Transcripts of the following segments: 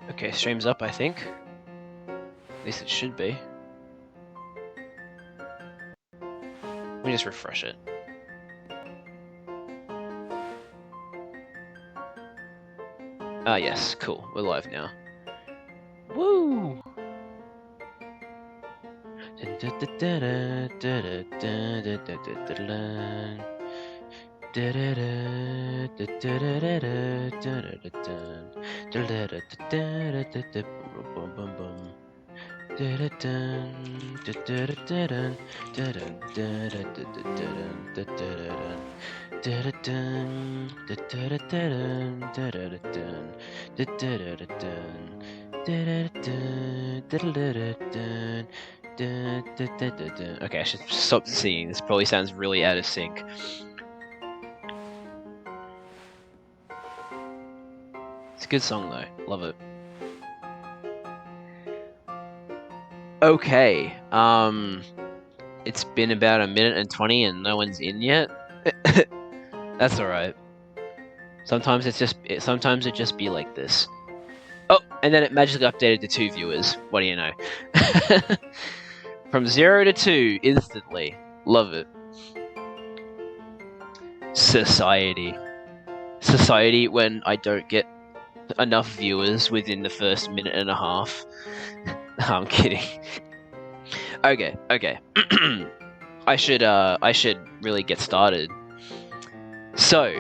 Okay, stream's up, I think. At least it should be. Let me just refresh it. Ah, yes, cool. We're live now. Woo! Okay, I should stop singing. This probably sounds really out of sync. It's a good song though. Love it. Okay. It's been about 1:20 and no one's in yet. That's alright. Sometimes it just be like this. Oh, and then it magically updated to 2 viewers. What do you know? From 0 to 2 instantly. Love it. Society when I don't get enough viewers within the first 1.5 minutes. I'm kidding. Okay. I should really get started. So,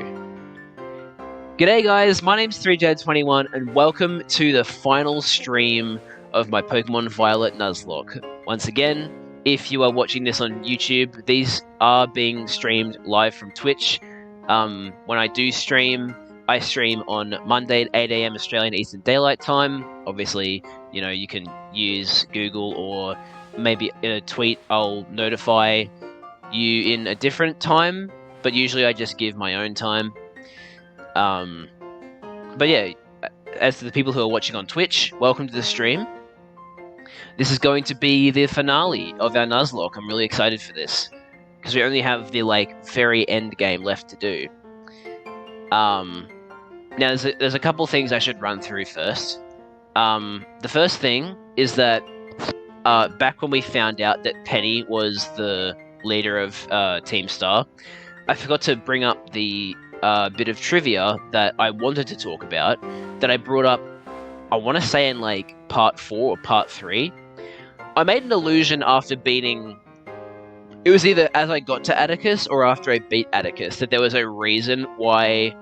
g'day guys, my name's 3J21 and welcome to the final stream of my Pokemon Violet Nuzlocke. Once again, if you are watching this on YouTube, these are being streamed live from Twitch. When I do stream, I stream on Monday at 8 AM Australian Eastern Daylight Time. Obviously, you know, you can use Google or maybe in a tweet I'll notify you in a different time, but usually I just give my own time. But yeah, as to the people who are watching on Twitch, welcome to the stream. This is going to be the finale of our Nuzlocke. I'm really excited for this, because we only have the, very end game left to do. Now, there's a couple things I should run through first. The first thing is that back when we found out that Penny was the leader of Team Star, I forgot to bring up the bit of trivia that I wanted to talk about, that I brought up, I want to say in part 4 or part 3. I made an illusion after beating, it was either as I got to Atticus or after I beat Atticus, that there was a reason why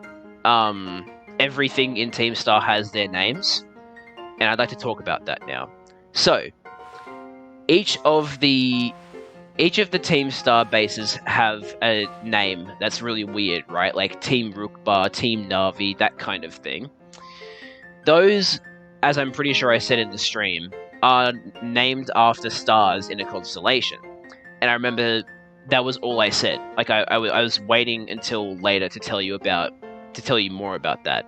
everything in Team Star has their names, and I'd like to talk about that now. So, each of the Team Star bases have a name that's really weird, right? Like Team Rookbar, Team Navi, that kind of thing. Those, as I'm pretty sure I said in the stream, are named after stars in a constellation. And I remember that was all I said. I was waiting until later to tell you more about that.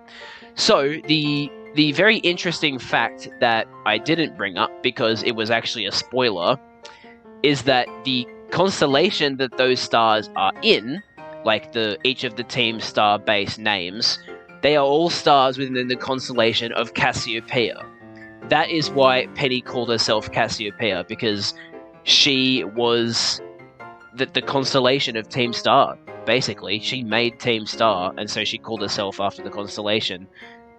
So the very interesting fact that I didn't bring up, because it was actually a spoiler, is that the constellation that those stars are in, each of the Team Star base names, they are all stars within the constellation of Cassiopeia. That is why Penny called herself Cassiopeia, because she was the constellation of Team Star, basically. She made Team Star, and so she called herself after the constellation,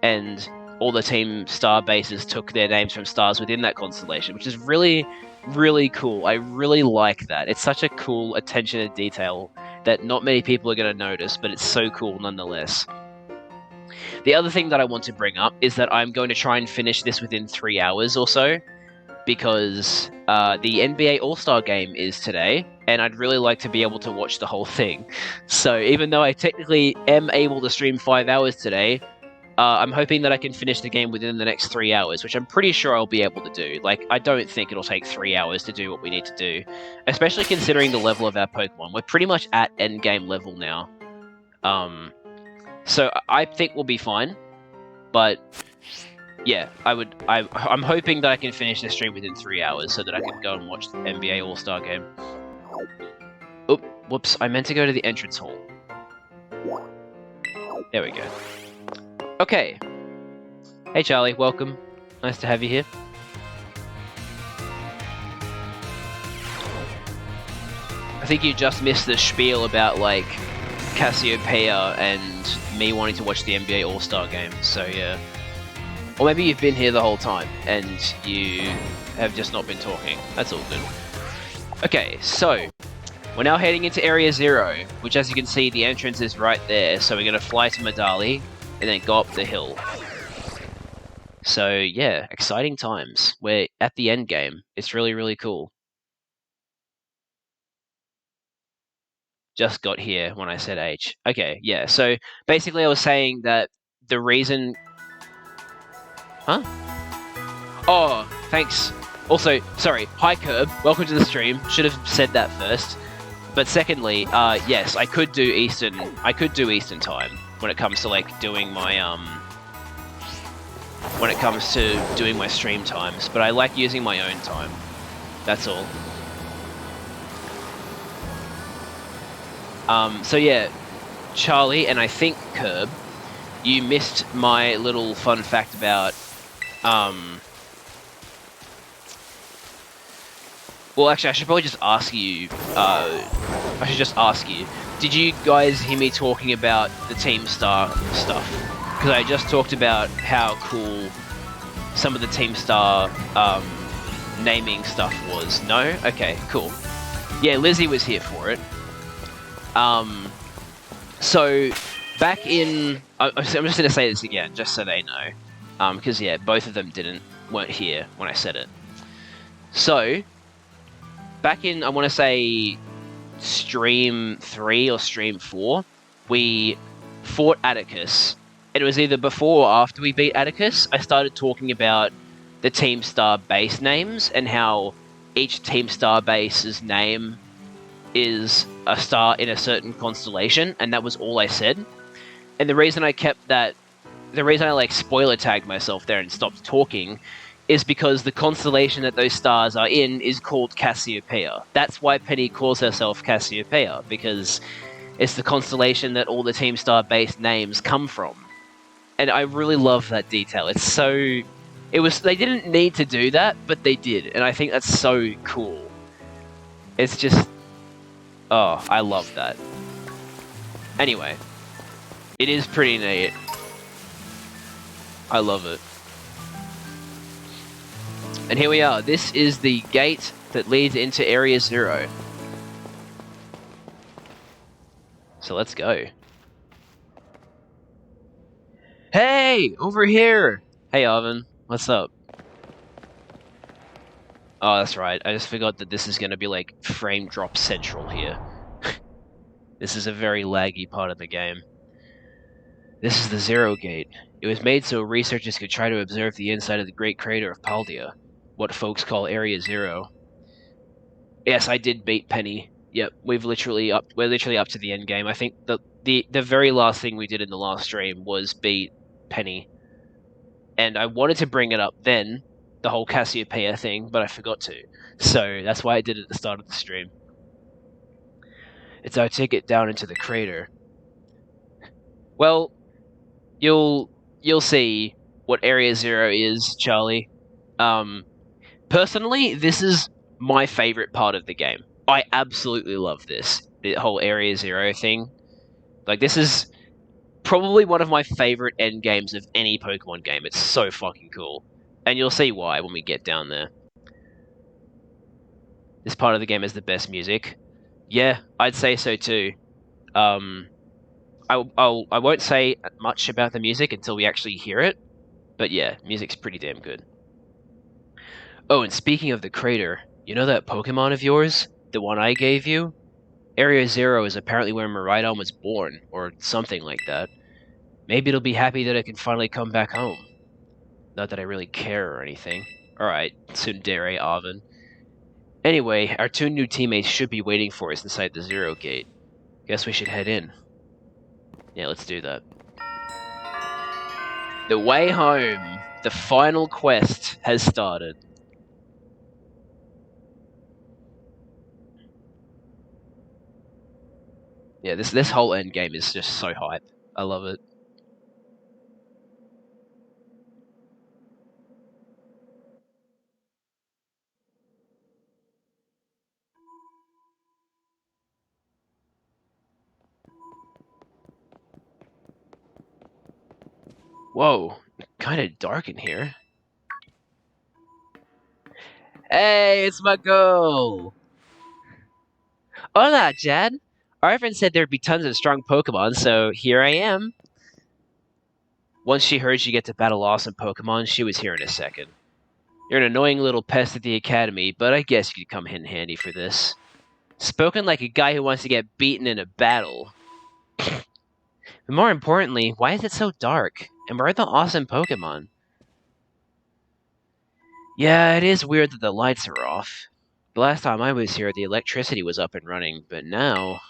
and all the Team Star bases took their names from stars within that constellation, which is really, really cool. I really like that. It's such a cool attention to detail that not many people are going to notice, but it's so cool nonetheless. The other thing that I want to bring up is that I'm going to try and finish this within 3 hours or so, because the NBA All-Star game is today, and I'd really like to be able to watch the whole thing. So even though I technically am able to stream 5 hours today, I'm hoping that I can finish the game within the next 3 hours, which I'm pretty sure I'll be able to do. I don't think it'll take 3 hours to do what we need to do, especially considering the level of our Pokemon. We're pretty much at endgame level now. So I think we'll be fine, but yeah, I'm hoping that I can finish this stream within 3 hours so that I can go and watch the NBA All-Star game. Oh, whoops! I meant to go to the entrance hall. There we go. Okay. Hey Charlie, welcome. Nice to have you here. I think you just missed the spiel about, like, Cassiopeia and me wanting to watch the NBA All-Star game, so yeah. Or maybe you've been here the whole time, and you have just not been talking. That's all good. Okay, so, we're now heading into Area 0, which as you can see, the entrance is right there, so we're going to fly to Medali, and then go up the hill. So, yeah, exciting times. We're at the end game. It's really, really cool. Just got here when I said H. Okay, yeah, so basically I was saying that the reason... Huh? Oh, thanks. Also, sorry, hi Curb, welcome to the stream. Should have said that first. But secondly, yes, I could do Eastern time when it comes to, like, doing my, when it comes to doing my stream times, but I like using my own time. That's all. So yeah, Charlie, and I think Curb, you missed my little fun fact about, well, actually, I should probably just ask you, did you guys hear me talking about the Team Star stuff? Because I just talked about how cool some of the Team Star, naming stuff was. No? Okay, cool. Yeah, Lizzie was here for it. So, back in... I'm just going to say this again, just so they know. Because, yeah, both of them weren't here when I said it. So, back in, I want to say, Stream 3 or Stream 4, we fought Atticus. And it was either before or after we beat Atticus, I started talking about the Team Star base names and how each Team Star base's name is a star in a certain constellation, and that was all I said. And the reason I kept that, the reason I like spoiler tagged myself there and stopped talking is because the constellation that those stars are in is called Cassiopeia. That's why Penny calls herself Cassiopeia, because it's the constellation that all the Team Star based names come from. And I really love that detail. It's so... they didn't need to do that, but they did, and I think that's so cool. It's just... oh, I love that. Anyway, it is pretty neat. I love it. And here we are. This is the gate that leads into Area 0. So let's go. Hey! Over here! Hey, Arvin. What's up? Oh, that's right. I just forgot that this is going to be, like, frame drop central here. This is a very laggy part of the game. This is the Zero Gate. It was made so researchers could try to observe the inside of the great crater of Paldea, what folks call Area 0. Yes, I did beat Penny. Yep, we're literally up to the end game. I think the very last thing we did in the last stream was beat Penny. And I wanted to bring it up then, the whole Cassiopeia thing, but I forgot to. So that's why I did it at the start of the stream. It's our ticket down into the crater. Well, you'll see what Area 0 is, Charlie. Personally, this is my favorite part of the game. I absolutely love this. The whole Area 0 thing. Like, this is probably one of my favorite end games of any Pokemon game. It's so fucking cool. And you'll see why when we get down there. This part of the game has the best music. Yeah, I'd say so too. I won't say much about the music until we actually hear it. But yeah, music's pretty damn good. Oh, and speaking of the crater, you know that Pokemon of yours? The one I gave you? Area 0 is apparently where Miraidon was born, or something like that. Maybe it'll be happy that it can finally come back home. Not that I really care or anything. Alright, tsundere Arvin. Anyway, our 2 new teammates should be waiting for us inside the Zero Gate. Guess we should head in. Yeah, let's do that. The way home. The final quest has started. Yeah, this whole end game is just so hype. I love it. Whoa, kind of dark in here. Hey, it's my girl! Hola, Jad! Our friend said there'd be tons of strong Pokemon, so here I am. Once she heard you get to battle awesome Pokemon, she was here in a second. You're an annoying little pest at the academy, but I guess you could come in handy for this. Spoken like a guy who wants to get beaten in a battle. But more importantly, why is it so dark? And where are the awesome Pokemon? Yeah, it is weird that the lights are off. The last time I was here, the electricity was up and running, but now...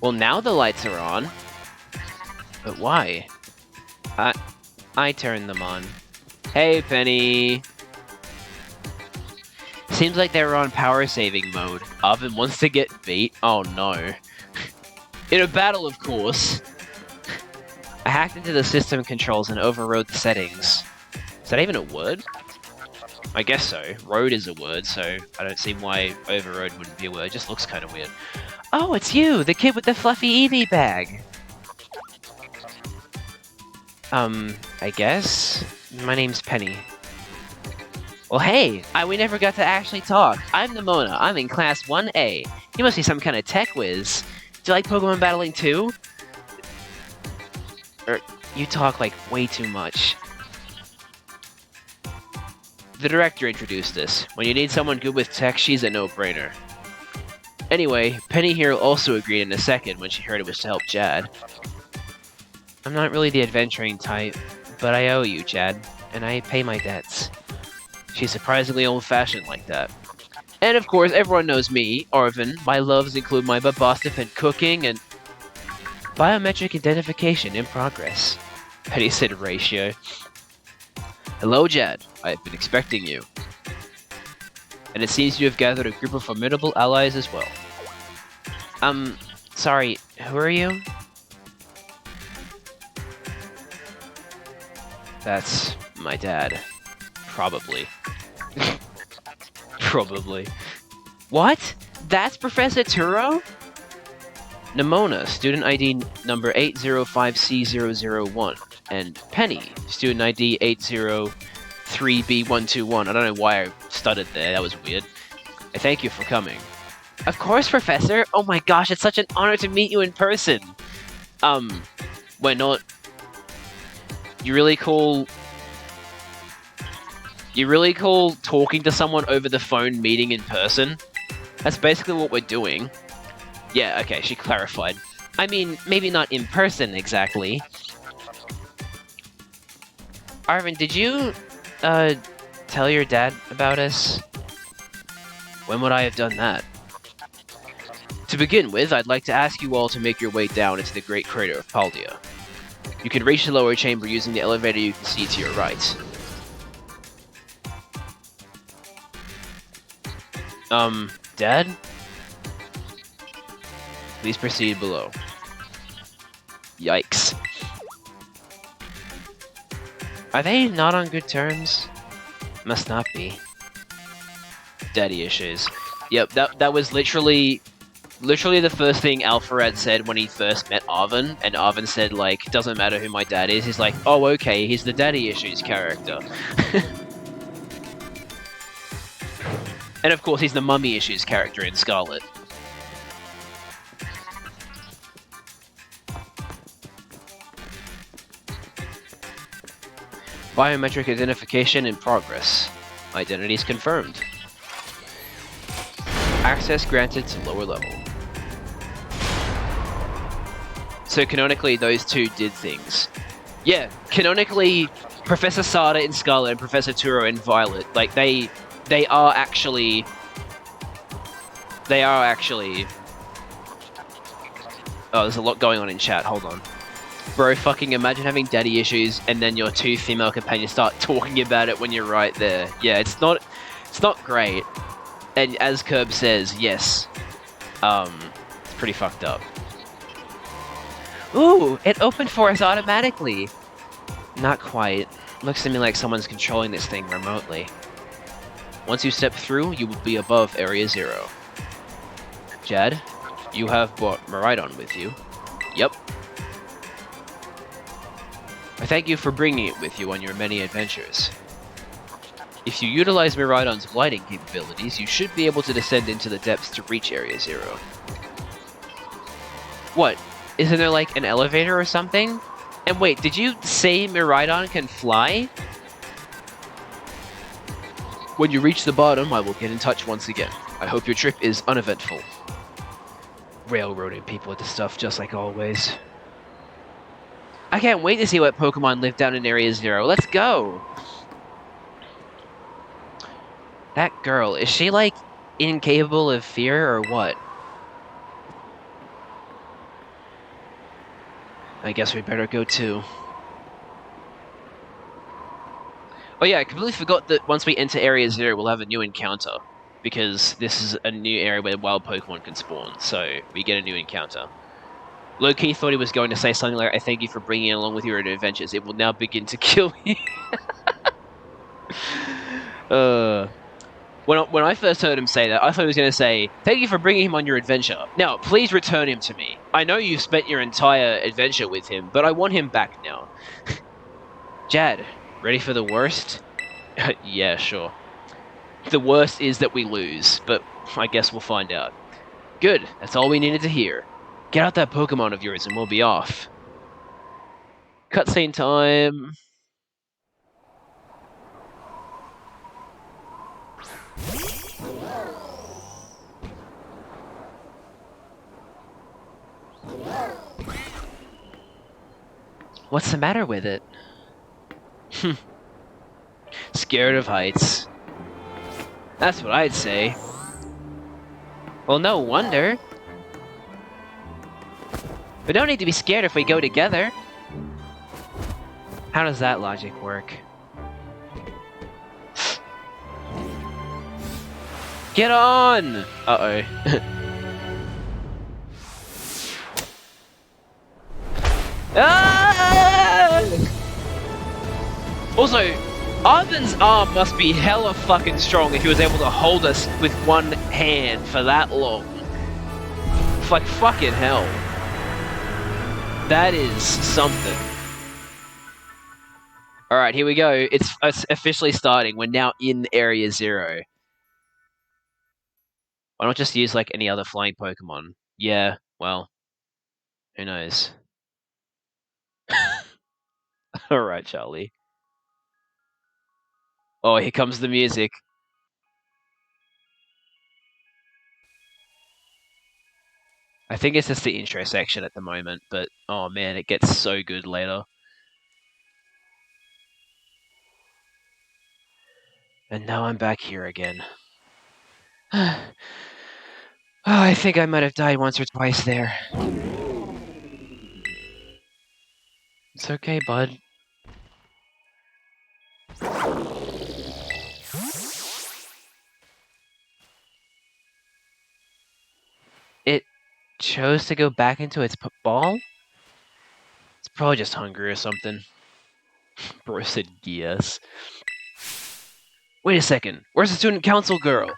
Well, now the lights are on. But why? I turned them on. Hey, Penny! Seems like they were on power saving mode. Oven wants to get beat? Oh no. In a battle, of course. I hacked into the system controls and overrode the settings. Is that even a word? I guess so. Road is a word, so I don't see why overrode wouldn't be a word. It just looks kind of weird. Oh, it's you! The kid with the fluffy Eevee bag! I guess? My name's Penny. Well, hey! We never got to actually talk. I'm Nimona. I'm in Class 1A. You must be some kind of tech whiz. Do you like Pokemon battling too? You talk like way too much. The director introduced us. When you need someone good with tech, she's a no-brainer. Anyway, Penny here also agreed in a second when she heard it was to help Jad. I'm not really the adventuring type, but I owe you, Jad, and I pay my debts. She's surprisingly old-fashioned like that. And of course, everyone knows me, Arvin. My loves include my babostif and cooking, and... biometric identification in progress. Penny said ratio. Hello, Jad. I've been expecting you. And it seems you have gathered a group of formidable allies as well. Sorry, who are you? That's my dad. Probably. Probably. What? That's Professor Turo? Nimona, student ID number 805C001. And Penny, student ID 803B121. I don't know why I stuttered there, that was weird. I thank you for coming. Of course, Professor! Oh my gosh, it's such an honor to meet you in person! We're not... You're really cool talking to someone over the phone meeting in person? That's basically what we're doing. Yeah, okay, she clarified. I mean, maybe not in person exactly. Arvin, did you, tell your dad about us? When would I have done that? To begin with, I'd like to ask you all to make your way down into the Great Crater of Paldea. You can reach the lower chamber using the elevator you can see to your right. Dad? Please proceed below. Yikes. Are they not on good terms? Must not be. Daddy issues. Yep, that was literally the first thing Alpharad said when he first met Arvin, and Arvin said, like, doesn't matter who my dad is. He's like, oh, okay, he's the daddy issues character. And of course, he's the mummy issues character in Scarlet. Biometric identification in progress. Identities confirmed. Access granted to lower level. So canonically, those two did things. Yeah, canonically, Professor Sada in Scarlet and Professor Turo in Violet, like, they are actually... Oh, there's a lot going on in chat. Hold on. Bro, fucking imagine having daddy issues and then your two female companions start talking about it when you're right there. Yeah, it's not great. And as Curb says, yes. It's pretty fucked up. Ooh, it opened for us automatically. Not quite. Looks to me like someone's controlling this thing remotely. Once you step through, you will be above Area 0. Jad, you have brought Maridon with you. Yep. I thank you for bringing it with you on your many adventures. If you utilize Miraidon's gliding capabilities, you should be able to descend into the depths to reach Area 0. What? Isn't there like an elevator or something? And wait, did you say Miraidon can fly? When you reach the bottom, I will get in touch once again. I hope your trip is uneventful. Railroading people into stuff just like always. I can't wait to see what Pokemon live down in Area 0. Let's go! That girl, is she like incapable of fear or what? I guess we better go too. Oh yeah, I completely forgot that once we enter Area 0, we'll have a new encounter. Because this is a new area where wild Pokemon can spawn, so we get a new encounter. Low-key thought he was going to say something like, I thank you for bringing it along with your adventures. It will now begin to kill you. When I first heard him say that, I thought he was going to say, thank you for bringing him on your adventure. Now, please return him to me. I know you've spent your entire adventure with him, but I want him back now. Jad, ready for the worst? Yeah, sure. The worst is that we lose, but I guess we'll find out. Good, that's all we needed to hear. Get out that Pokemon of yours and we'll be off. Cutscene time. What's the matter with it? Scared of heights. That's what I'd say. Well, no wonder. We don't need to be scared if we go together. How does that logic work? Get on! Uh-oh. Ah! Also, Arvin's arm must be hella fucking strong if he was able to hold us with one hand for that long. It's like fucking hell. That is something. Alright, here we go. It's officially starting. We're now in Area 0. Why not just use like any other flying Pokemon? Yeah, well, who knows? Alright, Charlie. Oh, here comes the music. I think it's just the intro section at the moment, but oh man, it gets so good later. And now I'm back here again. I think I might have died once or twice there. It's okay, bud. It chose to go back into its ball? It's probably just hungry or something. Bro said yes. Wait a second. Where's the student council girl?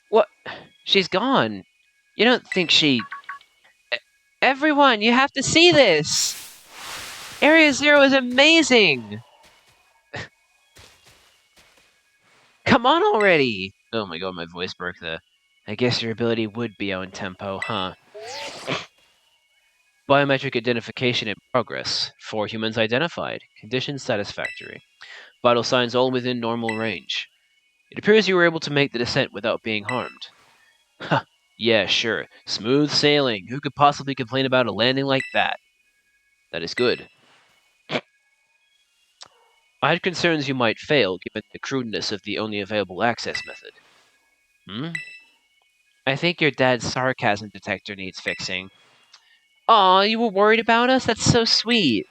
What? She's gone. You don't think she... Everyone, you have to see this! Area 0 is amazing! Come on already! Oh my god, my voice broke there. I guess your ability would be on tempo, huh? Biometric identification in progress. 4 humans identified. Conditions satisfactory. Vital signs all within normal range. It appears you were able to make the descent without being harmed. Huh. Yeah, sure. Smooth sailing. Who could possibly complain about a landing like that? That is good. I had concerns you might fail, given the crudeness of the only available access method. Hmm? I think your dad's sarcasm detector needs fixing. Aw, you were worried about us? That's so sweet.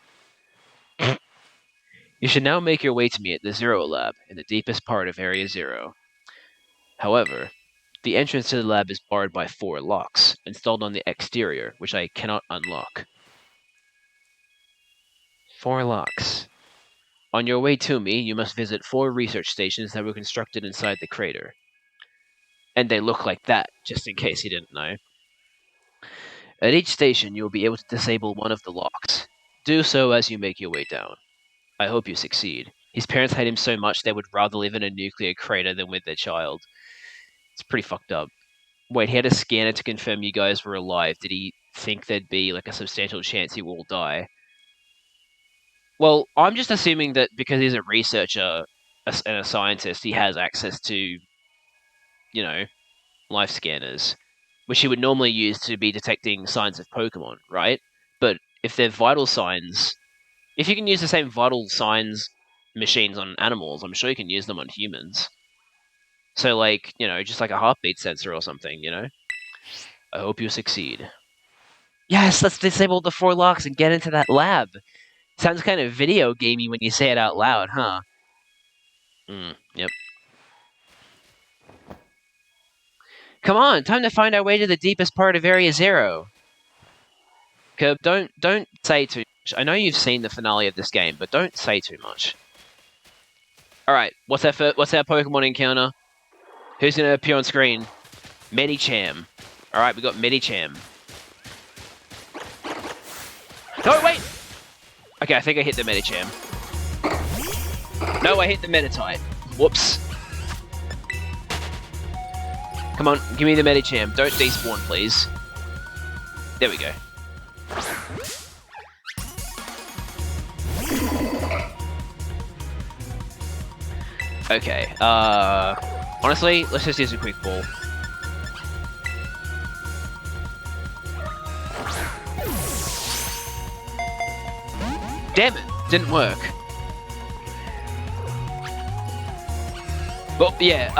You should now make your way to me at the Zero Lab, in the deepest part of Area Zero. However, the entrance to the lab is barred by 4 locks, installed on the exterior, which I cannot unlock. 4 locks. On your way to me, you must visit 4 research stations that were constructed inside the crater. And they look like that, just in case you didn't know. At each station, you will be able to disable one of the locks. Do so as you make your way down. I hope you succeed. His parents hate him so much they would rather live in a nuclear crater than with their child. It's pretty fucked up. Wait, he had a scanner to confirm you guys were alive. Did he think there'd be like a substantial chance you all die? Well, I'm just assuming that because he's a researcher and a scientist, he has access to, life scanners, which he would normally use to be detecting signs of Pokemon, right? But if they're vital signs, if you can use the same vital signs machines on animals, I'm sure you can use them on humans. So, like, just like a heartbeat sensor or something, I hope you succeed. Yes, let's disable the 4 locks and get into that lab. Sounds kind of video gamey when you say it out loud, huh? Yep. Come on, time to find our way to the deepest part of Area Zero. Curb, don't say too much. I know you've seen the finale of this game, but don't say too much. Alright, what's our Pokemon encounter? Who's gonna appear on screen? Medicham. Alright, we got Medicham. No, wait! Okay, I think I hit the Medicham. No, I hit the Meditite. Whoops. Come on, give me the Medicham. Don't despawn, please. There we go. Okay, honestly, let's just use a quick ball. Damn it, didn't work. But yeah,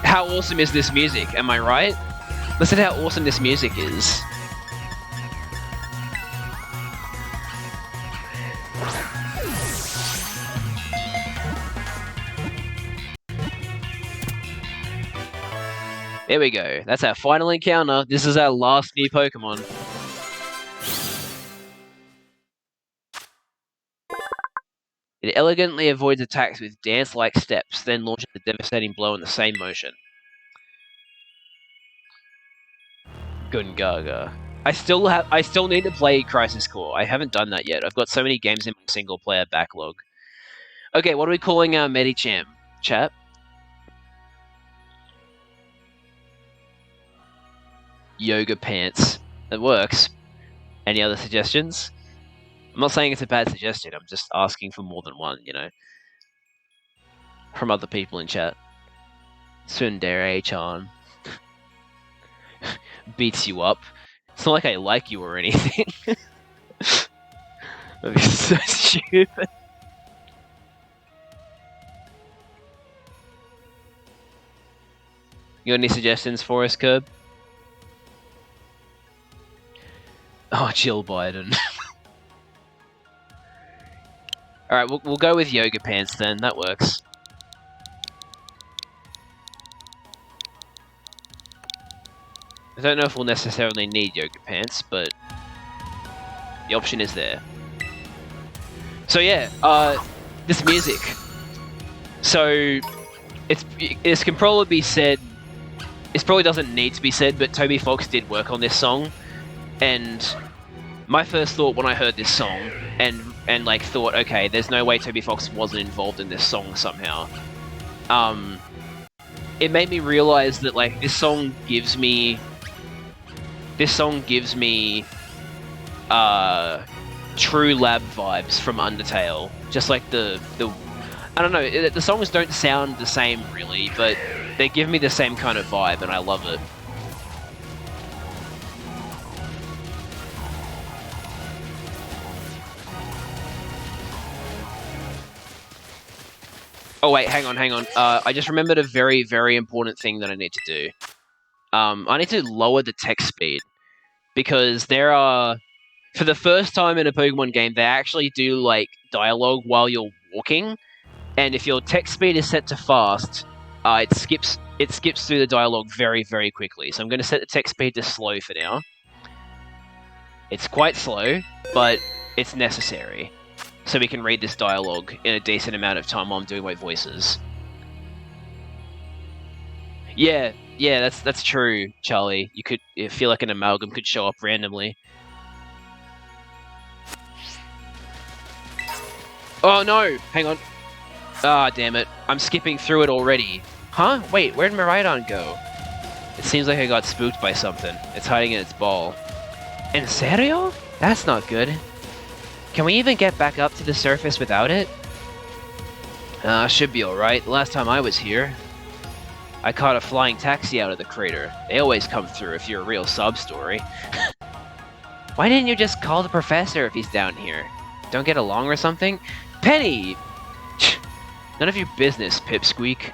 how awesome is this music? Am I right? Listen to how awesome this music is. There we go. That's our final encounter. This is our last new Pokemon. It elegantly avoids attacks with dance-like steps, then launches a devastating blow in the same motion. Gungaga. I still need to play Crisis Core. I haven't done that yet. I've got so many games in my single-player backlog. Okay, what are we calling our Medicham, chat? Yoga pants. It works. Any other suggestions? I'm not saying it's a bad suggestion. I'm just asking for more than one, from other people in chat. Tsundere-chan beats you up. It's not like I like you or anything. That'd be so stupid. You got any suggestions for us, Curb? Oh, Jill Biden. Alright, we'll go with yoga pants then. That works. I don't know if we'll necessarily need yoga pants, but the option is there. So yeah, this music. So this can probably be said. This probably doesn't need to be said, but Toby Fox did work on this song, and my first thought when I heard this song and like thought, okay, there's no way Toby Fox wasn't involved in this song somehow. It made me realize that like this song gives me true lab vibes from Undertale. Just like the I don't know, the songs don't sound the same really, but they give me the same kind of vibe, and I love it. Oh wait, hang on. I just remembered a very, very important thing that I need to do. I need to lower the text speed because there are, for the first time in a Pokemon game, they actually do like dialogue while you're walking, and if your text speed is set to fast, it skips through the dialogue very, very quickly. So I'm going to set the text speed to slow for now. It's quite slow, but it's necessary, so we can read this dialogue in a decent amount of time while I'm doing my voices. Yeah, that's true, Charlie. You feel like an amalgam could show up randomly. Oh no! Hang on. Ah, damn it. I'm skipping through it already. Huh? Wait, where'd Miraidon go? It seems like I got spooked by something. It's hiding in its ball. En serio? That's not good. Can we even get back up to the surface without it? Should be alright. The last time I was here, I caught a flying taxi out of the crater. They always come through if you're a real sub-story. Why didn't you just call the professor if he's down here? Don't get along or something? Penny! None of your business, Pipsqueak.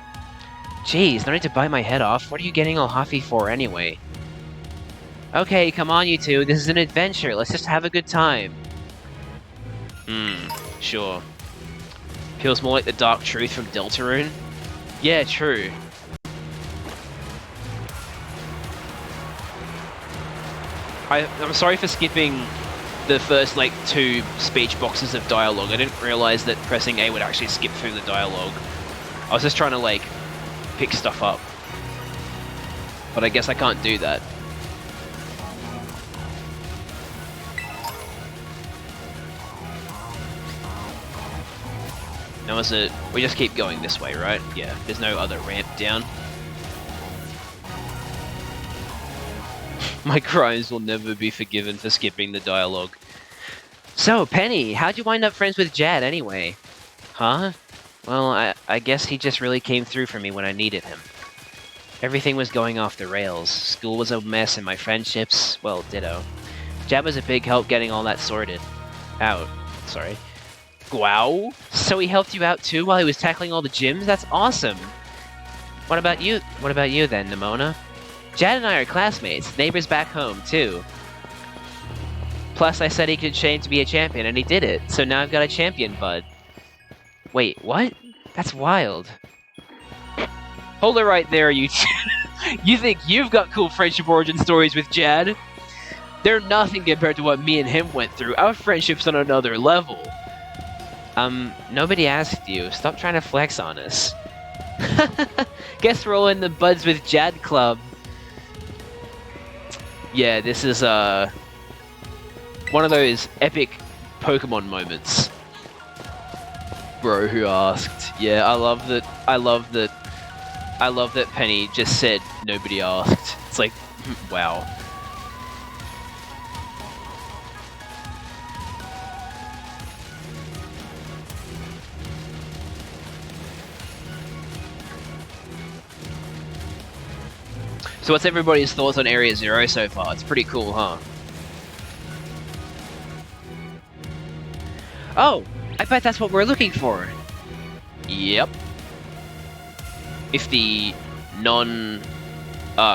Jeez, no need to bite my head off. What are you getting all huffy for anyway? Okay, come on you two. This is an adventure. Let's just have a good time. Sure. Feels more like the dark truth from Deltarune. Yeah, true. I'm sorry for skipping the first, like, 2 speech boxes of dialogue. I didn't realize that pressing A would actually skip through the dialogue. I was just trying to, like, pick stuff up. But I guess I can't do that. Now is it... we just keep going this way, right? Yeah, there's no other ramp down. My crimes will never be forgiven for skipping the dialogue. So, Penny, how'd you wind up friends with Jad anyway? Huh? Well, I guess he just really came through for me when I needed him. Everything was going off the rails. School was a mess and my friendships, well, ditto. Jad was a big help getting all that sorted out. Sorry. Wow. So he helped you out too while he was tackling all the gyms? That's awesome. What about you? What about you then, Nimona? Jad and I are classmates, neighbors back home, too. Plus, I said he could train to be a champion, and he did it, so now I've got a champion bud. Wait, what? That's wild. Hold it right there, you two. You think you've got cool friendship origin stories with Jad? They're nothing compared to what me and him went through. Our friendship's on another level. Nobody asked you. Stop trying to flex on us. Guess we're all in the Buds with Jad club. Yeah, this is, one of those epic Pokemon moments. Bro, who asked? Yeah, I love that Penny just said nobody asked. It's like, wow. So what's everybody's thoughts on Area Zero so far? It's pretty cool, huh? Oh, I bet that's what we're looking for. Yep. If the non...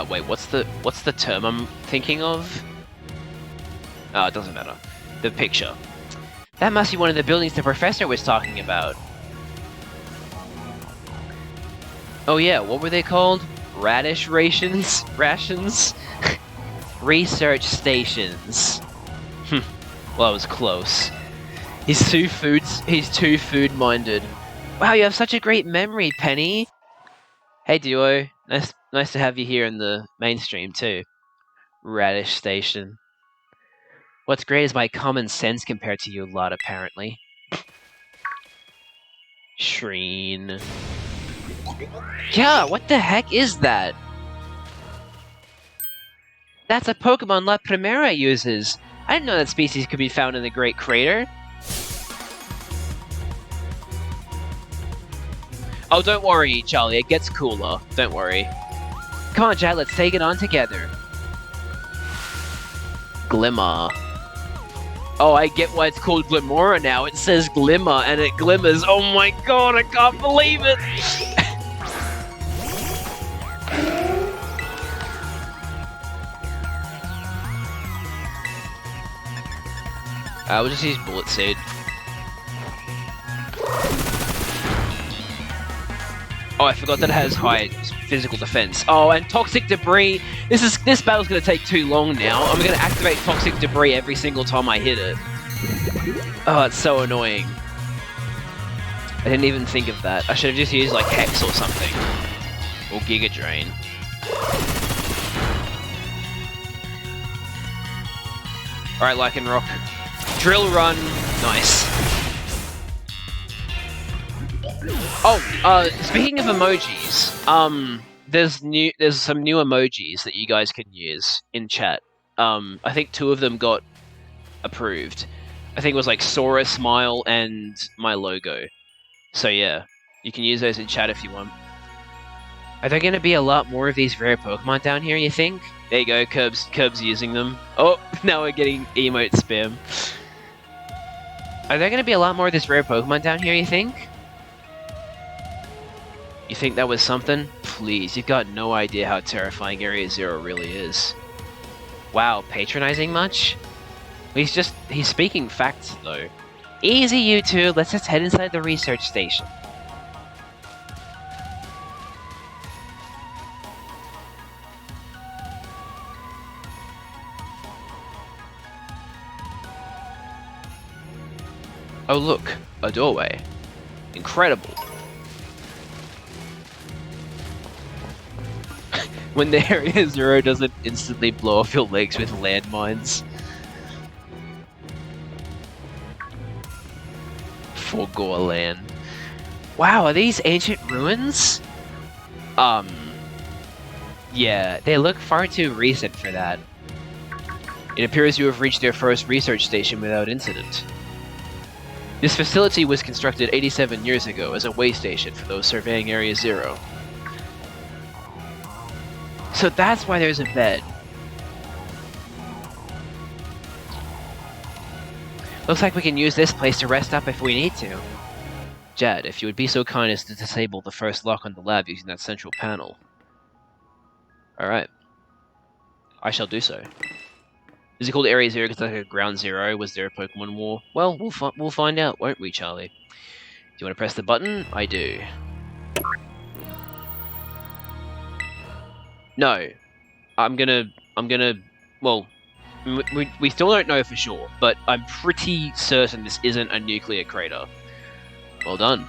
wait, what's the term I'm thinking of? It doesn't matter. The picture. That must be one of the buildings the professor was talking about. Oh yeah, what were they called? Radish rations? Rations? Research stations. Well, that was close. He's too food-minded. Wow, you have such a great memory, Penny! Hey, Duo. Nice to have you here in the mainstream, too. Radish station. What's great is my common sense compared to you lot, apparently. Shreen. Yeah, what the heck is that? That's a Pokemon La Primera uses. I didn't know that species could be found in the Great Crater. Oh, don't worry, Charlie. It gets cooler. Don't worry. Come on, Jad. Let's take it on together. Glimmer. Oh, I get why it's called Glimora now. It says Glimmer, and it glimmers. Oh my god, I can't believe it! We'll just use Bullet Seed. Oh, I forgot that it has high physical defense. Oh, and Toxic Debris. This battle's gonna take too long now. I'm gonna activate Toxic Debris every single time I hit it. Oh, it's so annoying. I didn't even think of that. I should have just used like Hex or something. Or Giga Drain. Alright, Lycanroc. Drill Run. Nice. Oh, speaking of emojis, there's some new emojis that you guys can use in chat. I think 2 of them got approved. I think it was like Sora Smile and my logo. So yeah, you can use those in chat if you want. Are there going to be a lot more of these rare Pokemon down here, you think? There you go, Curb's using them. Oh, now we're getting emote spam. Are there going to be a lot more of this rare Pokemon down here, you think? You think that was something? Please, you've got no idea how terrifying Area Zero really is. Wow, patronizing much? He's speaking facts, though. Easy, you two, let's just head inside the research station. Oh look, a doorway. Incredible. When the Area Zero doesn't instantly blow off your legs with landmines. For Gorland. Wow, are these ancient ruins? Yeah, they look far too recent for that. It appears you have reached your first research station without incident. This facility was constructed 87 years ago as a way station for those surveying Area Zero. So that's why there's a bed. Looks like we can use this place to rest up if we need to. Jad, if you would be so kind as to disable the first lock on the lab using that central panel. Alright. I shall do so. Is it called Area Zero because it's like a ground zero? Was there a Pokemon War? Well, we'll find out, won't we, Charlie? Do you want to press the button? I do. No. Well, we still don't know for sure, but I'm pretty certain this isn't a nuclear crater. Well done.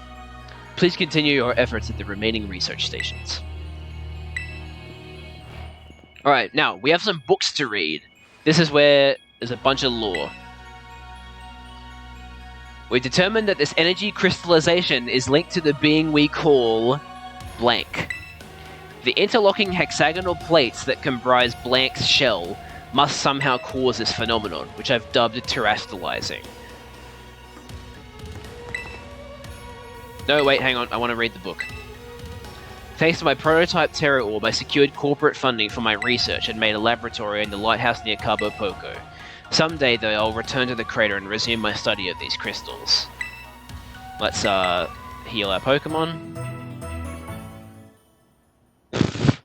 Please continue your efforts at the remaining research stations. Alright, now, we have some books to read. This is where there's a bunch of lore. We determined that this energy crystallization is linked to the being we call blank. The interlocking hexagonal plates that comprise blank's shell must somehow cause this phenomenon, which I've dubbed terrestrializing. No, wait, hang on, I want to read the book. Thanks to my prototype Terra Orb, I secured corporate funding for my research and made a laboratory in the lighthouse near Cabo Poco. Someday, though, I'll return to the crater and resume my study of these crystals. Let's, heal our Pokemon.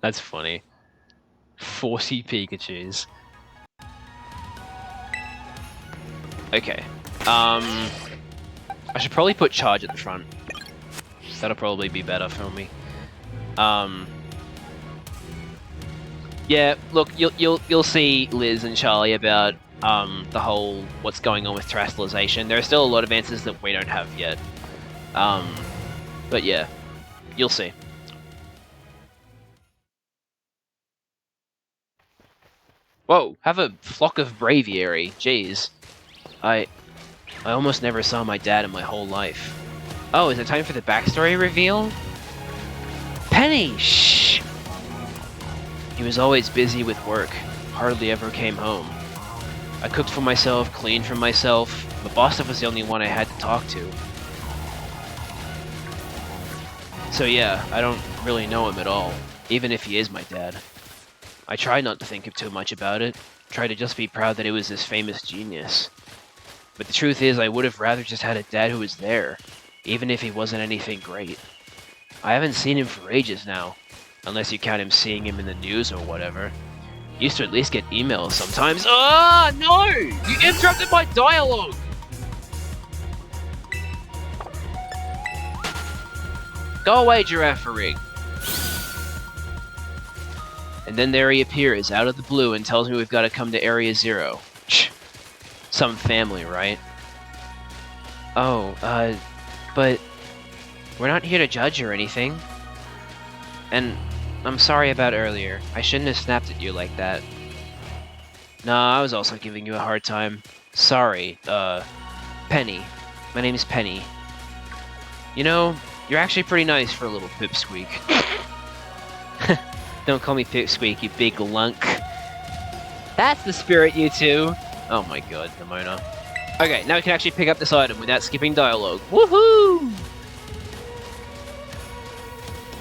That's funny. 40 Pikachus. Okay. I should probably put charge at the front. That'll probably be better for me. Yeah, look, you'll see Liz and Charlie about the whole what's going on with terrestrialization. There are still a lot of answers that we don't have yet. But yeah, you'll see. Whoa, have a flock of braviary. Jeez. I almost never saw my dad in my whole life. Oh, is it time for the backstory reveal? Penny! Shh! He was always busy with work. Hardly ever came home. I cooked for myself, cleaned for myself. But Bostov was the only one I had to talk to. So yeah, I don't really know him at all. Even if he is my dad. I try not to think too much about it. Try to just be proud that he was this famous genius. But the truth is, I would have rather just had a dad who was there, even if he wasn't anything great. I haven't seen him for ages now, unless you count him seeing him in the news or whatever. Used to at least get emails sometimes. Ah, no! You interrupted my dialogue! Go away, Giraffe-a-rig! And then there he appears, out of the blue, and tells me we've got to come to Area Zero. Some family, right? Oh, but we're not here to judge or anything. And I'm sorry about earlier. I shouldn't have snapped at you like that. Nah, I was also giving you a hard time. Sorry, Penny. My name is Penny. You know, you're actually pretty nice for a little pipsqueak. Don't call me pipsqueak, you big lunk. That's the spirit, you two! Oh my god, Nimona. Okay, now we can actually pick up this item without skipping dialogue. Woohoo!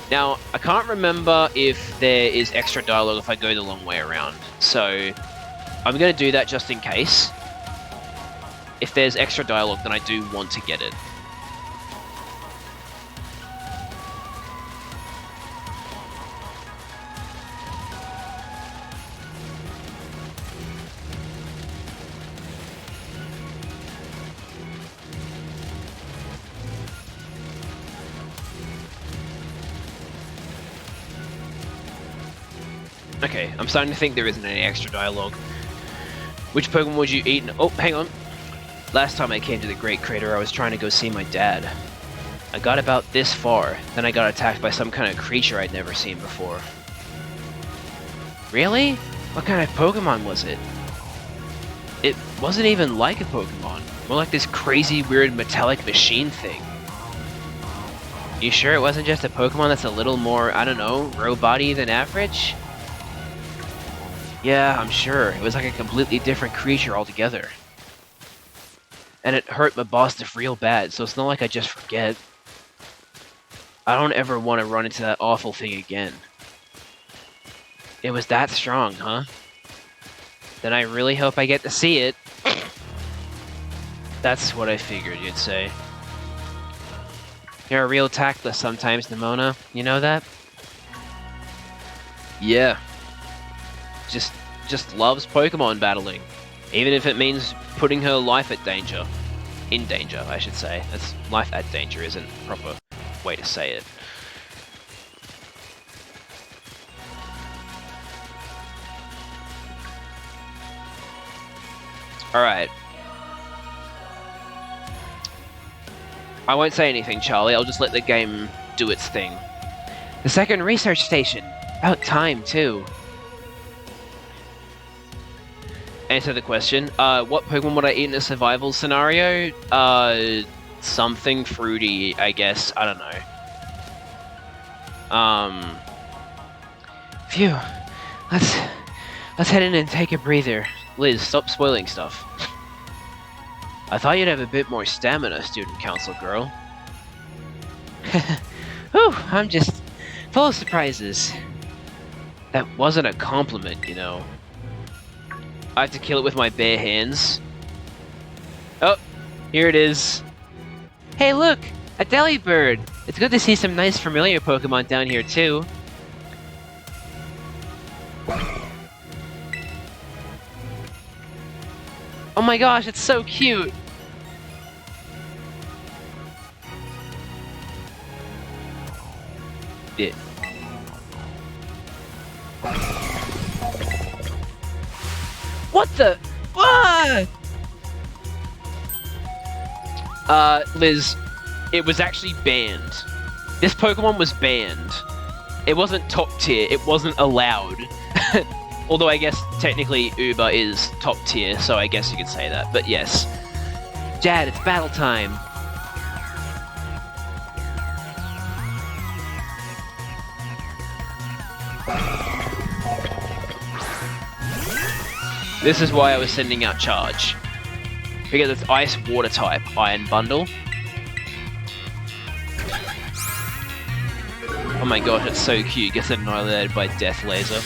Now, I can't remember if there is extra dialogue if I go the long way around, so I'm going to do that just in case. If there's extra dialogue, then I do want to get it. Okay, I'm starting to think there isn't any extra dialogue. Which Pokemon would you eat? Oh, hang on. Last time I came to the Great Crater, I was trying to go see my dad. I got about this far, then I got attacked by some kind of creature I'd never seen before. Really? What kind of Pokemon was it? It wasn't even like a Pokemon. More like this crazy, weird, metallic machine thing. You sure it wasn't just a Pokemon that's a little more, I don't know, robot-y than average? Yeah, I'm sure. It was like a completely different creature altogether. And it hurt my boss real bad, so it's not like I just forget. I don't ever want to run into that awful thing again. It was that strong, huh? Then I really hope I get to see it. That's what I figured you'd say. You're a real tactless sometimes, Nimona. You know that? Yeah. Just loves Pokemon battling. Even if it means putting her life at danger. In danger, I should say. That's life at danger isn't a proper way to say it. Alright. I won't say anything, Charlie. I'll just let the game do its thing. The second research station. About time, too. Answer the question. What Pokemon would I eat in a survival scenario? Something fruity, I guess. I don't know. Phew. Let's head in and take a breather. Liz, stop spoiling stuff. I thought you'd have a bit more stamina, student council girl. Whew, I'm just full of surprises. That wasn't a compliment, you know. I have to kill it with my bare hands. Oh, here it is. Hey look, a Delibird! It's good to see some nice familiar Pokemon down here too. Oh my gosh, it's so cute! Yeah. What the? What? Liz, it was actually banned. This Pokemon was banned. It wasn't top tier, it wasn't allowed. Although I guess technically Uber is top tier, so I guess you could say that, but yes. Jad, it's battle time! This is why I was sending out Charge. Because it's Ice Water type, Iron Bundle. Oh my gosh, it's so cute, gets annihilated by Death Laser.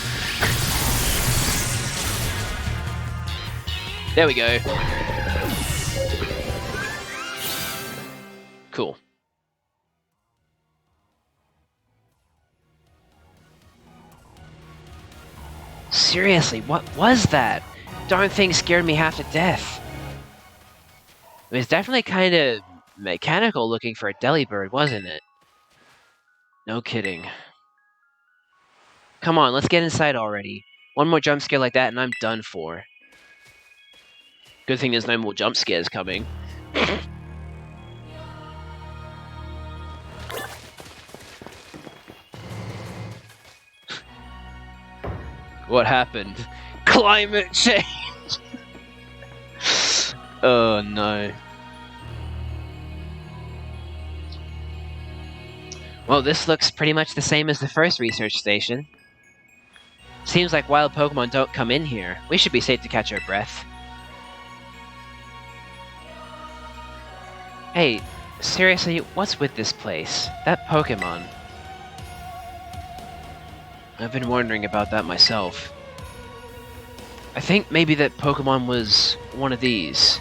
There we go. Cool. Seriously, what was that? Darn thing scared me half to death. It was definitely kind of mechanical looking for a Delibird, wasn't it? No kidding. Come on, let's get inside already. One more jump scare like that and I'm done for. Good thing there's no more jump scares coming. What happened? Climate change! Oh no. Well, this looks pretty much the same as the first research station. Seems like wild Pokemon don't come in here. We should be safe to catch our breath. Hey, seriously, what's with this place? That Pokemon. I've been wondering about that myself. I think maybe that Pokemon was one of these.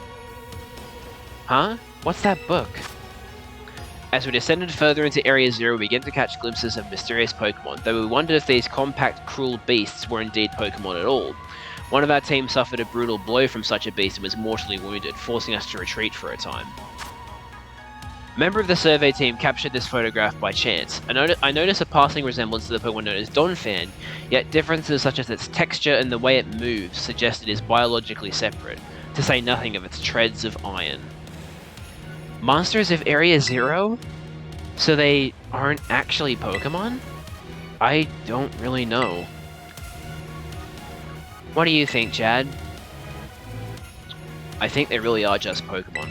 Huh? What's that book? As we descended further into Area Zero, we began to catch glimpses of mysterious Pokemon, though we wondered if these compact, cruel beasts were indeed Pokemon at all. One of our team suffered a brutal blow from such a beast and was mortally wounded, forcing us to retreat for a time. A member of the survey team captured this photograph by chance. I noticed a passing resemblance to the Pokemon known as Donphan, yet differences such as its texture and the way it moves suggest it is biologically separate, to say nothing of its treads of iron. Monsters of Area Zero? So they aren't actually Pokemon? I don't really know. What do you think, Chad? I think they really are just Pokemon.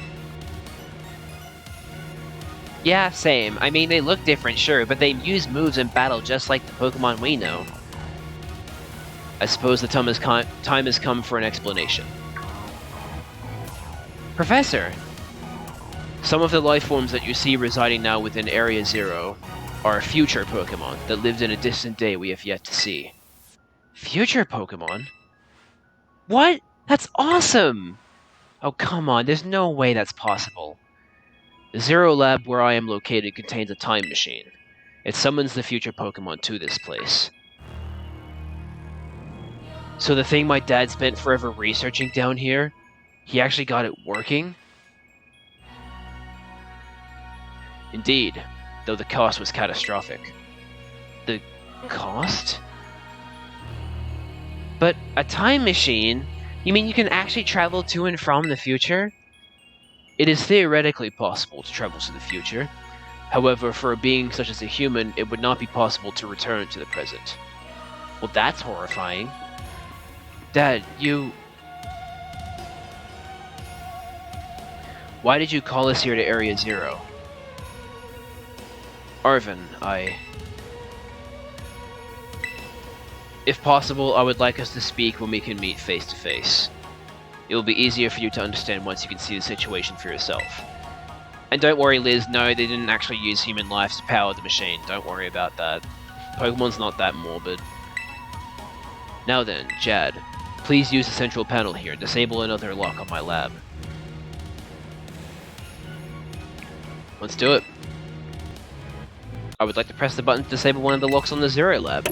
Yeah, same. I mean, they look different, sure, but they use moves in battle just like the Pokemon we know. I suppose the time has come for an explanation. Professor! Some of the life forms that you see residing now within Area Zero are future Pokemon that lived in a distant day we have yet to see. Future Pokemon? What? That's awesome! Oh, come on, there's no way that's possible. The Zero Lab where I am located contains a time machine. It summons the future Pokemon to this place. So the thing my dad spent forever researching down here, he actually got it working? Indeed, though the cost was catastrophic. The cost? But a time machine? You mean you can actually travel to and from the future? It is theoretically possible to travel to the future. However, for a being such as a human, it would not be possible to return to the present. Well, that's horrifying. Dad, you... Why did you call us here to Area Zero? Arvin, If possible, I would like us to speak when we can meet face to face. It will be easier for you to understand once you can see the situation for yourself. And don't worry, Liz, no, they didn't actually use human life to power the machine. Don't worry about that. Pokemon's not that morbid. Now then, Jad, please use the central panel here and disable another lock on my lab. Let's do it. I would like to press the button to disable one of the locks on the Zero Lab.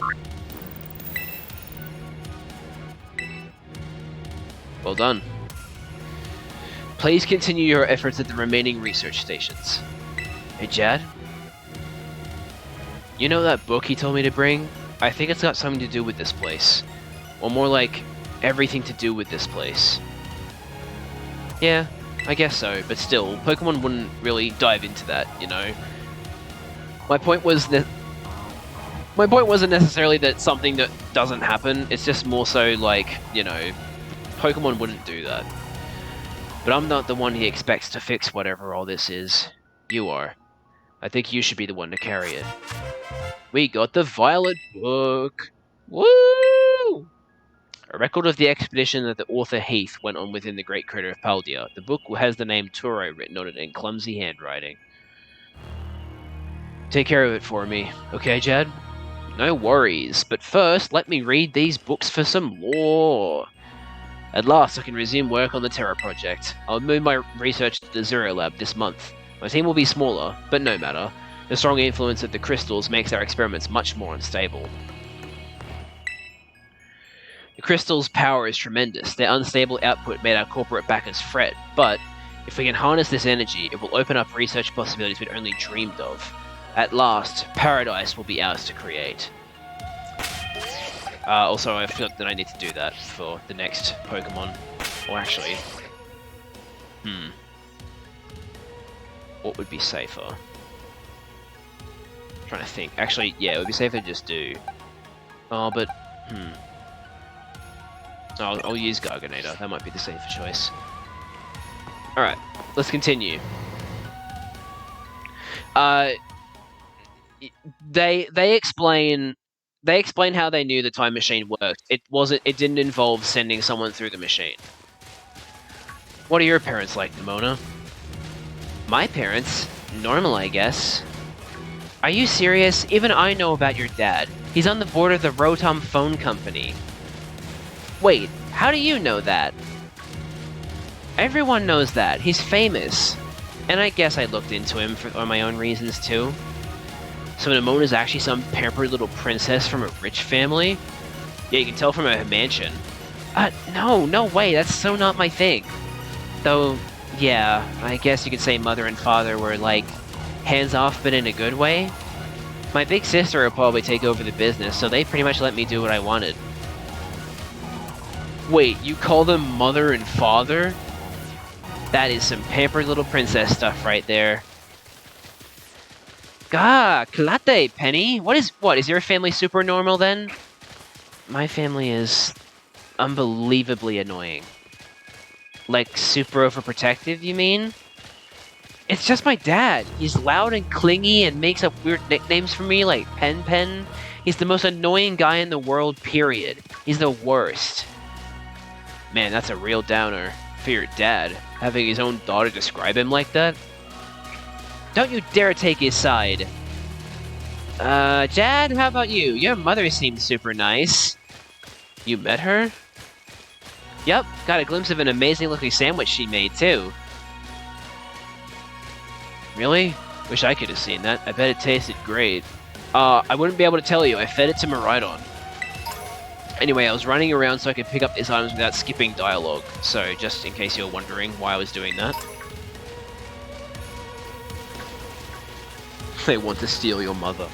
Well done. Please continue your efforts at the remaining research stations. Hey, Jad? You know that book he told me to bring? I think it's got something to do with this place. Or more like, everything to do with this place. Yeah, I guess so, but still, Pokemon wouldn't really dive into that, you know? My point wasn't necessarily that something that doesn't happen, it's just more so like, you know, Pokemon wouldn't do that. But I'm not the one he expects to fix whatever all this is. You are. I think you should be the one to carry it. We got the Violet book! Woo! A record of the expedition that the author Heath went on within the Great Crater of Paldea. The book has the name Turo written on it in clumsy handwriting. Take care of it for me, okay, Jad? No worries, but first, let me read these books for some lore. At last, I can resume work on the Terra project. I'll move my research to the Zero Lab this month. My team will be smaller, but no matter. The strong influence of the crystals makes our experiments much more unstable. The crystals' power is tremendous. Their unstable output made our corporate backers fret, but if we can harness this energy, it will open up research possibilities we'd only dreamed of. At last, paradise will be ours to create. Also, I feel that I need to do that for the next Pokemon. Or actually... What would be safer? I'm trying to think. Actually, yeah, it would be safer to just do... Oh, but... I'll use Garganator. That might be the safer choice. Alright, let's continue. They explain how they knew the time machine worked. It didn't involve sending someone through the machine. What are your parents like, Nimona? My parents? Normal, I guess. Are you serious? Even I know about your dad. He's on the board of the Rotom Phone Company. Wait, how do you know that? Everyone knows that. He's famous. And I guess I looked into him for my own reasons, too. So Nimona's actually some pampered little princess from a rich family? Yeah, you can tell from her mansion. No way, that's so not my thing. Though, yeah, I guess you could say mother and father were, like, hands-off but in a good way. My big sister will probably take over the business, so they pretty much let me do what I wanted. Wait, you call them mother and father? That is some pampered little princess stuff right there. Gah, Kalate, Penny. What, is your family super normal then? My family is unbelievably annoying. Like, super overprotective, you mean? It's just my dad. He's loud and clingy and makes up weird nicknames for me, like Pen Pen. He's the most annoying guy in the world, period. He's the worst. Man, that's a real downer for your dad, having his own daughter describe him like that. Don't you dare take his side. Jad, how about you? Your mother seems super nice. You met her? Yep, got a glimpse of an amazing looking sandwich she made, too. Really? Wish I could have seen that. I bet it tasted great. I wouldn't be able to tell you. I fed it to Miraidon. Anyway, I was running around so I could pick up these items without skipping dialogue. So, just in case you're wondering why I was doing that. They want to steal your mother.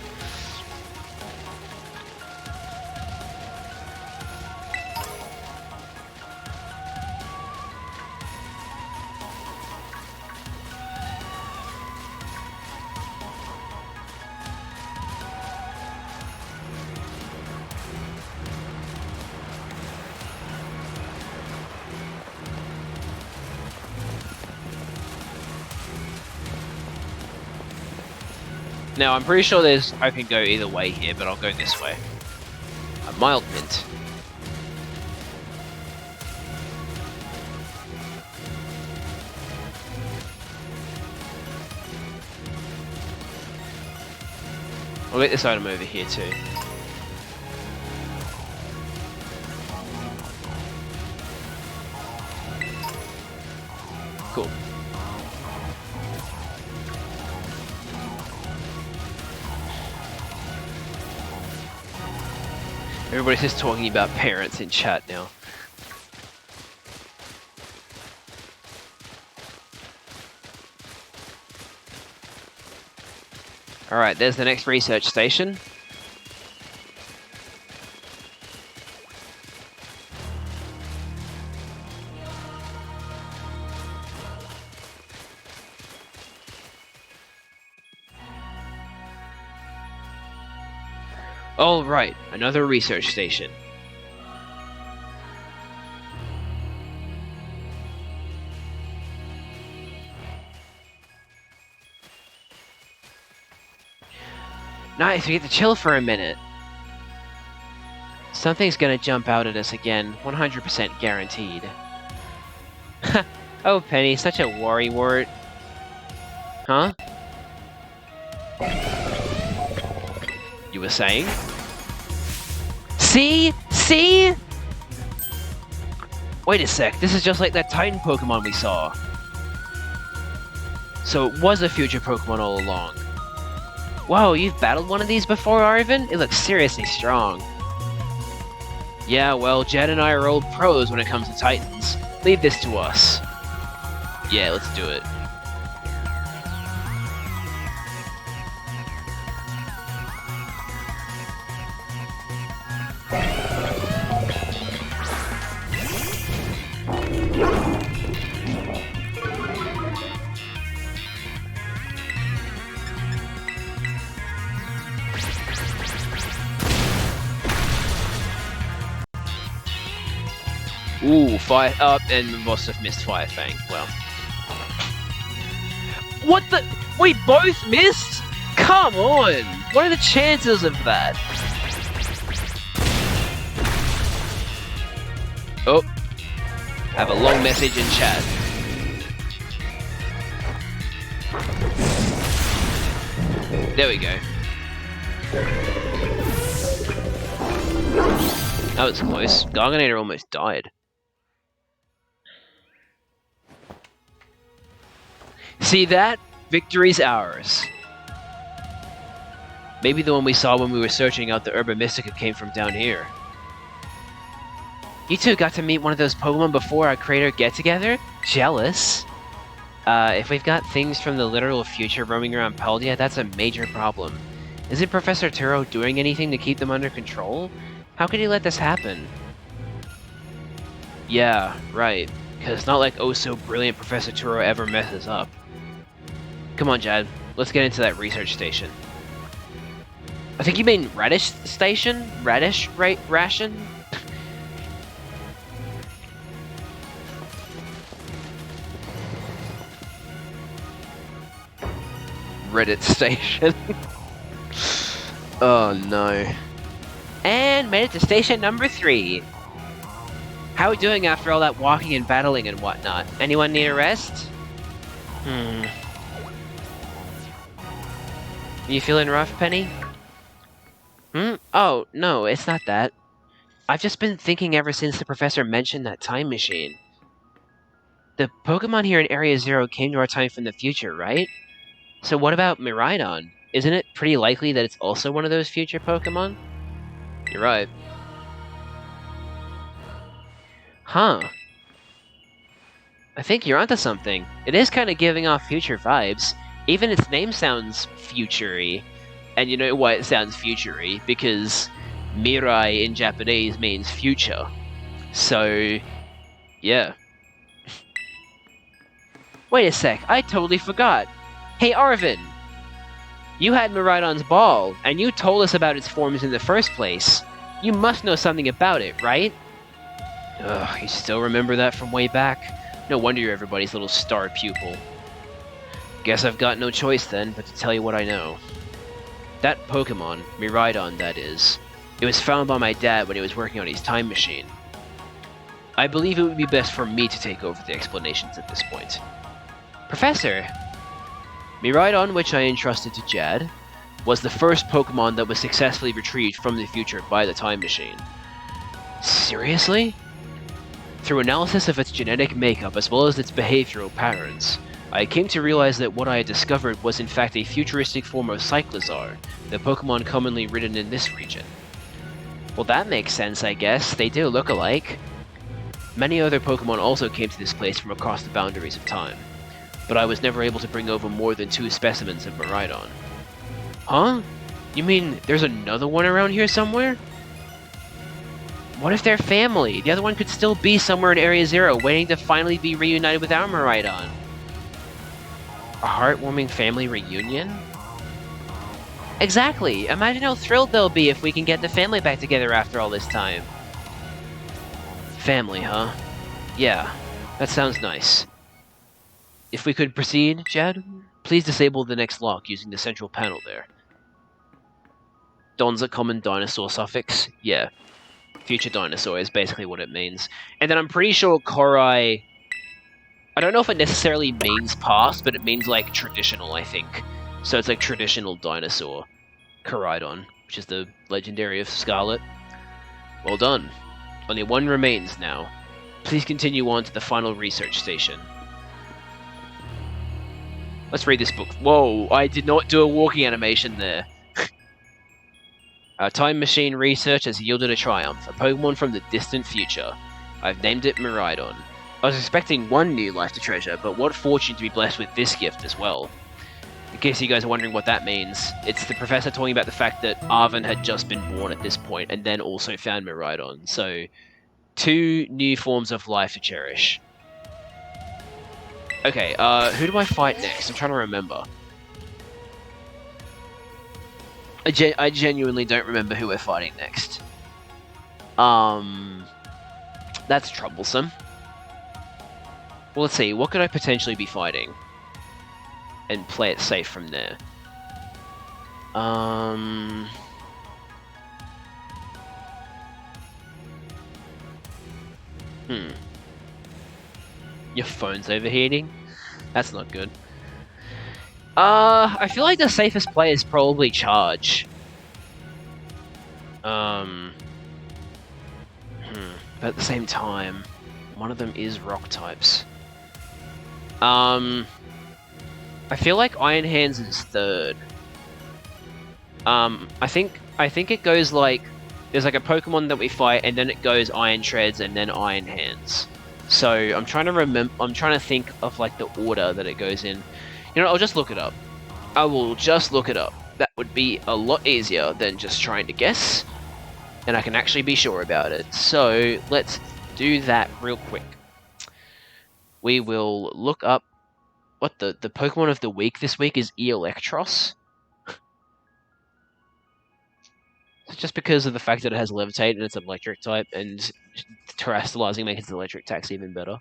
Now, I'm pretty sure I can go either way here, but I'll go this way. A mild mint. I'll get this item over here too. Cool. Everybody's just talking about parents in chat now. Alright, there's the next research station. All right, another research station. Nice, we get to chill for a minute. Something's gonna jump out at us again, 100% guaranteed. Oh, Penny, such a worrywart. Huh? You were saying? See? See? Wait a sec, this is just like that Titan Pokemon we saw. So it was a future Pokemon all along. Whoa, you've battled one of these before, Arvin? It looks seriously strong. Yeah, well, Jed and I are old pros when it comes to Titans. Leave this to us. Yeah, let's do it. Ooh, fire up, and we must have missed Fire Fang. Well. What the? We both missed? Come on! What are the chances of that? Oh. Have a long message in chat. There we go. That was close. Garganator almost died. See that? Victory's ours. Maybe the one we saw when we were searching out the Herba Mystica came from down here. You two got to meet one of those Pokemon before our creator get-together? Jealous? If we've got things from the literal future roaming around Paldea, that's a major problem. Isn't Professor Turo doing anything to keep them under control? How could he let this happen? Yeah, right. Because it's not like oh-so-brilliant Professor Turo ever messes up. Come on, Jad. Let's get into that research station. I think you mean Radish Station? Radish Ration? Reddit Station. Oh no. And made it to station number 3. How are we doing after all that walking and battling and whatnot? Anyone need a rest? You feeling rough, Penny? Oh, no, it's not that. I've just been thinking ever since the professor mentioned that time machine. The Pokemon here in Area 0 came to our time from the future, right? So what about Miraidon? Isn't it pretty likely that it's also one of those future Pokemon? You're right. Huh. I think you're onto something. It is kind of giving off future vibes. Even its name sounds future-y. And you know why it sounds future-y? Because Mirai in Japanese means future. So, yeah. Wait a sec, I totally forgot. Hey Arvin! You had Miraidon's ball, and you told us about its forms in the first place. You must know something about it, right? Ugh, you still remember that from way back? No wonder you're everybody's little star pupil. Guess I've got no choice then, but to tell you what I know. That Pokemon, Miraidon that is, it was found by my dad when he was working on his time machine. I believe it would be best for me to take over the explanations at this point. Professor! Miraidon, which I entrusted to Jad, was the first Pokemon that was successfully retrieved from the future by the time machine. Seriously? Through analysis of its genetic makeup as well as its behavioral patterns, I came to realize that what I had discovered was in fact a futuristic form of Cyclizar, the Pokemon commonly ridden in this region. Well, that makes sense, I guess. They do look alike. Many other Pokemon also came to this place from across the boundaries of time, but I was never able to bring over more than 2 specimens of Miraidon. Huh? You mean there's another one around here somewhere? What if they're family? The other one could still be somewhere in Area 0, waiting to finally be reunited with our Miraidon. A heartwarming family reunion? Exactly! Imagine how thrilled they'll be if we can get the family back together after all this time. Family, huh? Yeah, that sounds nice. If we could proceed, Jad, please disable the next lock using the central panel there. Don's a common dinosaur suffix? Yeah. Future dinosaur is basically what it means. And then I'm pretty sure Korai... I don't know if it necessarily means past, but it means, like, traditional, I think. So it's like traditional dinosaur. Koraidon, which is the legendary of Scarlet. Well done. Only one remains now. Please continue on to the final research station. Let's read this book. Whoa, I did not do a walking animation there. Our time machine research has yielded a triumph, a Pokemon from the distant future. I've named it Miraidon. I was expecting one new life to treasure, but what fortune to be blessed with this gift as well. In case you guys are wondering what that means, it's the professor talking about the fact that Arven had just been born at this point and then also found Miraidon. So, 2 new forms of life to cherish. Okay, who do I fight next? I'm trying to remember. I genuinely don't remember who we're fighting next. That's troublesome. Well, let's see. What could I potentially be fighting? And play it safe from there. Your phone's overheating? That's not good. I feel like the safest play is probably Charge. But at the same time, one of them is rock types. I feel like Iron Hands is third. I think it goes like there's like a Pokemon that we fight, and then it goes Iron Treads, and then Iron Hands. So I'm trying to remember. I'm trying to think of like the order that it goes in. You know, I'll just look it up. I will just look it up. That would be a lot easier than just trying to guess, and I can actually be sure about it. So let's do that real quick. We will look up what the Pokemon of the week this week is Electros. Just because of the fact that it has Levitate and it's an electric type, and Terastallizing makes its electric attacks even better.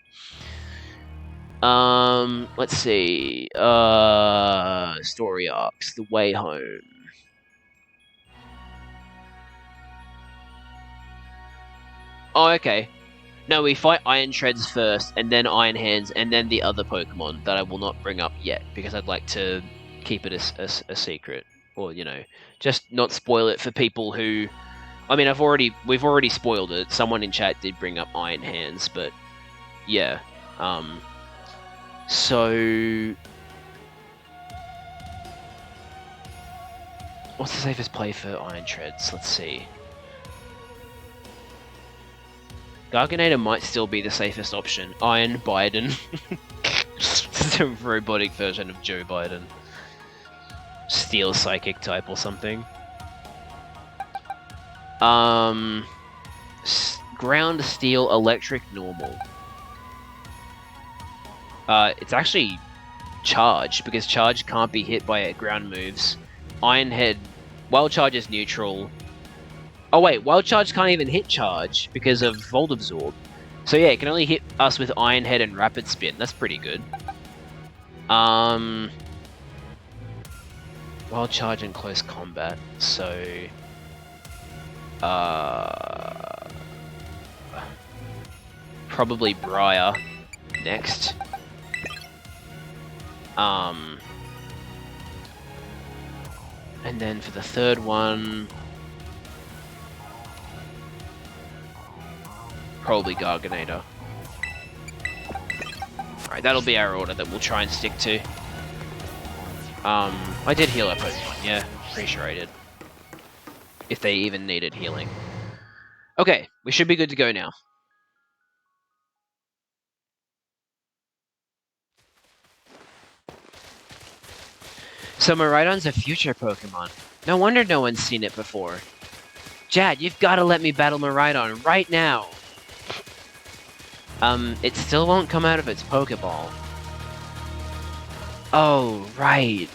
Let's see. Story arcs, The Way Home. Oh, okay. No, we fight Iron Treads first, and then Iron Hands, and then the other Pokemon that I will not bring up yet, because I'd like to keep it a secret. Or, you know, just not spoil it for people who... I mean, we've already spoiled it. Someone in chat did bring up Iron Hands, but yeah. So what's the safest play for Iron Treads? Let's see. Garganator might still be the safest option. Iron Biden. It's a robotic version of Joe Biden. Steel Psychic type or something. Ground Steel Electric Normal. It's actually Charge, because Charge can't be hit by ground moves. Iron Head, Wild Charge is neutral. Oh wait, Wild Charge can't even hit Charge because of Volt Absorb. So yeah, it can only hit us with Iron Head and Rapid Spin. That's pretty good. Wild Charge in close combat, so... probably Briar next. And then for the third one, probably Garganator. Alright, that'll be our order that we'll try and stick to. I did heal our Pokemon, yeah, pretty sure I did. If they even needed healing. Okay, we should be good to go now. So Miraidon's a future Pokemon. No wonder no one's seen it before. Jad, you've got to let me battle Miraidon right now. It still won't come out of its Pokeball. Oh, right.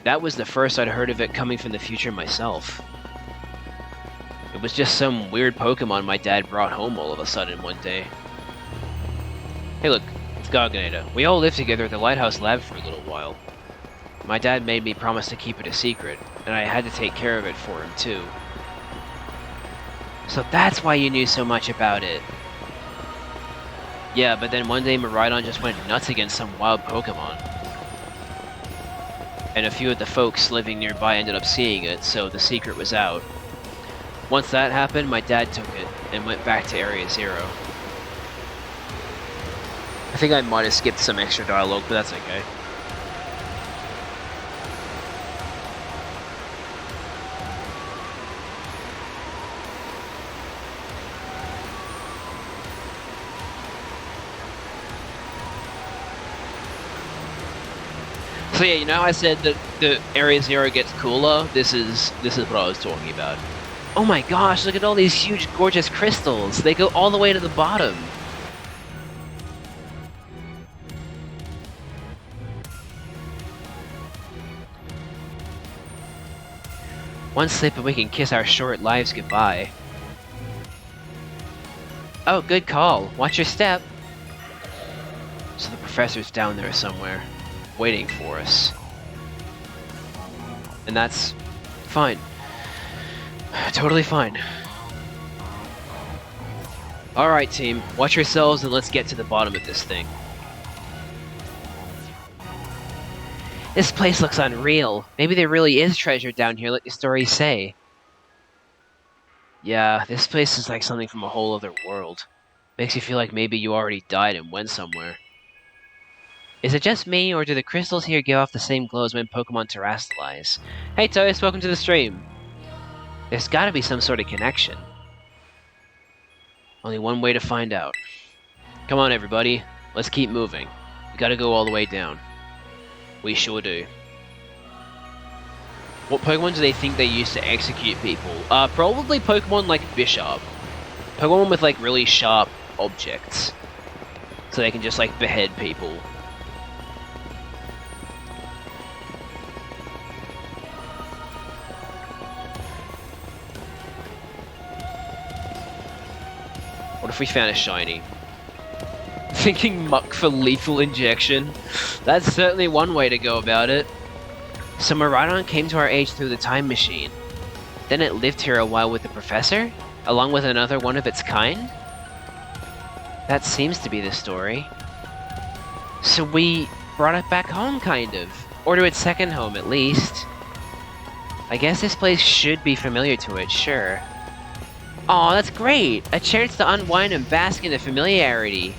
That was the first I'd heard of it coming from the future myself. It was just some weird Pokemon my dad brought home all of a sudden one day. Hey look, it's Garganator. We all lived together at the Lighthouse Lab for a little while. My dad made me promise to keep it a secret, and I had to take care of it for him too. So that's why you knew so much about it. Yeah, but then one day Miraidon just went nuts against some wild Pokemon. And a few of the folks living nearby ended up seeing it, so the secret was out. Once that happened, my dad took it and went back to Area Zero. I think I might have skipped some extra dialogue, but that's okay. So yeah, you know how I said that the Area Zero gets cooler? This is what I was talking about. Oh my gosh, look at all these huge, gorgeous crystals. They go all the way to the bottom. One slip and we can kiss our short lives goodbye. Oh, good call. Watch your step. So the professor's down there somewhere, waiting for us. And that's fine. Totally fine. Alright team, watch yourselves and let's get to the bottom of this thing. This place looks unreal. Maybe there really is treasure down here like the stories say. Yeah, this place is like something from a whole other world. Makes you feel like maybe you already died and went somewhere. Is it just me, or do the crystals here give off the same glow as when Pokemon terrestrialize? Hey Toast, welcome to the stream! There's gotta be some sort of connection. Only one way to find out. Come on everybody, let's keep moving. We gotta go all the way down. We sure do. What Pokemon do they think they use to execute people? Probably Pokemon like Bishop. Pokemon with like really sharp objects. So they can just like behead people. What if we found a shiny? Thinking muck for lethal injection? That's certainly one way to go about it. So Miraidon came to our age through the time machine. Then it lived here a while with the professor, along with another one of its kind? That seems to be the story. So we brought it back home, kind of. Or to its second home, at least. I guess this place should be familiar to it, sure. Aw, that's great! A chance to unwind and bask in the familiarity.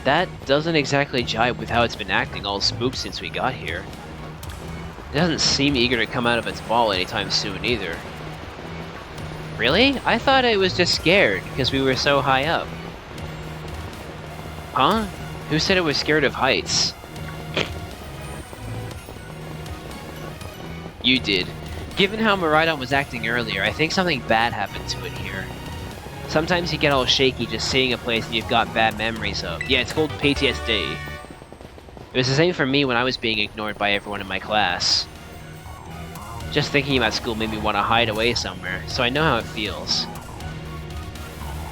That doesn't exactly jibe with how it's been acting all spooked since we got here. It doesn't seem eager to come out of its ball anytime soon either. Really? I thought it was just scared because we were so high up. Huh? Who said it was scared of heights? You did. Given how Miraidon was acting earlier, I think something bad happened to it here. Sometimes you get all shaky just seeing a place that you've got bad memories of. Yeah, it's called PTSD. It was the same for me when I was being ignored by everyone in my class. Just thinking about school made me want to hide away somewhere, so I know how it feels.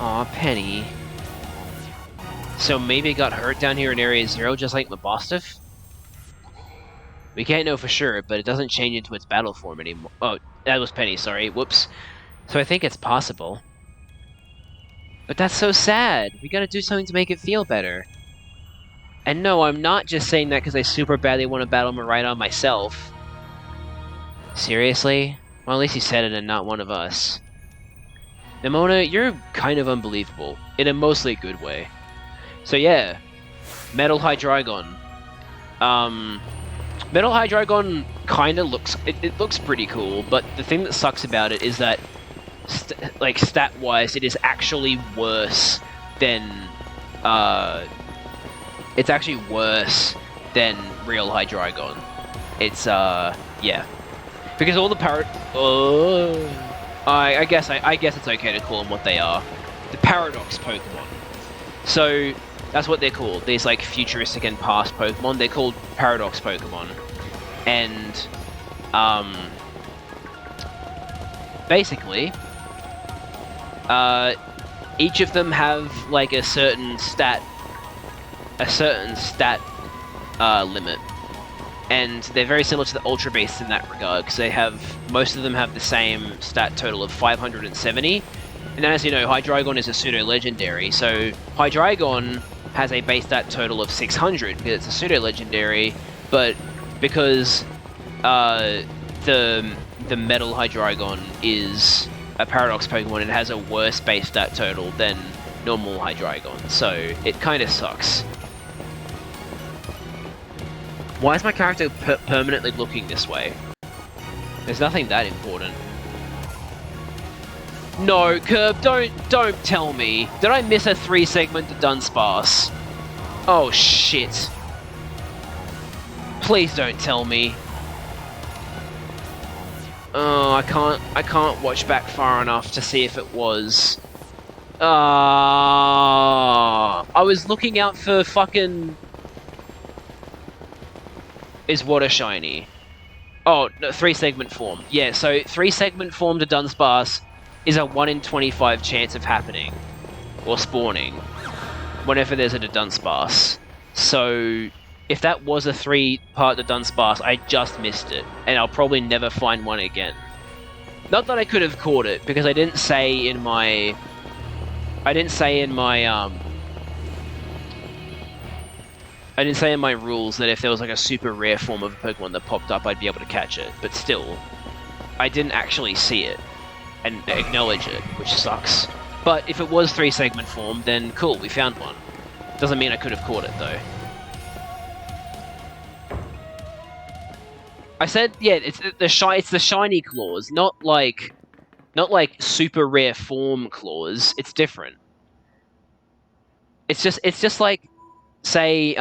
Aw, Penny. So maybe it got hurt down here in Area Zero just like Mabostif? We can't know for sure, but it doesn't change into its battle form anymore. Oh, that was Penny, sorry, whoops. So I think it's possible. But that's so sad! We gotta do something to make it feel better. And no, I'm not just saying that because I super badly want to battle Miraidon myself. Seriously? Well, at least you said it and not one of us. Nimona, you're kind of unbelievable. In a mostly good way. So yeah. Metal Hydreigon. Metal Hydreigon kinda looks... It looks pretty cool, but the thing that sucks about it is that like, stat-wise, it is actually worse than, it's actually worse than real Hydreigon. It's, yeah. Because all the I guess it's okay to call them what they are. The Paradox Pokemon. So, that's what they're called. These, like, futuristic and past Pokemon. They're called Paradox Pokemon. And, basically... each of them have like a certain stat limit, and they're very similar to the Ultra Beasts in that regard, because most of them have the same stat total of 570, and then as you know, Hydreigon is a pseudo-legendary, so Hydreigon has a base stat total of 600, because it's a pseudo-legendary, but because the Metal Hydreigon is a Paradox Pokemon, and it has a worse base stat total than normal Hydreigon, so it kind of sucks. Why is my character permanently looking this way? There's nothing that important. No, Curb, don't tell me. Did I miss a 3-segment to Dunsparce? Oh shit. Please don't tell me. Oh, I can't watch back far enough to see if it was. I was looking out for fucking... Is water shiny? Oh, no, 3-segment form. Yeah, so 3-segment form to Dunsparce is a 1 in 25 chance of happening. Or spawning. Whenever there's a Dunsparce. So, if that was a 3-part Dunsparce, I just missed it. And I'll probably never find one again. Not that I could have caught it, because I didn't say in my... I didn't say in my rules that if there was like a super rare form of a Pokemon that popped up, I'd be able to catch it. But still, I didn't actually see it and acknowledge it, which sucks. But if it was 3-segment form, then cool, we found one. Doesn't mean I could have caught it though. I said, yeah, it's the shiny claws, not like super rare form claws. It's different. It's just like, say,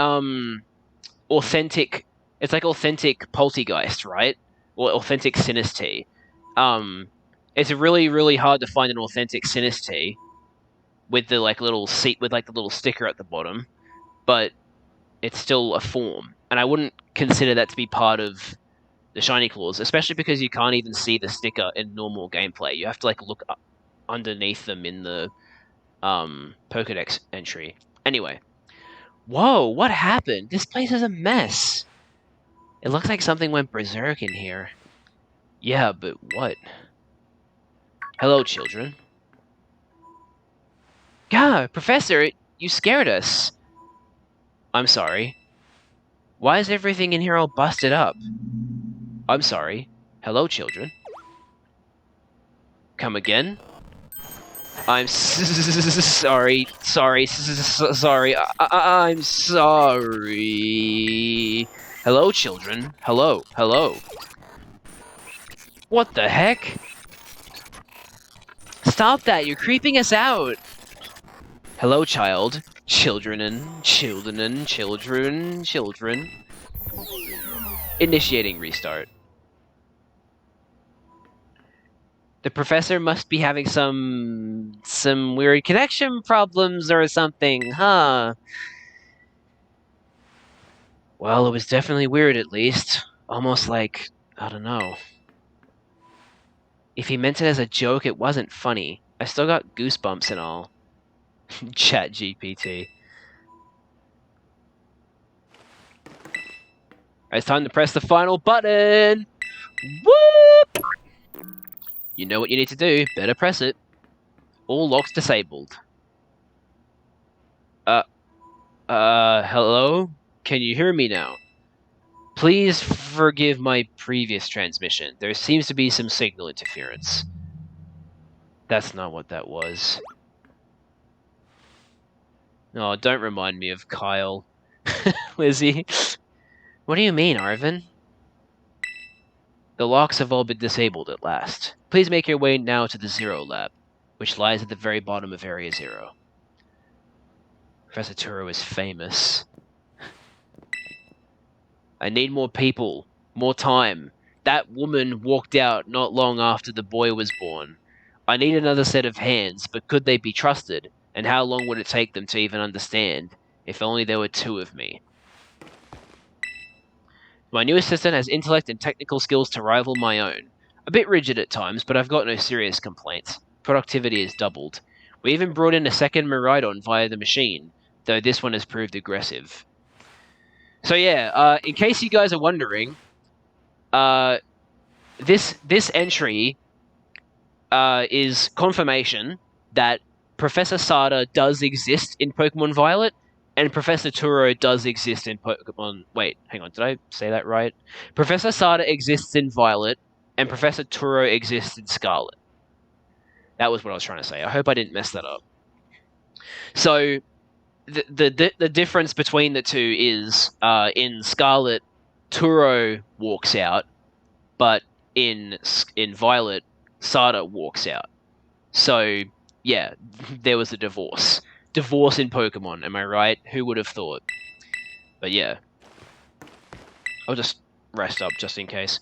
authentic. It's like authentic Poltegeist, right? Or authentic Sinistee. It's really, really hard to find an authentic Sinistee with the little seat with the little sticker at the bottom, but it's still a form, and I wouldn't consider that to be part of the shiny claws, especially because you can't even see the sticker in normal gameplay. You have to look up underneath them in the Pokédex entry. Anyway, whoa, what happened? This place is a mess. It looks like something went berserk in here. Yeah, but what? Hello, children. Gah, Professor, you scared us. I'm sorry. Why is everything in here all busted up? I'm sorry. Hello, children. Come again? I'm sorry. Sorry. Sorry. I'm sorry. Hello, children. Hello. Hello. What the heck? Stop that. You're creeping us out. Hello, child. Children and children and children. Children. Initiating restart. The professor must be having some weird connection problems or something, huh? Well, it was definitely weird at least. Almost like, I don't know. If he meant it as a joke, it wasn't funny. I still got goosebumps and all. Chat GPT. It's time to press the final button! Whoop! You know what you need to do. Better press it. All locks disabled. Hello? Can you hear me now? Please forgive my previous transmission. There seems to be some signal interference. That's not what that was. Oh, don't remind me of Kyle. Lizzie. What do you mean, Arvin? The locks have all been disabled at last. Please make your way now to the Zero Lab, which lies at the very bottom of Area Zero. Professor Turo is famous. I need more people. More time. That woman walked out not long after the boy was born. I need another set of hands, but could they be trusted? And how long would it take them to even understand? If only there were 2 of me. My new assistant has intellect and technical skills to rival my own. A bit rigid at times, but I've got no serious complaints. Productivity has doubled. We even brought in a second Miraidon via the machine, though this one has proved aggressive. So yeah, in case you guys are wondering, this entry is confirmation that Professor Sada does exist in Pokemon Violet, and Professor Turo does exist in Pokemon... Wait, hang on, did I say that right? Professor Sada exists in Violet, and Professor Turo exists in Scarlet. That was what I was trying to say. I hope I didn't mess that up. So, the difference between the two is, in Scarlet, Turo walks out, but in Violet, Sada walks out. So, yeah, there was a divorce. Divorce in Pokemon, am I right? Who would have thought? But yeah. I'll just rest up just in case.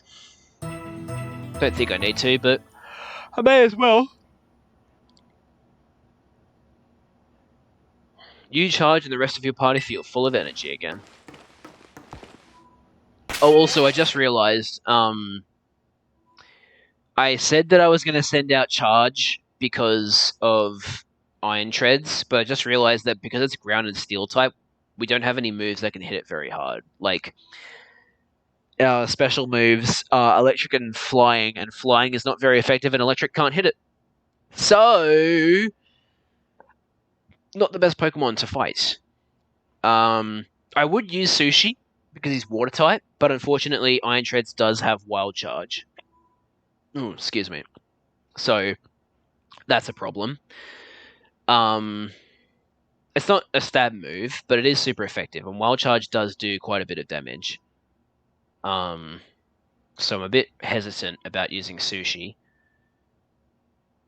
Don't think I need to, but I may as well. You charge and the rest of your party feel full of energy again. Oh, also, I just realized, I said that I was going to send out charge because of Iron Treads, but I just realized that because it's ground and steel type, we don't have any moves that can hit it very hard. Like, our special moves are electric and flying is not very effective, and electric can't hit it. So, not the best Pokemon to fight. I would use Sushi because he's water type, but unfortunately, Iron Treads does have Wild Charge. Ooh, excuse me. So, that's a problem. It's not a stab move, but it is super effective, and Wild Charge does do quite a bit of damage. So I'm a bit hesitant about using Sushi.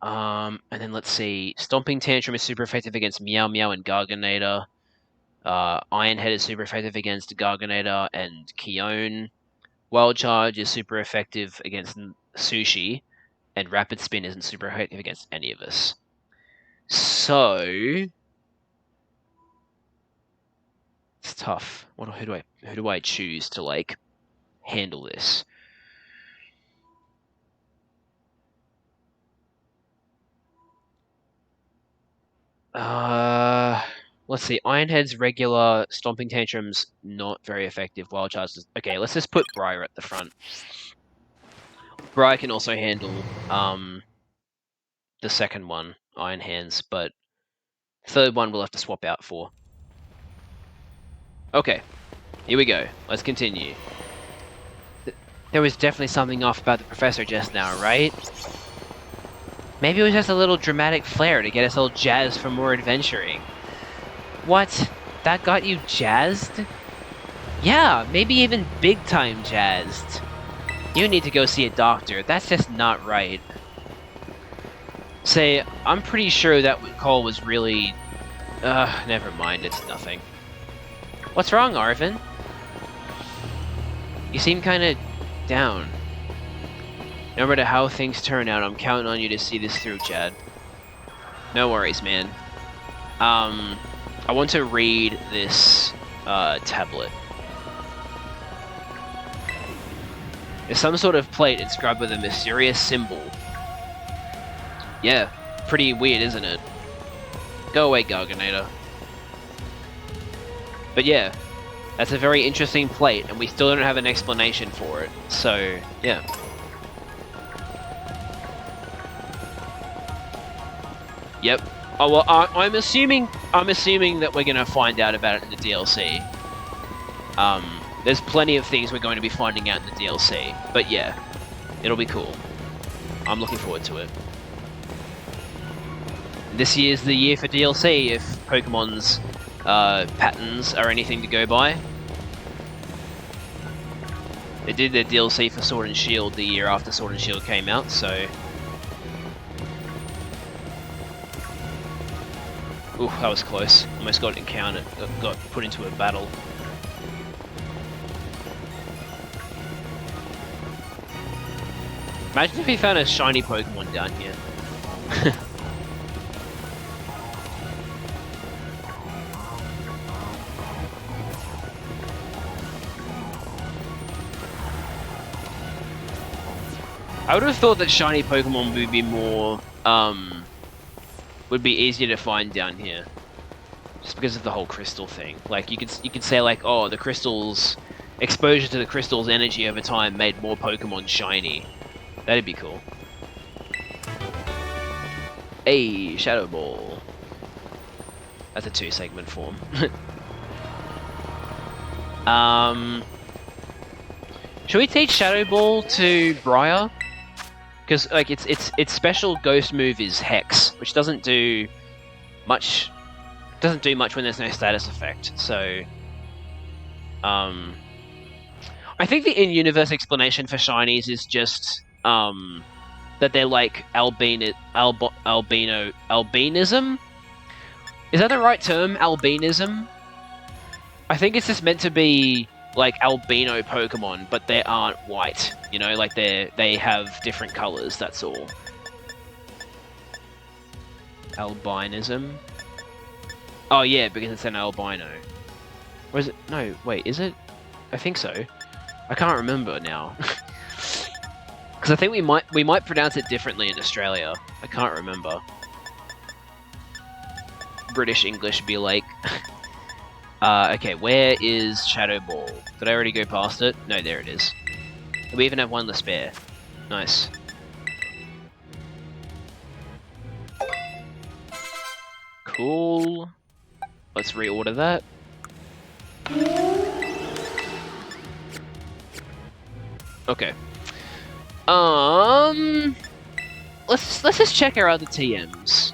And then let's see. Stomping Tantrum is super effective against Meow Meow and Garganator. Iron Head is super effective against Garganator and Kyone. Wild Charge is super effective against Sushi, and Rapid Spin isn't super effective against any of us. So it's tough. Who do I choose to like handle this? Let's see. Ironhead's regular, Stomping Tantrum's not very effective. Wild Charge is... Okay, let's just put Briar at the front. Briar can also handle the second one, Iron Hands, but third one we'll have to swap out for. Okay, here we go. Let's continue. There was definitely something off about the professor just now, right? Maybe it was just a little dramatic flair to get us all jazzed for more adventuring. What? That got you jazzed? Yeah, maybe even big time jazzed. You need to go see a doctor. That's just not right. Say, I'm pretty sure that call was really... never mind, it's nothing. What's wrong, Arvin? You seem kinda down. No matter how things turn out, I'm counting on you to see this through, Chad. No worries, man. I want to read this tablet. There's some sort of plate inscribed with a mysterious symbol. Yeah, pretty weird, isn't it? Go away, Garganator. But yeah, that's a very interesting plate, and we still don't have an explanation for it. So, yeah. Yep. Oh well, I'm assuming that we're gonna find out about it in the DLC. There's plenty of things we're going to be finding out in the DLC, but yeah, it'll be cool. I'm looking forward to it. This year's the year for DLC, if Pokemon's patterns are anything to go by. They did their DLC for Sword and Shield the year after Sword and Shield came out, so... Ooh, that was close. Almost got encountered, got put into a battle. Imagine if we found a shiny Pokemon down here. I would have thought that shiny Pokemon would be more, would be easier to find down here. Just because of the whole crystal thing. Like, you could say like, oh, the crystals, exposure to the crystal's energy over time made more Pokemon shiny. That'd be cool. Hey, Shadow Ball. That's a 2-segment form. Should we teach Shadow Ball to Briar? Because like its special ghost move is Hex, which doesn't do much. Doesn't do much when there's no status effect. So, I think the in-universe explanation for shinies is just that they're like albinism. Is that the right term? Albinism? I think it's just meant to be like albino Pokemon, but they aren't white. You know, like they have different colors. That's all. Albinism. Oh yeah, because it's an albino. Or is it? No, wait, is it? I think so. I can't remember now. Because I think we might pronounce it differently in Australia. I can't remember. British English be like. Okay, where is Shadow Ball? Did I already go past it? No, there it is. We even have one to spare. Nice. Cool. Let's reorder that. Okay. Let's just check our other TMs.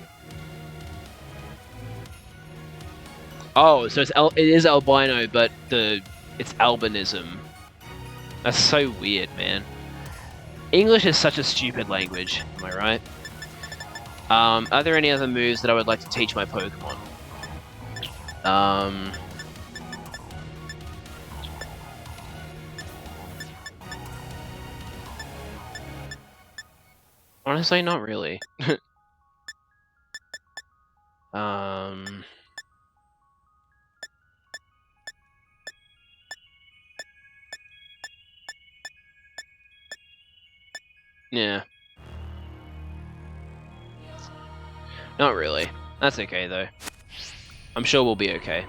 Oh, so it is albino, but it's albinism. That's so weird, man. English is such a stupid language. Am I right? Are there any other moves that I would like to teach my Pokemon? Honestly, not really. Yeah. Not really. That's okay, though. I'm sure we'll be okay.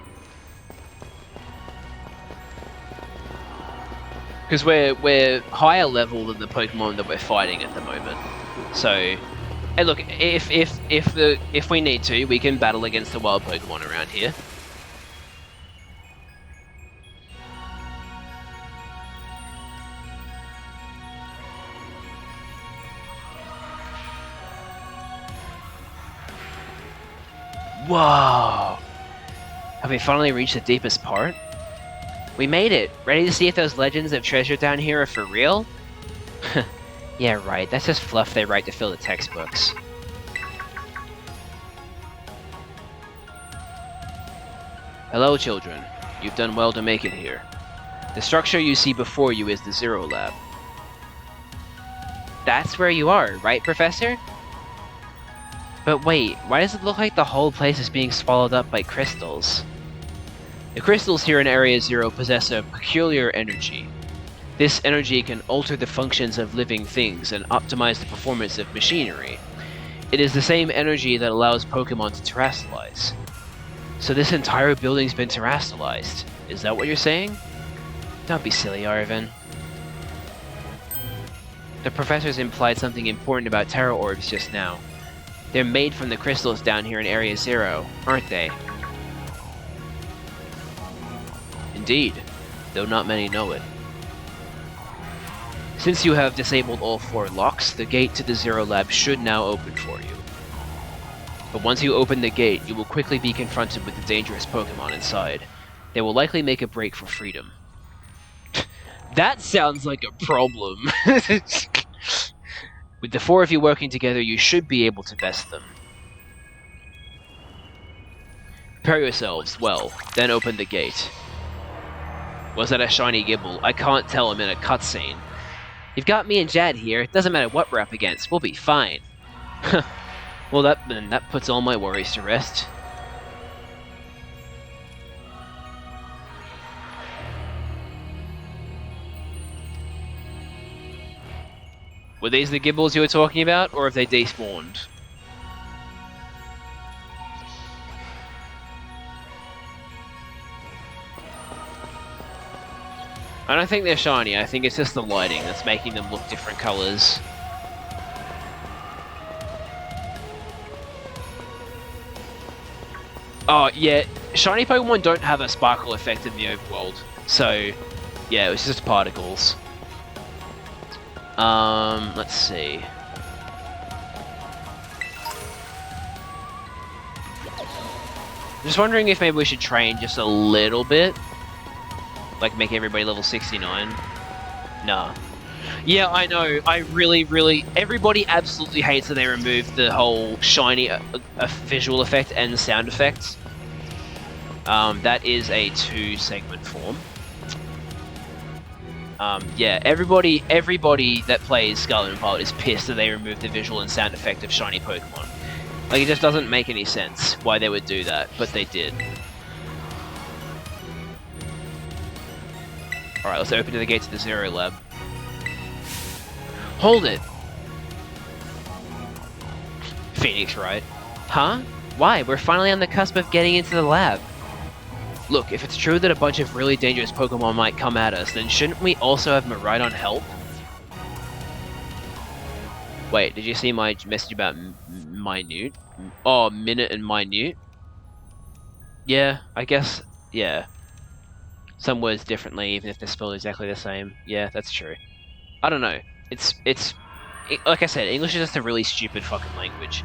Because we're higher level than the Pokemon that we're fighting at the moment. So, hey, look, if we need to, we can battle against the wild Pokemon around here. Whoa! Have we finally reached the deepest part? We made it! Ready to see if those legends of treasure down here are for real? Yeah, right. That's just fluff they write to fill the textbooks. Hello, children. You've done well to make it here. The structure you see before you is the Zero Lab. That's where you are, right, Professor? But wait, why does it look like the whole place is being swallowed up by crystals? The crystals here in Area Zero possess a peculiar energy. This energy can alter the functions of living things and optimize the performance of machinery. It is the same energy that allows Pokémon to terrestrialize. So this entire building's been terrestrialized. Is that what you're saying? Don't be silly, Arvin. The professors implied something important about Terra Orbs just now. They're made from the crystals down here in Area Zero, aren't they? Indeed, though not many know it. Since you have disabled all 4 locks, the gate to the Zero Lab should now open for you. But once you open the gate, you will quickly be confronted with the dangerous Pokémon inside. They will likely make a break for freedom. That sounds like a problem. With the 4 of you working together, you should be able to best them. Prepare yourselves, well, then open the gate. Was that a shiny Gibble? I can't tell, I'm in a cutscene. You've got me and Jad here, it doesn't matter what we're up against, we'll be fine. Well, that puts all my worries to rest. Were these the Gibbles you were talking about, or have they despawned? I don't think they're shiny, I think it's just the lighting that's making them look different colors. Oh, yeah, shiny Pokemon don't have a sparkle effect in the overworld, so yeah, it was just particles. Let's see. Just wondering if maybe we should train just a little bit. Like, make everybody level 69. Nah. Yeah, I know. I really... Everybody absolutely hates that they removed the whole shiny visual effect and sound effects. That is a 2-segment form. Yeah, everybody that plays Scarlet and Violet is pissed that they removed the visual and sound effect of shiny Pokemon. Like, it just doesn't make any sense why they would do that, but they did. Alright, let's open the gate to the Zero Lab. Hold it! Phoenix, right? Huh? Why? We're finally on the cusp of getting into the lab. Look, if it's true that a bunch of really dangerous Pokemon might come at us, then shouldn't we also have Miraidon help? Wait, did you see my message about minute? Oh, minute and minute? Yeah, I guess, yeah. Some words differently, even if they're spelled exactly the same. Yeah, that's true. I don't know. It's like I said, English is just a really stupid fucking language.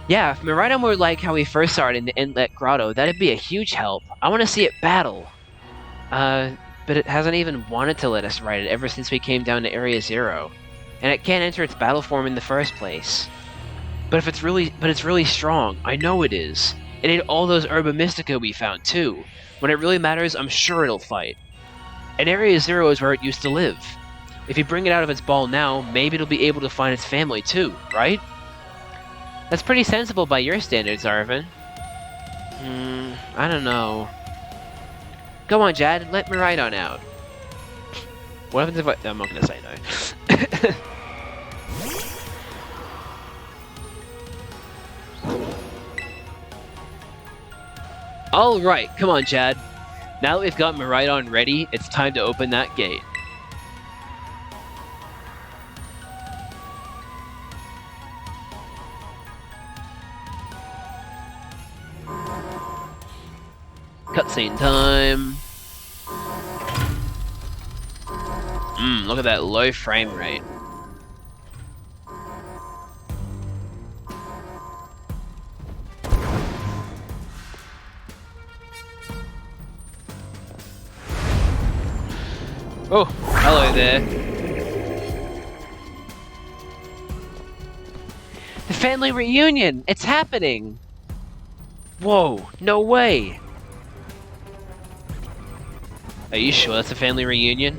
Yeah, if Miraidon were like how we first started in the Inlet Grotto, that'd be a huge help. I want to see it battle. But it hasn't even wanted to let us ride it ever since we came down to Area 0. And it can't enter its battle form in the first place. But it's really strong. I know it is. It ate all those Herba Mystica we found too. When it really matters, I'm sure it'll fight. And Area 0 is where it used to live. If you bring it out of its ball now, maybe it'll be able to find its family too, right? That's pretty sensible by your standards, Arvin. I don't know. Go on, Jad, let Miraidon out. What happens if I... I'm not gonna say no. Alright, come on, Chad. Now that we've got Miraidon ready, it's time to open that gate. Cutscene time. Look at that low frame rate. Oh, hello there. The family reunion! It's happening! Whoa, no way! Are you sure that's a family reunion?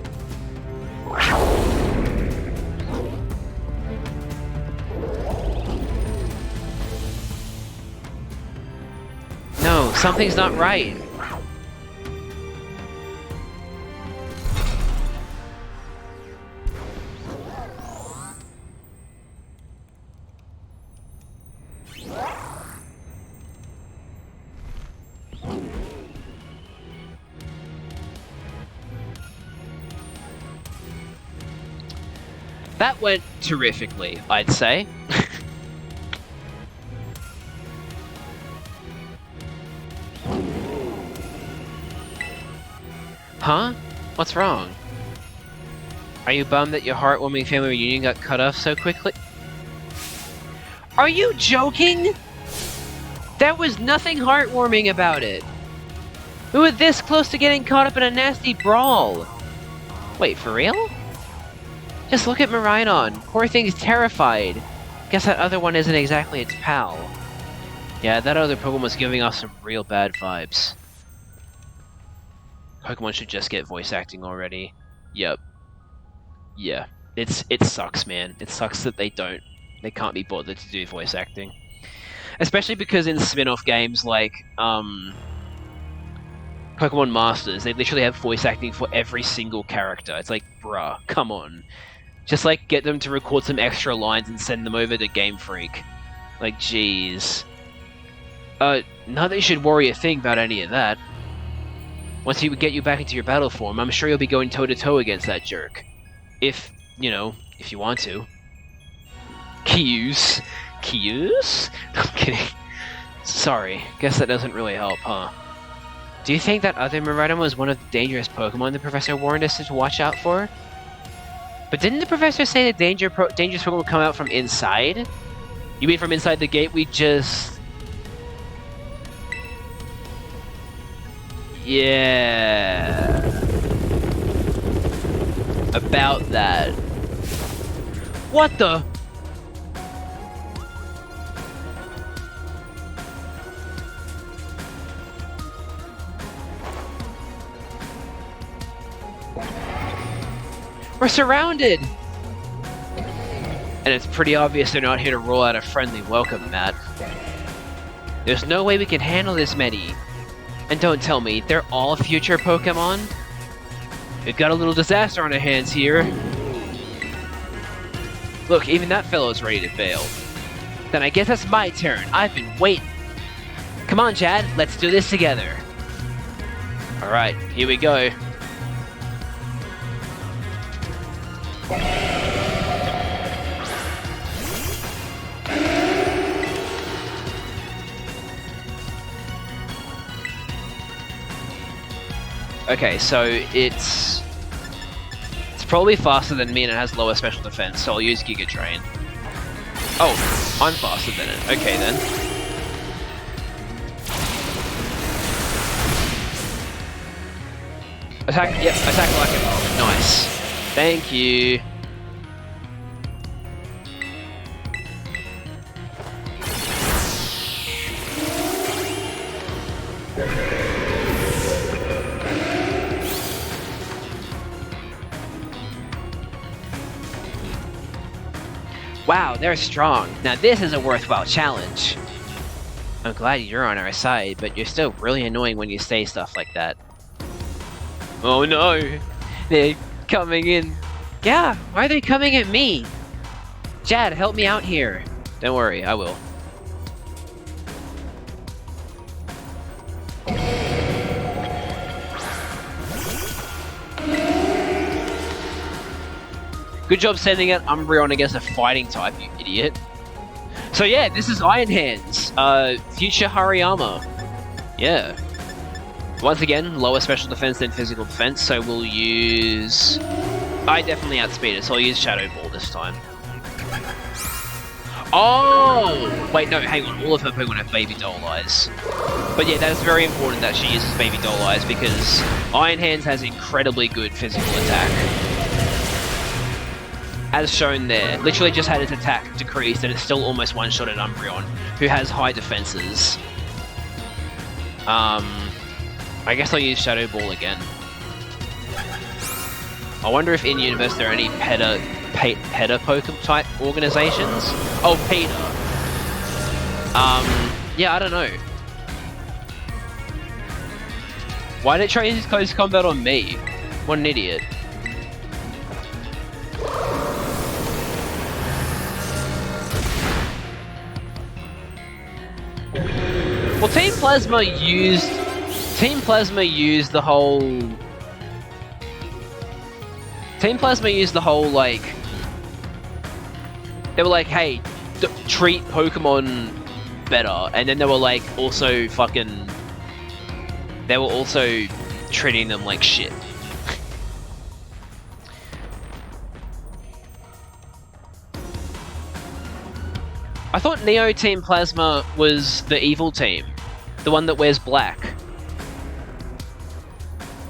No, something's not right. That went terrifically, I'd say. Huh? What's wrong? Are you bummed that your heartwarming family reunion got cut off so quickly? Are you joking? There was nothing heartwarming about it. We were this close to getting caught up in a nasty brawl. Wait, for real? Just look at Miraidon. Poor thing's terrified. Guess that other one isn't exactly its pal. Yeah, that other Pokemon was giving off some real bad vibes. Pokemon should just get voice acting already. Yep. Yeah. It sucks, man. It sucks that they can't be bothered to do voice acting. Especially because in spin-off games like, Pokemon Masters, they literally have voice acting for every single character. It's like, bruh, come on. Just, like, get them to record some extra lines and send them over to Game Freak. Like, jeez. Not that you should worry a thing about any of that. Once he would get you back into your battle form, I'm sure you'll be going toe-to-toe against that jerk. If, you know, if you want to. Kyus? Kyus? I'm kidding. Sorry, guess that doesn't really help, huh? Do you think that other Miraidon was one of the dangerous Pokemon the Professor warned us to watch out for? But didn't the Professor say that dangerous Pokemon would come out from inside? You mean from inside the gate we just... Yeah... About that. What the... We're surrounded! And it's pretty obvious they're not here to roll out a friendly welcome, Matt. There's no way we can handle this many. And don't tell me, they're all future Pokémon? We've got a little disaster on our hands here. Look, even that fellow's ready to fail. Then I guess it's my turn. I've been waiting. Come on, Chad, let's do this together. Alright, here we go. Okay, so it's probably faster than me and it has lower special defense, so I'll use Giga Drain. Oh, I'm faster than it. Okay then. Attack, yep, attack like it. Oh, nice. Thank you. Wow, they're strong. Now this is a worthwhile challenge. I'm glad you're on our side, but you're still really annoying when you say stuff like that. Oh no! They're coming in. Yeah, why are they coming at me? Chad, help me out here. Don't worry, I will. Good job sending out Umbreon against a fighting type, you idiot. So yeah, this is Iron Hands, future Hariyama. Yeah. Once again, lower special defense than physical defense, so we'll use... I definitely outspeed it, so I'll use Shadow Ball this time. Oh! Wait, no, hang on, all of her Pokemon have Baby Doll Eyes. But yeah, that is very important that she uses Baby Doll Eyes, because Iron Hands has incredibly good physical attack. As shown there, literally just had its attack decreased and it's still almost one-shotted Umbreon, who has high defenses. I guess I'll use Shadow Ball again. I wonder if in universe there are any PETA Pokemon type organizations? Oh, PETA. Yeah, I don't know. Why did it try to use close combat on me? What an idiot. Well, Team Plasma used the whole... like... They were like, hey, treat Pokemon better. And then they were like, also fucking... They were also treating them like shit. I thought Neo Team Plasma was the evil team. The one that wears black.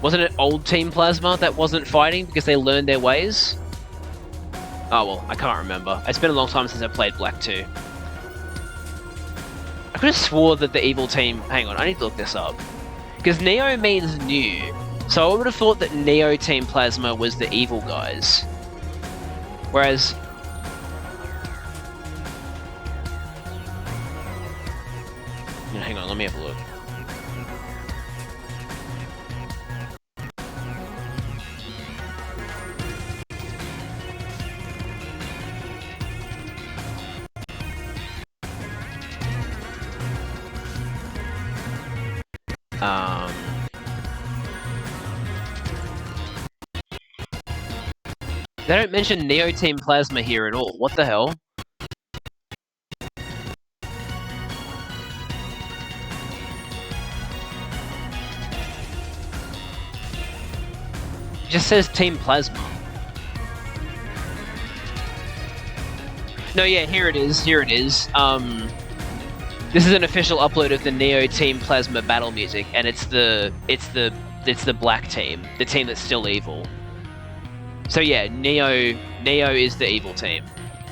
Wasn't it old Team Plasma that wasn't fighting because they learned their ways? Oh well, I can't remember. It's been a long time since I played Black 2. I could have swore that the evil team... Hang on, I need to look this up. Because Neo means new. So I would have thought that Neo Team Plasma was the evil guys. Whereas... Hang on, let me have a look. They don't mention Neo Team Plasma here at all. What the hell? It just says Team Plasma. No, yeah, here it is. Here it is. This is an official upload of the Neo Team Plasma battle music, and it's the black team, the team that's still evil. So yeah, Neo is the evil team,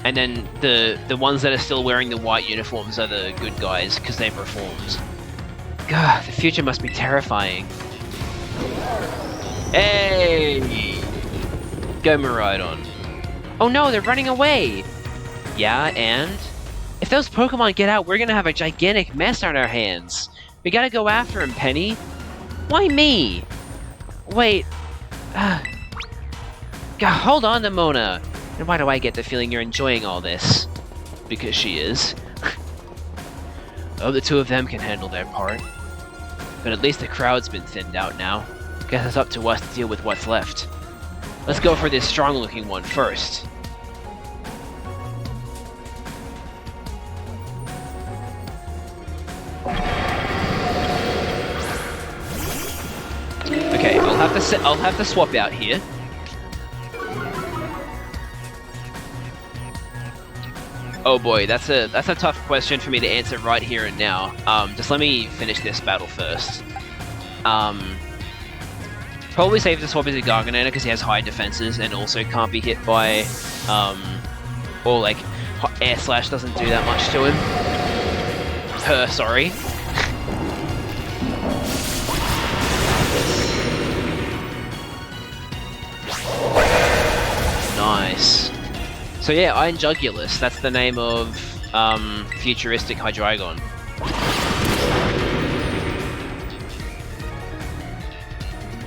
and then the ones that are still wearing the white uniforms are the good guys because they've reformed. God, the future must be terrifying. Hey! Go Miraidon. Oh no, they're running away! Yeah, and? If those Pokemon get out, we're gonna have a gigantic mess on our hands. We gotta go after him, Penny. Why me? Wait. God, hold on to Mona. And why do I get the feeling you're enjoying all this? Because she is. Oh, the two of them can handle their part. But at least the crowd's been thinned out now. Guess it's up to us to deal with what's left. Let's go for this strong-looking one first. Okay, I'll have to swap out here. Oh boy, that's a tough question for me to answer right here and now. Just let me finish this battle first. Probably safe to swap into Garganeta because he has high defenses and also can't be hit by, or like, Air Slash doesn't do that much to him. Sorry. Nice. So yeah, Iron Jugulus, that's the name of futuristic Hydreigon.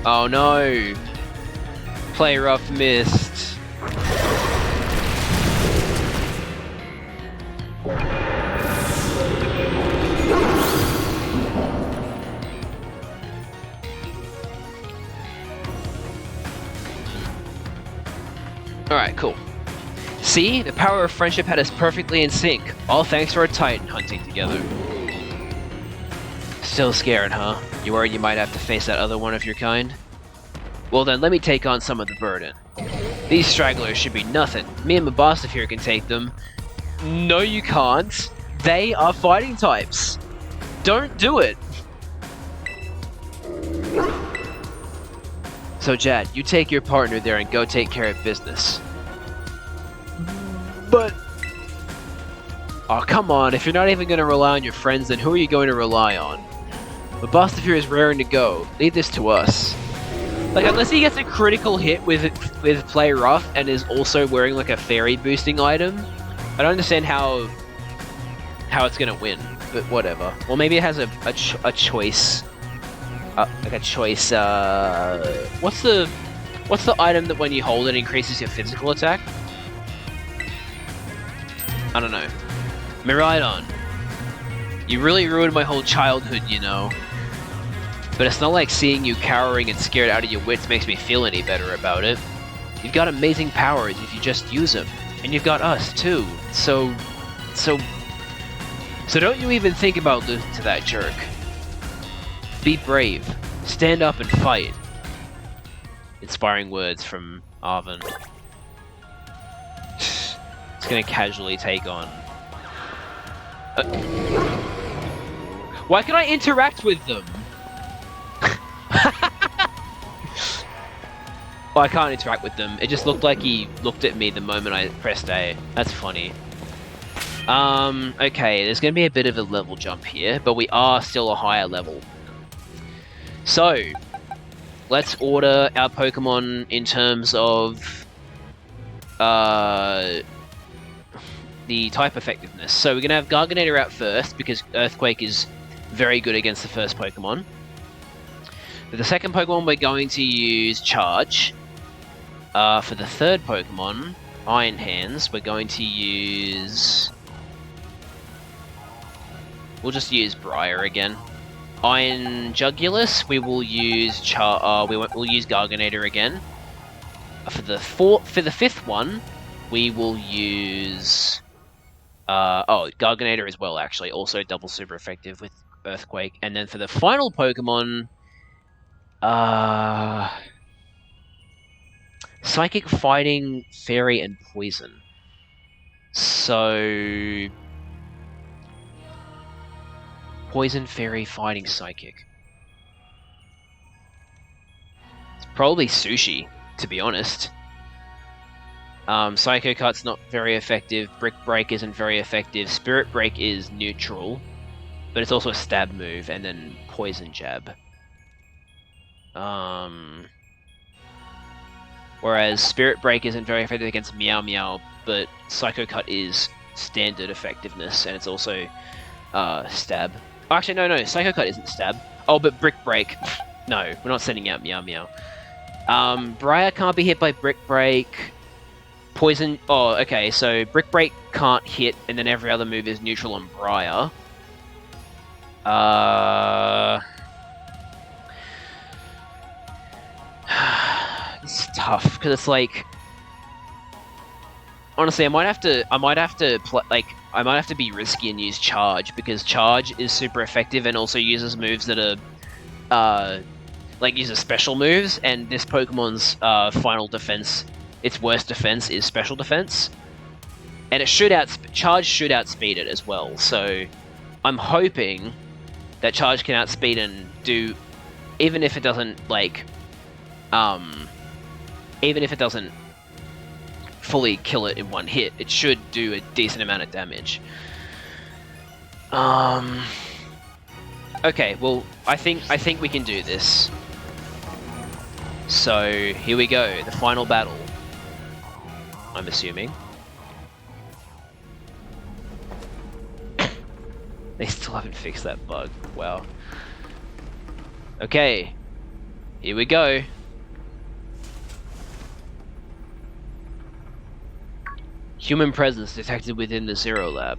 Oh no! Play rough missed. Alright, cool. See? The power of friendship had us perfectly in sync. All thanks to our Titan hunting together. Still scared, huh? You worried you might have to face that other one of your kind? Well then, let me take on some of the burden. These stragglers should be nothing. Me and Mabasta here can take them. No, you can't. They are fighting types. Don't do it. So Jad, you take your partner there and go take care of business. But... oh, come on. If you're not even going to rely on your friends, then who are you going to rely on? But Bostafir is raring to go. Leave this to us. Like, unless he gets a critical hit with Play Rough and is also wearing, like, a fairy boosting item, I don't understand how it's going to win. But whatever. Well, maybe it has a choice. Like a choice, what's the item that when you hold it increases your physical attack? I don't know. Miraidon. You really ruined my whole childhood, you know. But it's not like seeing you cowering and scared out of your wits makes me feel any better about it. You've got amazing powers if you just use them. And you've got us, too. So don't you even think about losing to that jerk. Be brave. Stand up and fight. Inspiring words from Arven. It's gonna casually take on... why can I interact with them? Well, I can't interact with them. It just looked like he looked at me the moment I pressed A. That's funny. Okay, there's gonna be a bit of a level jump here, but we are still a higher level. So, let's order our Pokemon in terms of the type effectiveness. So we're going to have Garganeta out first, because Earthquake is very good against the first Pokemon. For the second Pokemon, we're going to use Charge. For the third Pokemon, Iron Hands, we're going to use... we'll just use Briar again. Iron Jugulus, we will use we'll use Garganeta again. For the fifth one, we will use Garganeta as well, actually, also double super effective with Earthquake. And then for the final Pokemon, Psychic, Fighting, Fairy, and Poison. So Poison, Fairy, Fighting, Psychic. It's probably Sushi, to be honest. Psycho Cut's not very effective, Brick Break isn't very effective, Spirit Break is neutral, but it's also a stab move, and then Poison Jab. Whereas Spirit Break isn't very effective against Meow Meow, but Psycho Cut is standard effectiveness, and it's also stab. Oh, actually, no, Psycho Cut isn't stab. Oh, but Brick Break. No, we're not sending out Meow Meow. Briar can't be hit by Brick Break. Poison... Oh, okay, so Brick Break can't hit, and then every other move is neutral on Briar. It's tough, because it's like... Honestly, I might have to be risky and use Charge, because Charge is super effective and also uses moves that are... uses special moves, and this Pokemon's final defense, its worst defense is special defense. And Charge should outspeed it as well, so I'm hoping that Charge can outspeed and do, even if it doesn't, even if it doesn't fully kill it in one hit, it should do a decent amount of damage. Okay, well, I think we can do this. So, here we go, the final battle. I'm assuming. They still haven't fixed that bug. Wow. Okay. Here we go. Human presence detected within the Zero Lab.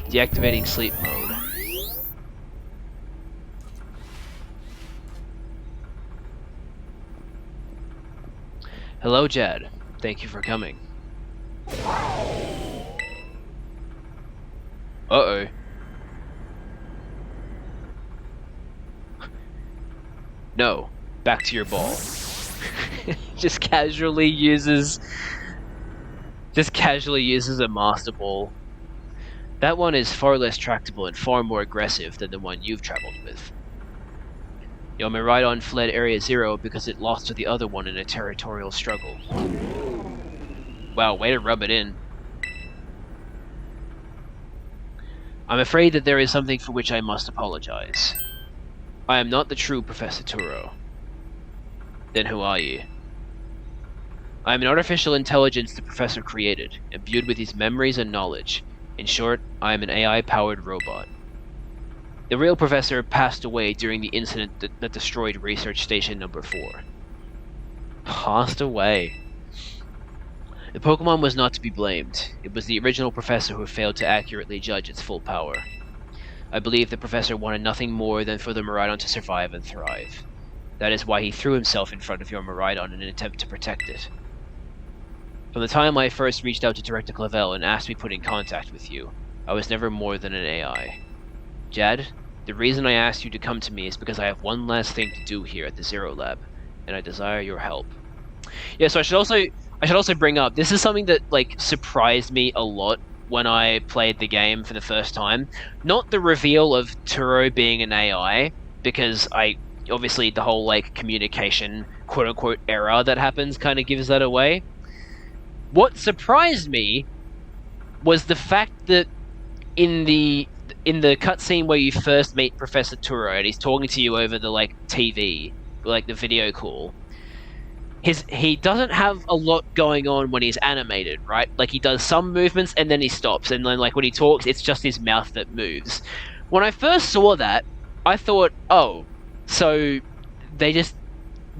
Deactivating sleep mode. Hello, Jad. Thank you for coming. Uh-oh. No. Back to your ball. Just casually uses a Master Ball. That one is far less tractable and far more aggressive than the one you've traveled with. Your Miraidon fled Area 0 because it lost to the other one in a territorial struggle. Wow, way to rub it in. I'm afraid that there is something for which I must apologize. I am not the true Professor Turo. Then who are you? I am an artificial intelligence the Professor created, imbued with his memories and knowledge. In short, I am an AI-powered robot. The real Professor passed away during the incident that destroyed Research Station Number 4. Passed away. The Pokemon was not to be blamed. It was the original Professor who failed to accurately judge its full power. I believe the Professor wanted nothing more than for the Miraidon to survive and thrive. That is why he threw himself in front of your Miraidon in an attempt to protect it. From the time I first reached out to Director Clavel and asked me to put in contact with you, I was never more than an AI. Jad, the reason I asked you to come to me is because I have one last thing to do here at the Zero Lab, and I desire your help. Yeah, so I should also bring up, this is something that, surprised me a lot when I played the game for the first time. Not the reveal of Turo being an AI, because obviously the whole, communication, quote-unquote, error that happens kind of gives that away. What surprised me was the fact that in the cutscene where you first meet Professor Turo and he's talking to you over the TV, the video call, he doesn't have a lot going on when he's animated, right? He does some movements and then he stops, and then when he talks, it's just his mouth that moves. When I first saw that, I thought, oh, so they just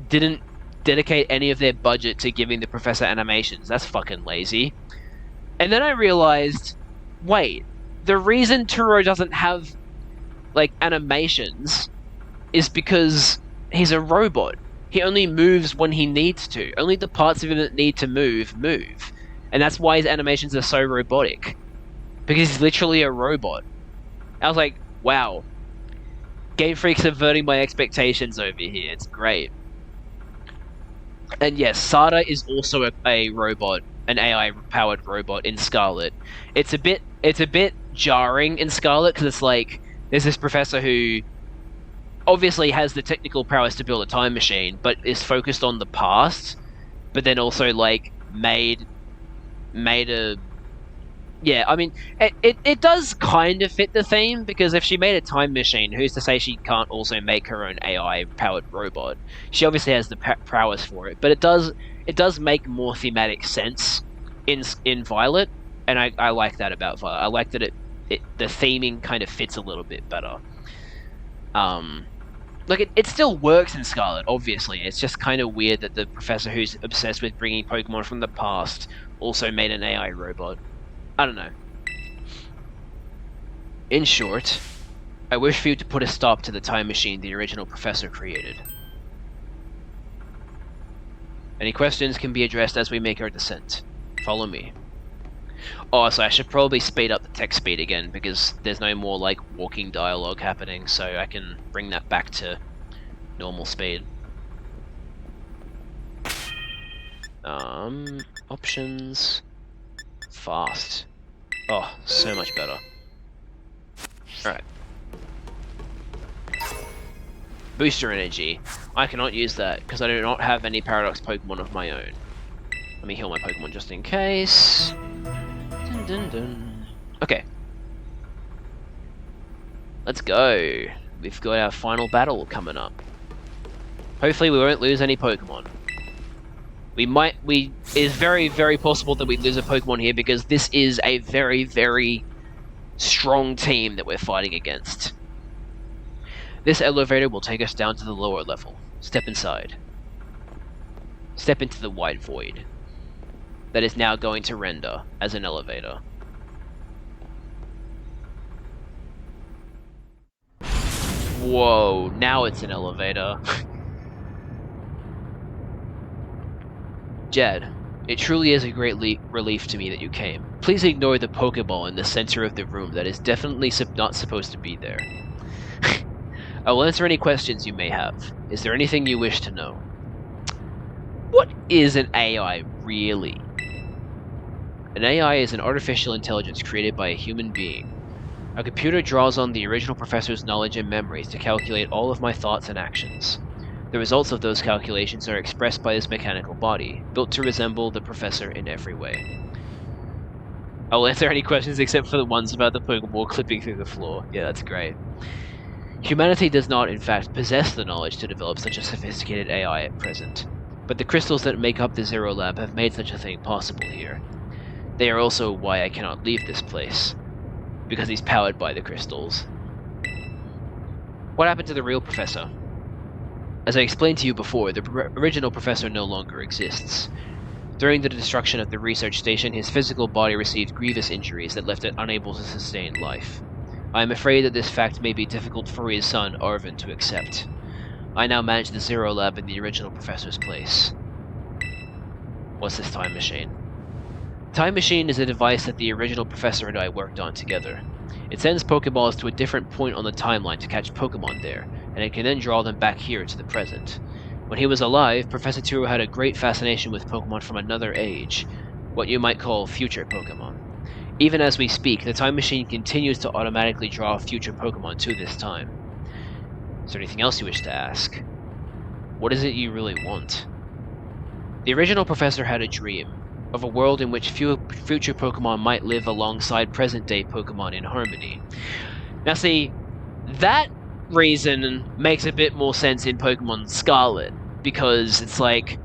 didn't dedicate any of their budget to giving the Professor animations. That's fucking lazy. And then I realized, wait, the reason Turo doesn't have animations is because he's a robot. He only moves when he needs to. Only the parts of him that need to move. And that's why his animations are so robotic. Because he's literally a robot. I was like, wow. Game Freak's subverting my expectations over here. It's great. And yes, Sada is also a robot, an AI-powered robot in Scarlet. It's a bit jarring in Scarlet because it's there's this professor who obviously has the technical prowess to build a time machine, but is focused on the past, but then also like made a yeah. I mean, it does kind of fit the theme, because if she made a time machine, who's to say she can't also make her own AI powered robot? She obviously has the prowess for it, but it does make more thematic sense in Violet, and I like that about Violet. I like that the theming kind of fits a little bit better. Like it still works in Scarlet, obviously. It's just kind of weird that the professor who's obsessed with bringing Pokemon from the past also made an AI robot. I don't know. In short, I wish for you to put a stop to the time machine the original professor created. Any questions can be addressed as we make our descent. Follow me. Oh, so I should probably speed up the text speed again, because there's no more, like, walking dialogue happening, so I can bring that back to normal speed. Options... Fast. Oh, so much better. Alright. Booster energy. I cannot use that, because I do not have any Paradox Pokemon of my own. Let me heal my Pokemon just in case. Dun, dun, dun. Okay. Let's go. We've got our final battle coming up. Hopefully we won't lose any Pokemon. It is very, very possible that we lose a Pokemon here, because this is a very, very strong team that we're fighting against. This elevator will take us down to the lower level. Step inside. Step into the wide void that is now going to render as an elevator. Whoa, now it's an elevator. Jed, it truly is a great relief to me that you came. Please ignore the Pokeball in the center of the room that is definitely not supposed to be there. I will answer any questions you may have. Is there anything you wish to know? What is an AI really? An AI is an artificial intelligence created by a human being. A computer draws on the original professor's knowledge and memories to calculate all of my thoughts and actions. The results of those calculations are expressed by this mechanical body, built to resemble the professor in every way. I will answer any questions except for the ones about the Pokeball clipping through the floor. Yeah, that's great. Humanity does not, in fact, possess the knowledge to develop such a sophisticated AI at present, but the crystals that make up the Zero Lab have made such a thing possible here. They are also why I cannot leave this place, because he's powered by the crystals. What happened to the real professor? As I explained to you before, the original professor no longer exists. During the destruction of the research station, his physical body received grievous injuries that left it unable to sustain life. I am afraid that this fact may be difficult for his son, Arvin, to accept. I now manage the Zero Lab in the original professor's place. What's this time machine? Time machine is a device that the original professor and I worked on together. It sends Pokeballs to a different point on the timeline to catch Pokemon there, and it can then draw them back here to the present. When he was alive, Professor Turo had a great fascination with Pokemon from another age, what you might call future Pokemon. Even as we speak, the time machine continues to automatically draw future Pokemon to this time. Is there anything else you wish to ask? What is it you really want? The original professor had a dream of a world in which future Pokemon might live alongside present-day Pokemon in harmony. Now see, that reason makes a bit more sense in Pokemon Scarlet, because it's like,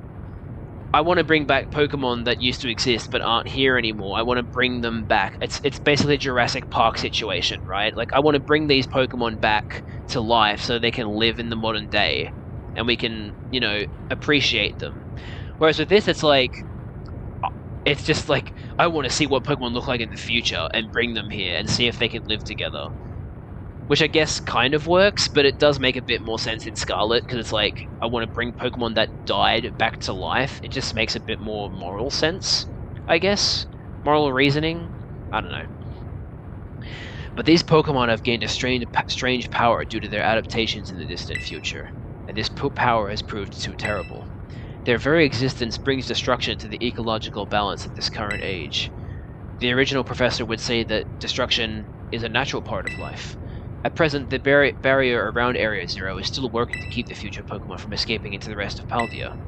I want to bring back Pokemon that used to exist but aren't here anymore. I want to bring them back. It's basically a Jurassic Park situation, right? Like, I want to bring these Pokemon back to life so they can live in the modern day, and we can, you know, appreciate them. Whereas with this, it's like, it's just like, I want to see what Pokemon look like in the future and bring them here and see if they can live together. Which I guess kind of works, but it does make a bit more sense in Scarlet, because it's like, I want to bring Pokemon that died back to life. It just makes a bit more moral sense, I guess. Moral reasoning? I don't know. But these Pokemon have gained a strange power due to their adaptations in the distant future, and this power has proved too terrible. Their very existence brings destruction to the ecological balance at this current age. The original professor would say that destruction is a natural part of life, At present, the barrier around Area Zero is still working to keep the future Pokemon from escaping into the rest of Paldea.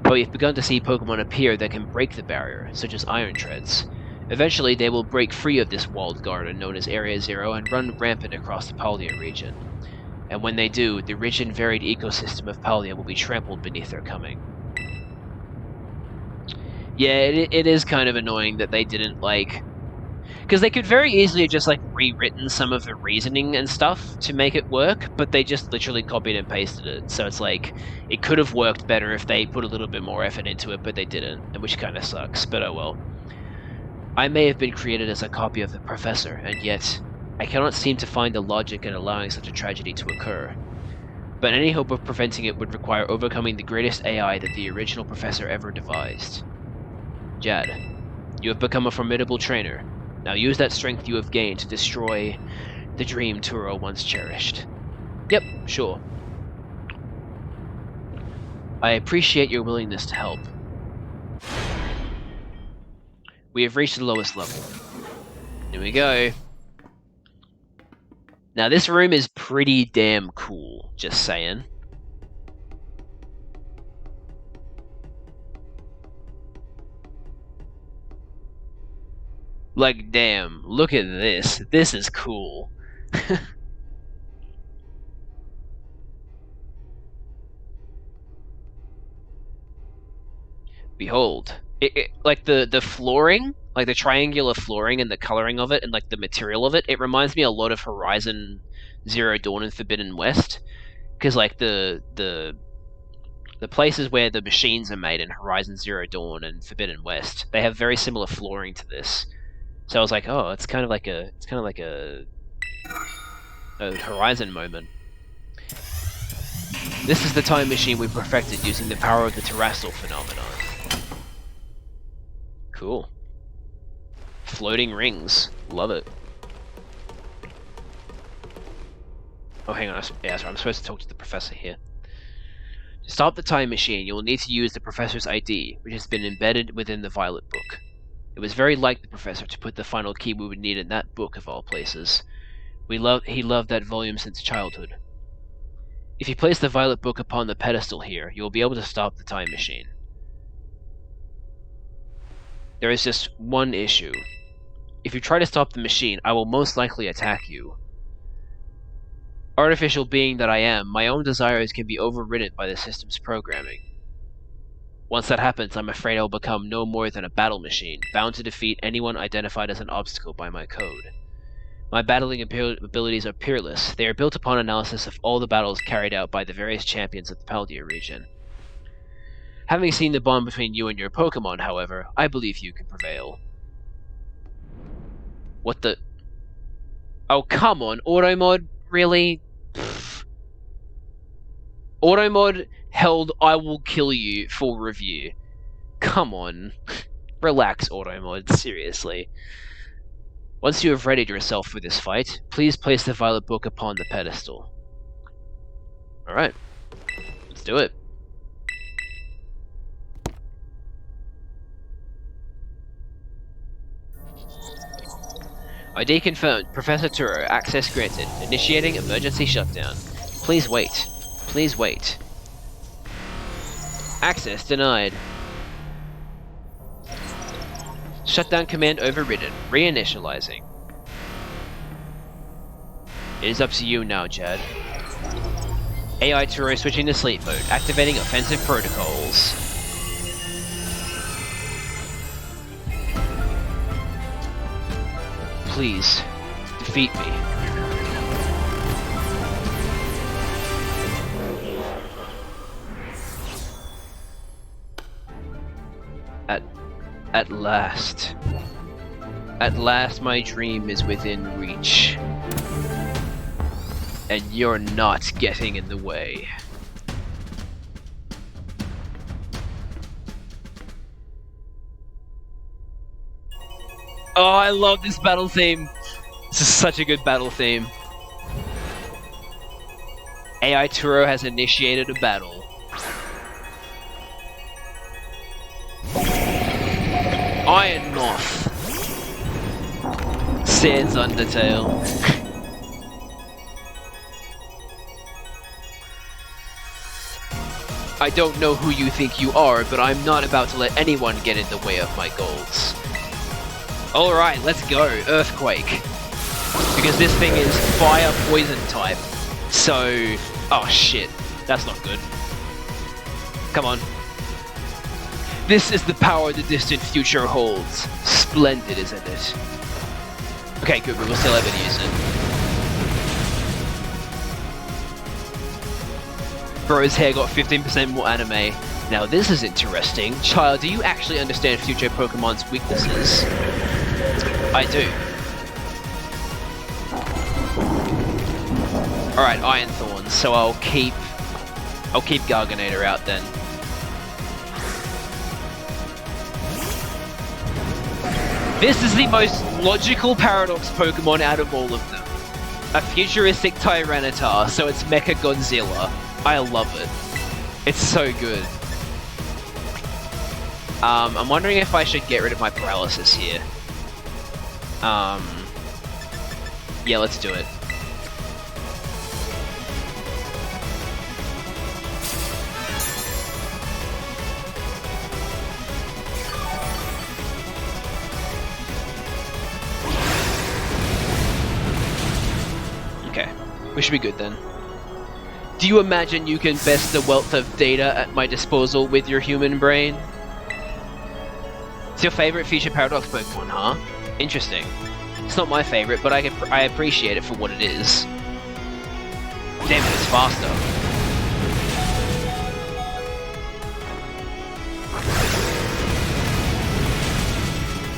But we've begun to see Pokemon appear that can break the barrier, such as Iron Treads. Eventually, they will break free of this walled garden known as Area Zero and run rampant across the Paldea region. And when they do, the rich and varied ecosystem of Paldea will be trampled beneath their coming. Yeah, it is kind of annoying that they didn't, like... Because they could very easily have just, like, rewritten some of the reasoning and stuff to make it work, but they just literally copied and pasted it. So it's like, it could have worked better if they put a little bit more effort into it, but they didn't, which kind of sucks, but oh well. I may have been created as a copy of the Professor, and yet, I cannot seem to find the logic in allowing such a tragedy to occur. But any hope of preventing it would require overcoming the greatest AI that the original Professor ever devised. Jad, you have become a formidable trainer. Now use that strength you have gained to destroy the dream Turo once cherished. Yep, sure. I appreciate your willingness to help. We have reached the lowest level. Here we go. Now this room is pretty damn cool, just saying. Like, damn, look at this. This is cool. Behold. Like, the flooring, like the triangular flooring and the coloring of it and, like, the material of it, it reminds me a lot of Horizon Zero Dawn and Forbidden West. Because, like, the places where the machines are made in Horizon Zero Dawn and Forbidden West, they have very similar flooring to this. So I was like, oh, it's kind of like a Horizon moment. This is the time machine we perfected using the power of the terrestrial phenomenon. Cool. Floating rings. Love it. Oh, hang on. Yeah, sorry, I'm supposed to talk to the professor here. To stop the time machine, you will need to use the professor's ID, which has been embedded within the Violet Book. It was very like the professor to put the final key we would need in that book of all places. He loved that volume since childhood. If you place the Violet Book upon the pedestal here, you will be able to stop the time machine. There is just one issue. If you try to stop the machine, I will most likely attack you. Artificial being that I am, my own desires can be overridden by the system's programming. Once that happens, I'm afraid I will become no more than a battle machine, bound to defeat anyone identified as an obstacle by my code. My battling abilities are peerless. They are built upon analysis of all the battles carried out by the various champions of the Paldea region. Having seen the bond between you and your Pokémon, however, I believe you can prevail. What the... Oh, come on, Automod? Really? Pfft. Automod held I will kill you for review. Come on. Relax, Automod, seriously. Once you have readied yourself for this fight, please place the Violet Book upon the pedestal. Alright. Let's do it. ID confirmed. Professor Turo, access granted. Initiating emergency shutdown. Please wait. Please wait. Access denied. Shutdown command overridden. Reinitializing. It is up to you now, Jad. AI Turo switching to sleep mode. Activating offensive protocols. Please, defeat me. At last. At last my dream is within reach. And you're not getting in the way. Oh, I love this battle theme. This is such a good battle theme. AI Turo has initiated a battle. Iron Moth. Sans Undertale. I don't know who you think you are, but I'm not about to let anyone get in the way of my goals. Alright, let's go. Earthquake. Because this thing is fire poison type. So... oh shit. That's not good. Come on. This is the power the distant future holds. Splendid, isn't it? Okay, good, we will still ever use it. Bro's hair got 15% more anime. Now this is interesting. Child, do you actually understand future Pokemon's weaknesses? I do. Alright, Iron Thorns, so I'll keep Garganator out then. This is the most logical Paradox Pokemon out of all of them. A futuristic Tyranitar, so it's Mecha Godzilla. I love it. It's so good. I'm wondering if I should get rid of my paralysis here. Yeah, let's do it. Okay, we should be good then. Do you imagine you can best the wealth of data at my disposal with your human brain? It's your favorite feature Paradox Pokemon, huh? Interesting. It's not my favorite, but I appreciate it for what it is. Damn it, it's faster.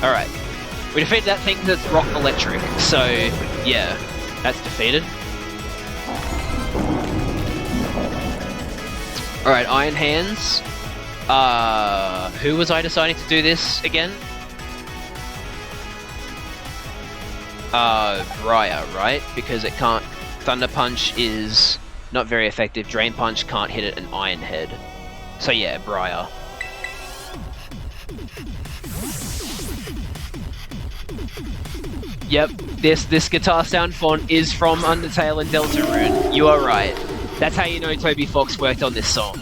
Alright. We defeated that thing that's rock electric, so yeah, that's defeated. Alright, Iron Hands. Who was I deciding to do this again? Briar, right? Because it can't... Thunder Punch is not very effective, Drain Punch can't hit it, and Iron Head. So yeah, Briar. Yep, this guitar sound font is from Undertale and Deltarune. You are right. That's how you know Toby Fox worked on this song.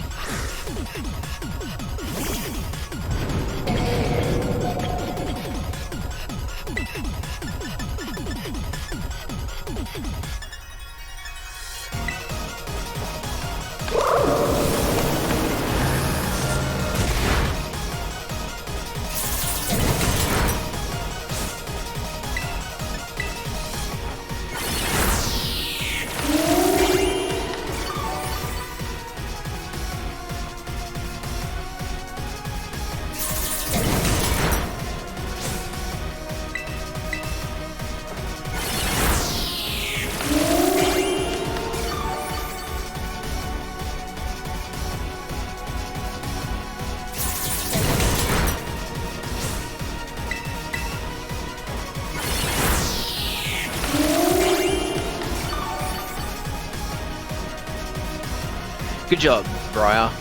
Good job, Briar.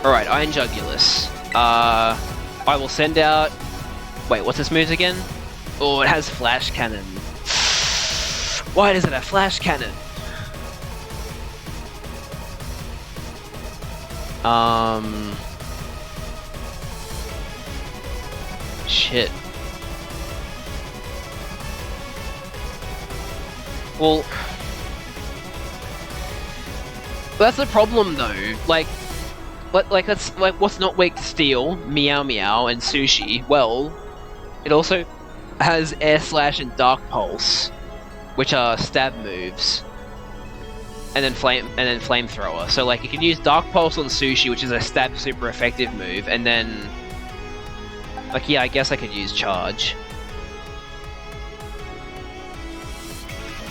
Alright, Iron Jugulus. I will send out... Wait, what's this move again? Oh, it has Flash Cannon. Why does it have Flash Cannon? Shit. Well, that's the problem though. Like that's like what's not weak to Steel, Meow Meow, and Sushi. Well, it also has Air Slash and Dark Pulse, which are stab moves, and then Flamethrower. So like you can use Dark Pulse on Sushi, which is a stab super effective move, and then like yeah, I guess I could use Charge.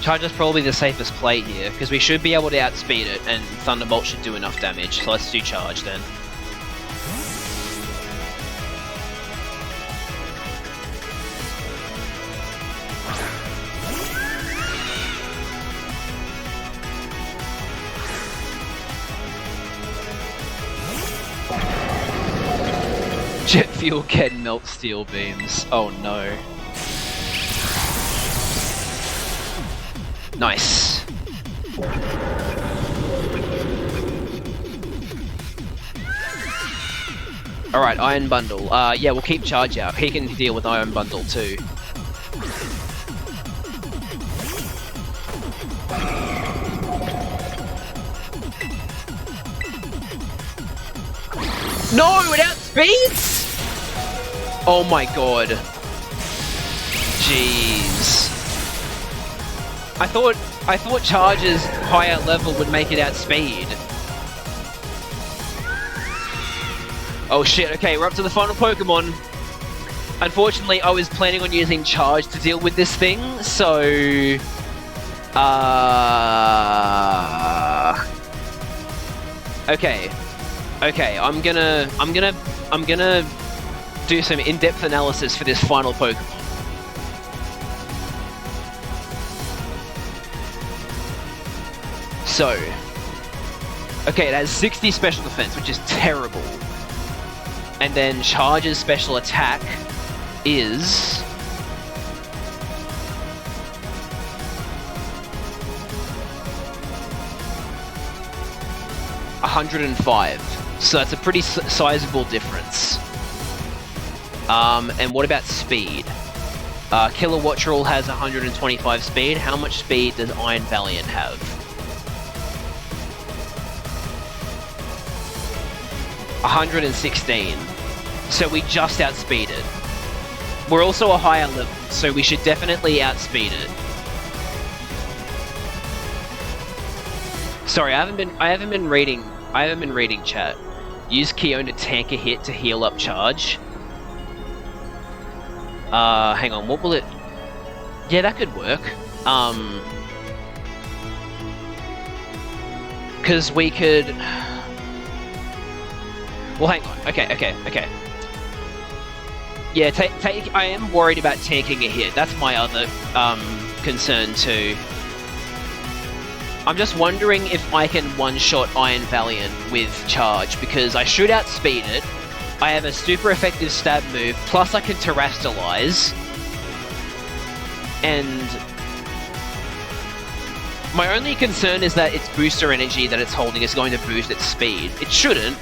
Charge is probably the safest play here, because we should be able to outspeed it, and Thunderbolt should do enough damage, so let's do Charge then. Jet Fuel can melt Steel Beams. Oh no. Nice. Alright, Iron Bundle. Yeah, we'll keep Charge out. He can deal with Iron Bundle too. No, it outspeeds! Oh my god. Jeez. I thought Charge's higher level would make it outspeed. Oh shit, okay, we're up to the final Pokemon. Unfortunately, I was planning on using Charge to deal with this thing, so... Okay. Okay, I'm gonna do some in-depth analysis for this final Pokemon. So, okay, it has 60 special defense, which is terrible. And then Charge's special attack is... $105. So that's a pretty sizable difference. And what about speed? Kilowattrel has 125 speed. How much speed does Iron Valiant have? $116. So we just outspeeded. We're also a higher level, so we should definitely outspeed it. Sorry, I haven't been reading chat. Use Keone to tank a hit to heal up Charge. Hang on, what will it... Yeah, that could work. Because we could... Well, hang on. Okay. Yeah, I am worried about tanking a hit. That's my other concern too. I'm just wondering if I can one-shot Iron Valiant with Charge, because I should outspeed it. I have a super effective stab move, plus I can Terrastalize. And my only concern is that its booster energy that it's holding is going to boost its speed. It shouldn't.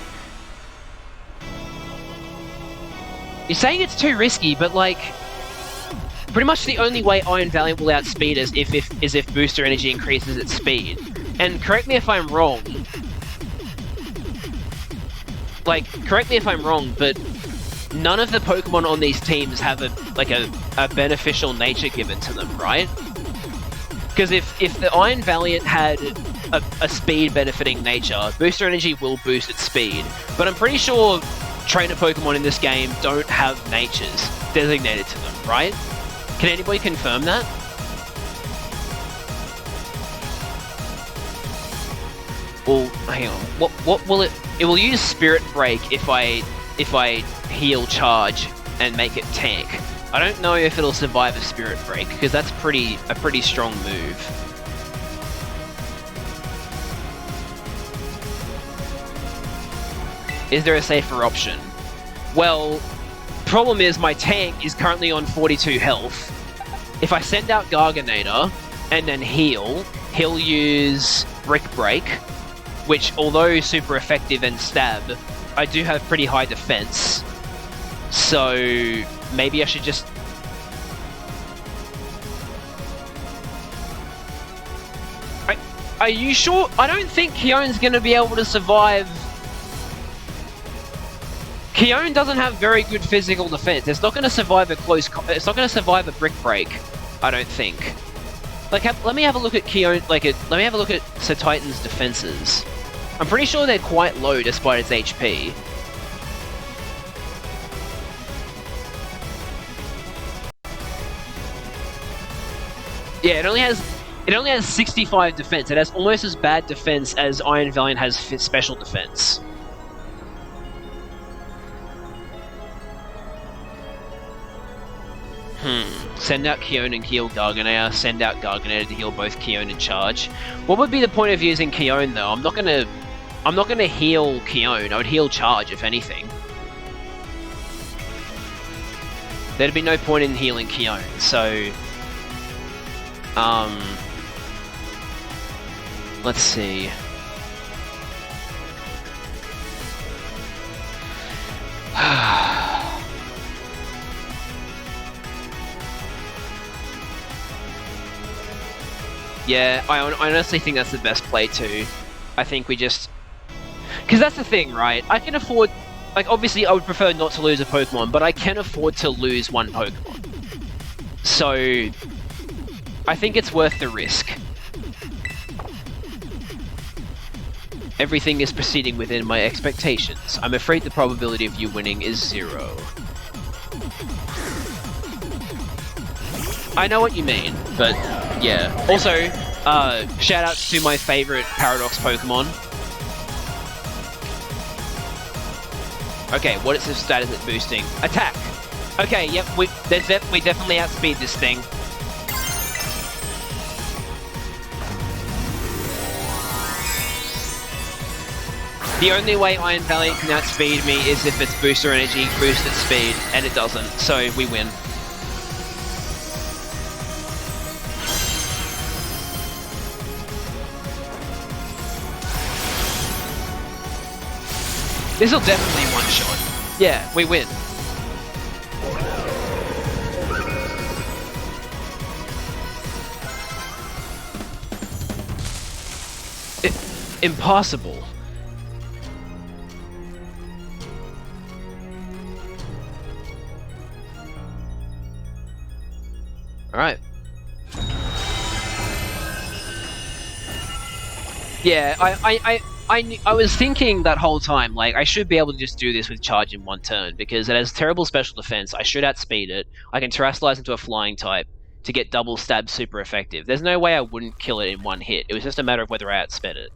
You're saying it's too risky, but like... Pretty much the only way Iron Valiant will outspeed us is if booster energy increases its speed. And correct me if I'm wrong. Like, correct me if I'm wrong, but none of the Pokemon on these teams have a beneficial nature given to them, right? Because if the Iron Valiant had a speed benefiting nature, booster energy will boost its speed. But I'm pretty sure trainer Pokemon in this game don't have natures designated to them, right? Can anybody confirm that? Well, hang on. What will it? It will use Spirit Break if I heal Charge and make it tank. I don't know if it'll survive a Spirit Break because that's a pretty strong move. Is there a safer option? Well, problem is my tank is currently on 42 health. If I send out Garganator and then heal, he'll use Brick Break, which although super effective and stab, I do have pretty high defense. So maybe I should just... Are you sure? I don't think Keone's going to be able to survive... Keone doesn't have very good physical defense. It's not going to survive a it's not going to survive a Brick Break, I don't think. Like, let me have a look at Keone. Let me have a look at Sir Titan's defenses. I'm pretty sure they're quite low despite its HP. Yeah, it only has 65 defense. It has almost as bad defense as Iron Valiant has special defense. Send out Keone and heal Garganator. Send out Garganator to heal both Keone and Charge. What would be the point of using Keone though? I'm not gonna heal Keone. I would heal Charge if anything. There'd be no point in healing Keone. So, Let's see. Yeah, I honestly think that's the best play too. I think we just... Because that's the thing, right? I can afford... Like, obviously I would prefer not to lose a Pokemon, but I can afford to lose one Pokemon. So... I think it's worth the risk. Everything is proceeding within my expectations. I'm afraid the probability of you winning is 0. I know what you mean, but yeah. Also, shout out to my favorite Paradox Pokemon. Okay, what is the status it's boosting? Attack! Okay, yep, we definitely outspeed this thing. The only way Iron Valiant can outspeed me is if its booster energy boosts its speed, and it doesn't, so we win. This'll definitely one-shot. Yeah, we win. Impossible. Alright. Yeah, I was thinking that whole time, like, I should be able to just do this with charge in one turn, because it has terrible special defense, I should outspeed it, I can terrestrialize into a flying type to get double stab super effective. There's no way I wouldn't kill it in one hit, it was just a matter of whether I outsped it.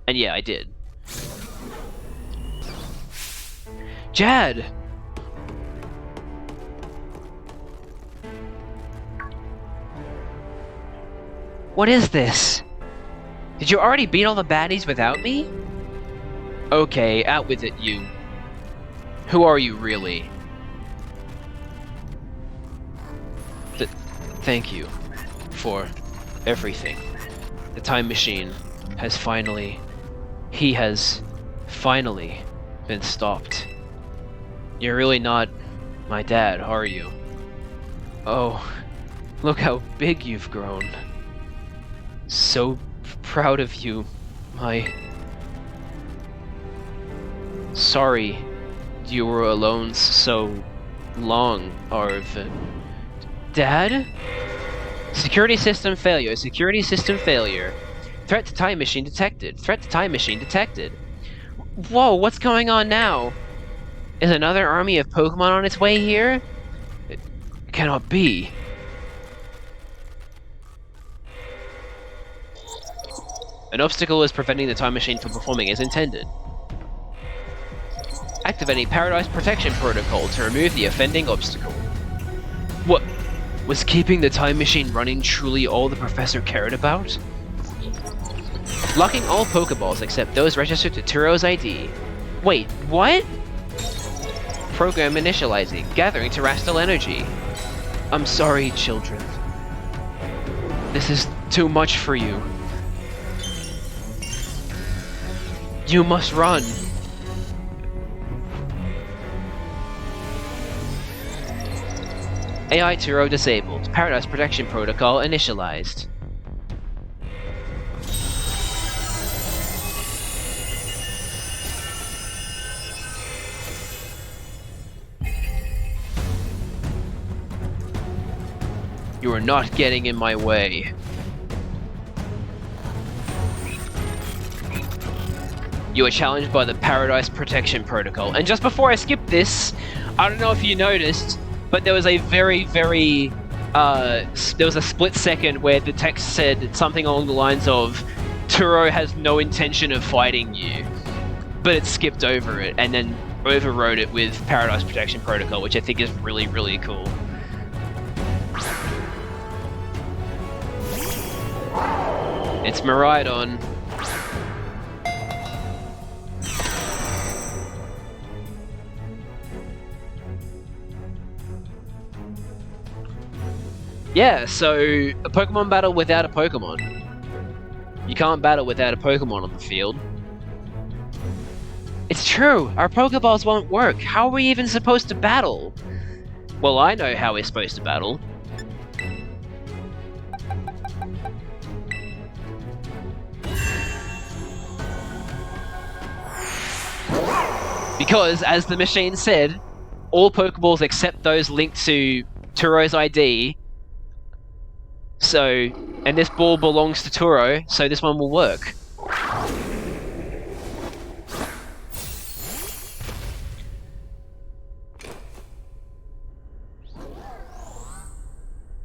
And yeah, I did. Jad! What is this? Did you already beat all the baddies without me? Okay, out with it, you. Who are you, really? Thank you for everything. The time machine has finally... He has finally been stopped. You're really not my dad, are you? Oh, look how big you've grown. So proud of you, my... Sorry you were alone so long, Arv. Dad? Security system failure, security system failure. Threat to time machine detected, threat to time machine detected. Whoa, what's going on now? Is another army of Pokemon on its way here? It cannot be. An obstacle is preventing the time machine from performing as intended. Activating Paradise Protection Protocol to remove the offending obstacle. What? Was keeping the time machine running truly all the professor cared about? Locking all Pokeballs except those registered to Turo's ID. Wait, what? Program initializing, gathering terrestrial energy. I'm sorry, children. This is too much for you. You must run. AI Turo disabled. Paradise Protection Protocol initialized. You are not getting in my way. You are challenged by the Paradise Protection Protocol. And just before I skip this, I don't know if you noticed, but there was a very, there was a split second where the text said something along the lines of, Turo has no intention of fighting you. But it skipped over it and then overrode it with Paradise Protection Protocol, which I think is really, really cool. It's Miraidon. Yeah, so a Pokemon battle without a Pokemon. You can't battle without a Pokemon on the field. It's true, our Pokeballs won't work. How are we even supposed to battle? Well, I know how we're supposed to battle. Because, as the machine said, all Pokeballs except those linked to Turo's ID. So, and this ball belongs to Turo, so this one will work.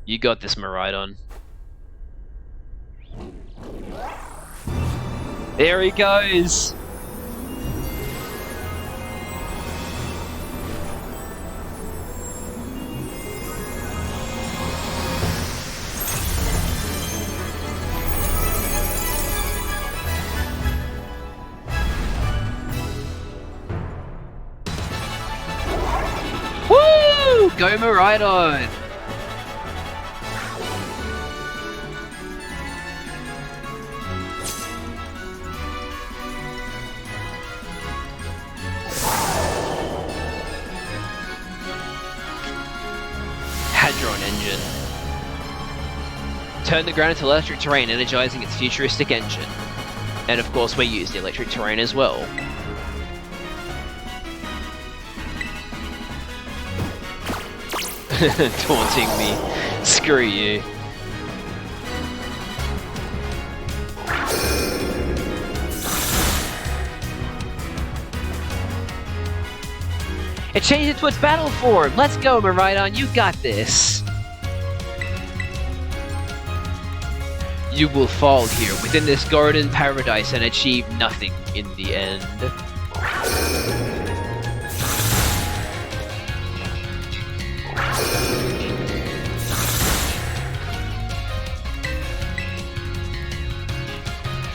You got this, Miraidon. There he goes! Woo! Go Miraidon! Hadron engine. Turn the ground into electric terrain, energizing its futuristic engine. And of course we use the electric terrain as well. Taunting me. Screw you. It changed into its battle form! Let's go, Miraidon, you got this! You will fall here within this garden paradise and achieve nothing in the end.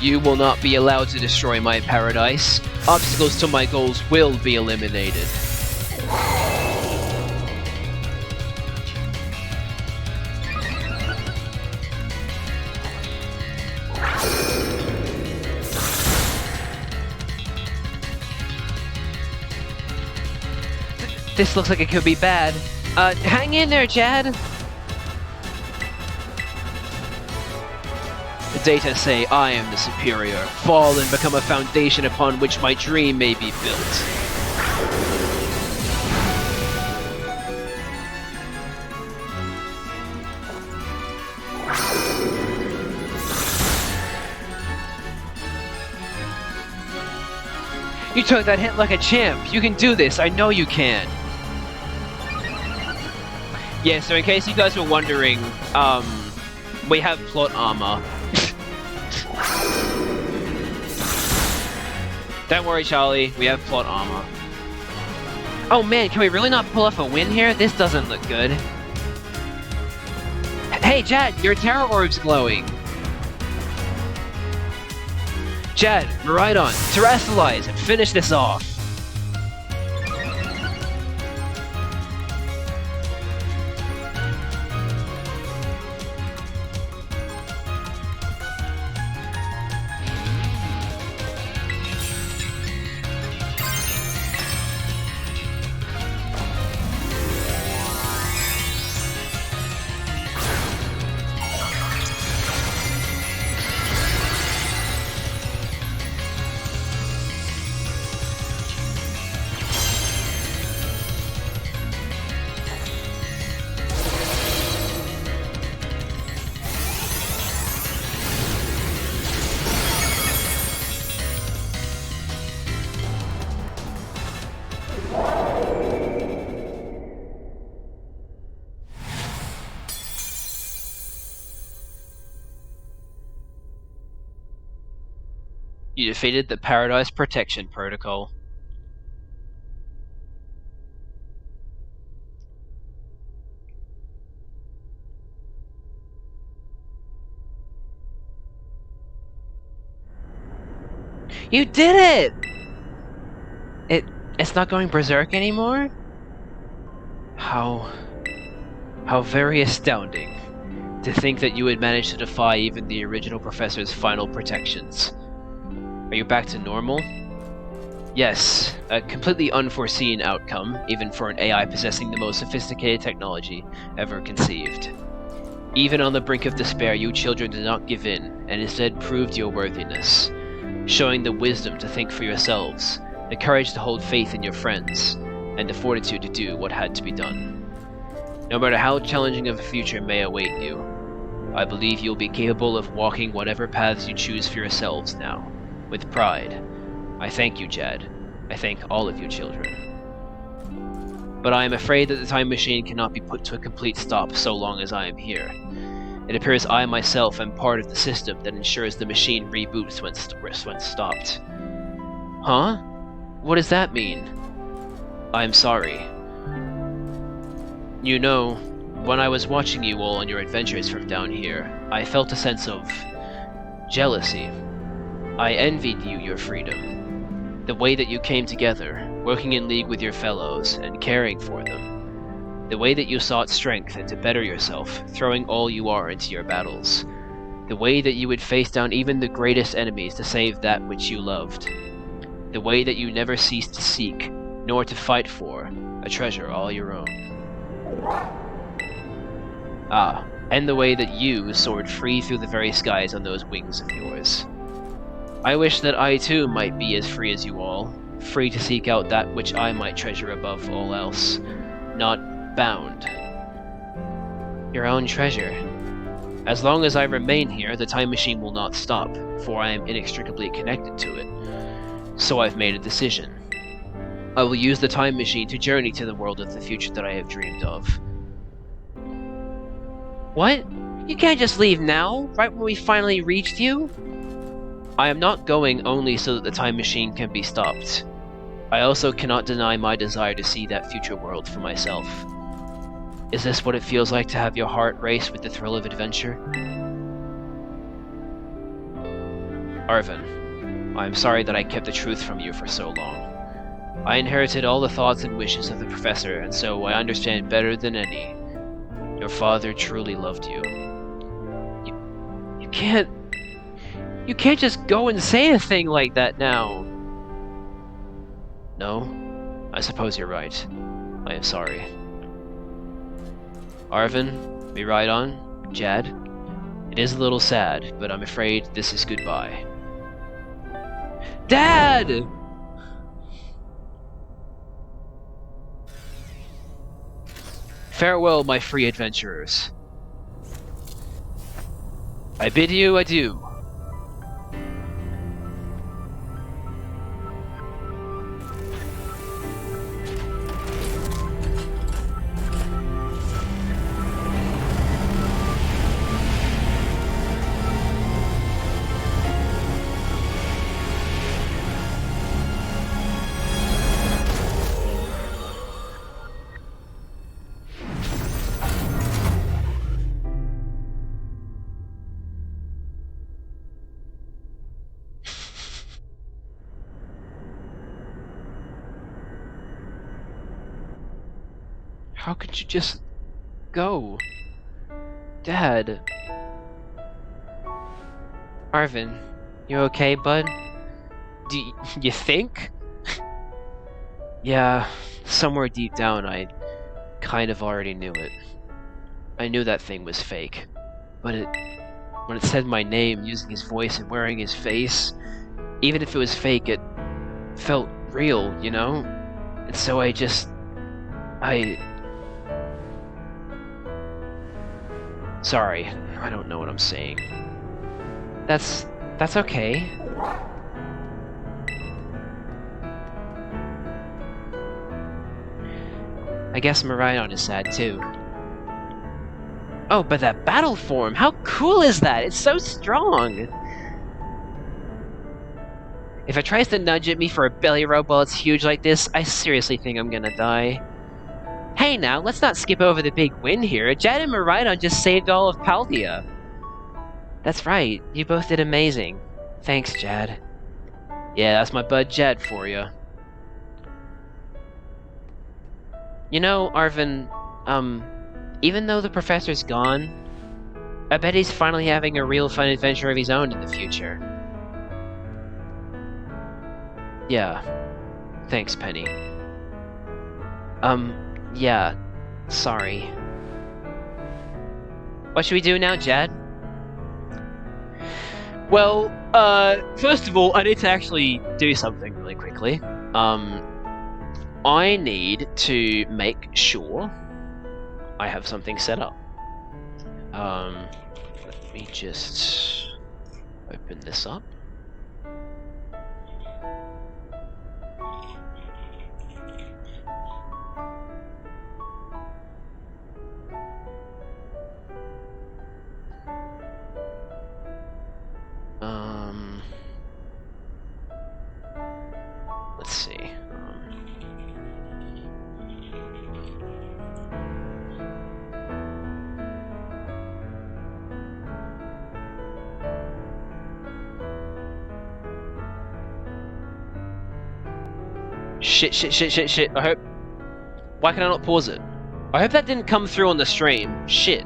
You will not be allowed to destroy my paradise. Obstacles to my goals will be eliminated. This looks like it could be bad. Hang in there, Chad! The data say I am the superior. Fall and become a foundation upon which my dream may be built. You took that hit like a champ. You can do this. I know you can. Yeah, so in case you guys were wondering, we have plot armor. Don't worry, Charlie. We have plot armor. Oh man, can we really not pull off a win here? This doesn't look good. Hey, Jad, your Terra Orb's glowing. Jad, Miraidon, terrestrialize and finish this off. You defeated the Paradise Protection Protocol. You did it! It's not going berserk anymore? How very astounding. To think that you would manage to defy even the original professor's final protections. Are you back to normal? Yes, a completely unforeseen outcome, even for an AI possessing the most sophisticated technology ever conceived. Even on the brink of despair, you children did not give in, and instead proved your worthiness, showing the wisdom to think for yourselves, the courage to hold faith in your friends, and the fortitude to do what had to be done. No matter how challenging of a future may await you, I believe you'll be capable of walking whatever paths you choose for yourselves now, with pride. I thank you, Jad. I thank all of you children. But I am afraid that the time machine cannot be put to a complete stop so long as I am here. It appears I myself am part of the system that ensures the machine reboots when stopped. Huh? What does that mean? I'm sorry. You know, when I was watching you all on your adventures from down here, I felt a sense of jealousy. I envied you your freedom. The way that you came together, working in league with your fellows and caring for them. The way that you sought strength and to better yourself, throwing all you are into your battles. The way that you would face down even the greatest enemies to save that which you loved. The way that you never ceased to seek, nor to fight for, a treasure all your own. Ah, and the way that you soared free through the very skies on those wings of yours. I wish that I too might be as free as you all, free to seek out that which I might treasure above all else, not bound. Your own treasure. As long as I remain here, the time machine will not stop, for I am inextricably connected to it. So I've made a decision. I will use the time machine to journey to the world of the future that I have dreamed of. What? You can't just leave now, right when we finally reached you? I am not going only so that the time machine can be stopped. I also cannot deny my desire to see that future world for myself. Is this what it feels like to have your heart race with the thrill of adventure? Arvin, I am sorry that I kept the truth from you for so long. I inherited all the thoughts and wishes of the professor, and so I understand better than any. Your father truly loved you. You can't just go and say a thing like that now. No, I suppose you're right. I am sorry. Arvin, we ride on? Jad? It is a little sad, but I'm afraid this is goodbye. Dad! Farewell, my free adventurers. I bid you adieu. How could you just go? Dad. Arvin, you okay, bud? Do you think? Yeah, somewhere deep down I kind of already knew it. I knew that thing was fake. But when it said my name using his voice and wearing his face, even if it was fake, it felt real, you know? And so Sorry, I don't know what I'm saying. That's okay. I guess Miraidon is sad too. Oh, but that battle form! How cool is that? It's so strong! If it tries to nudge at me for a belly rub while it's huge like this, I seriously think I'm gonna die. Hey now, let's not skip over the big win here. Jad and Miraidon just saved all of Paldea. That's right, you both did amazing. Thanks, Jad. Yeah, that's my bud Jad for you. You know, Arvin, even though the professor's gone, I bet he's finally having a real fun adventure of his own in the future. Yeah. Thanks, Penny. Yeah. Sorry. What should we do now, Jad? Well, first of all, I need to actually do something really quickly. I need to make sure I have something set up. Let me just open this up. Let's see. Shit. I hope... Why can I not pause it? I hope that didn't come through on the stream. Shit.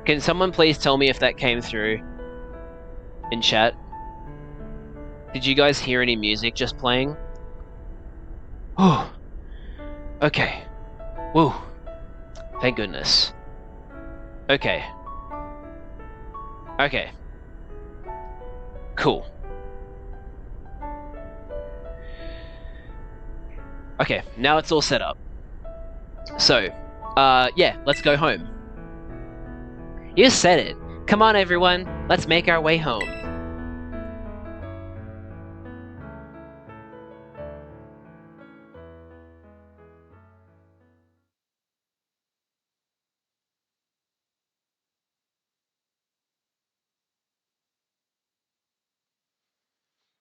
Can someone please tell me if that came through in chat? Did you guys hear any music just playing? Oh. Okay. Woo. Thank goodness. Okay. Okay. Cool. Okay, now it's all set up. So, yeah, let's go home. You said it. Come on, everyone. Let's make our way home.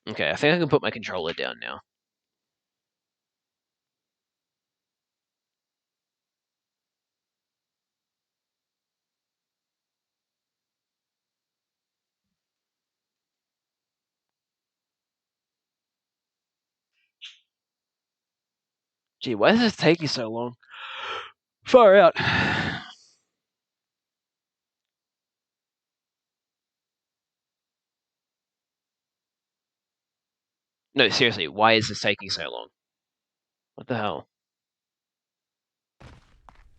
Okay, I think I can put my controller down now. Gee, why is this taking so long? Far out. No, seriously, why is this taking so long? What the hell?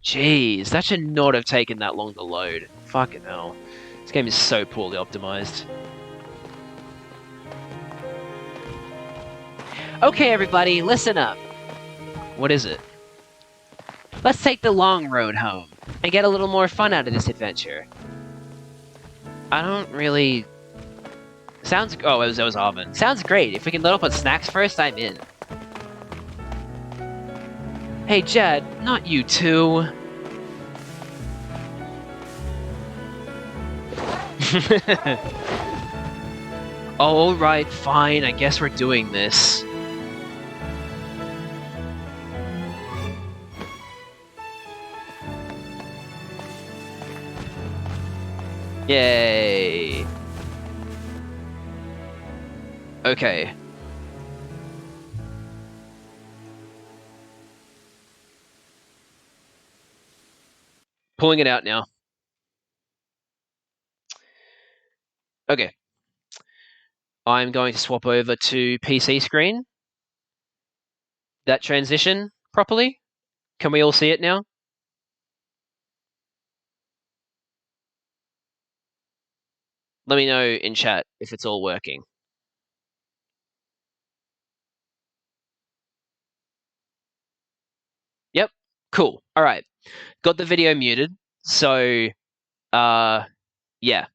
Jeez, that should not have taken that long to load. Fucking hell. This game is so poorly optimized. Okay, everybody, listen up. What is it? Let's take the long road home and get a little more fun out of this adventure. I don't really... Sounds... Oh, it was Arvin. Sounds great. If we can load up on snacks first, I'm in. Hey, Jed, not you too. Alright, fine. I guess we're doing this. Yay. Okay. Pulling it out now. Okay. I'm going to swap over to PC screen. That transition properly? Can we all see it now? Let me know in chat if it's all working. Yep. Cool. All right. Got the video muted. So, yeah.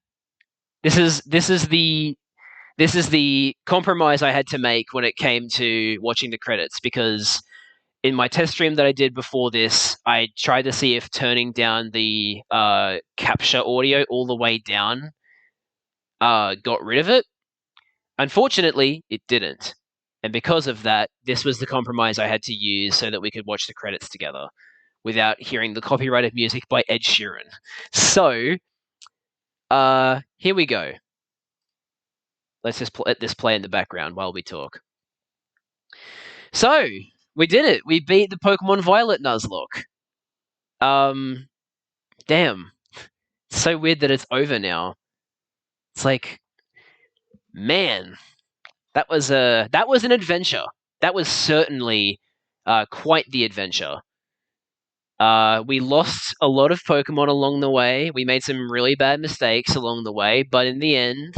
This is the compromise I had to make when it came to watching the credits, because in my test stream that I did before this, I tried to see if turning down the capture audio all the way down got rid of it. Unfortunately, it didn't. And because of that, this was the compromise I had to use so that we could watch the credits together without hearing the copyrighted music by Ed Sheeran. So, here we go. Let's just let this play in the background while we talk. So, We did it. We beat the Pokemon Violet Nuzlocke. Damn. It's so weird that it's over now. It's like, man, that was an adventure. That was certainly quite the adventure. We lost a lot of Pokemon along the way. We made some really bad mistakes along the way, but in the end,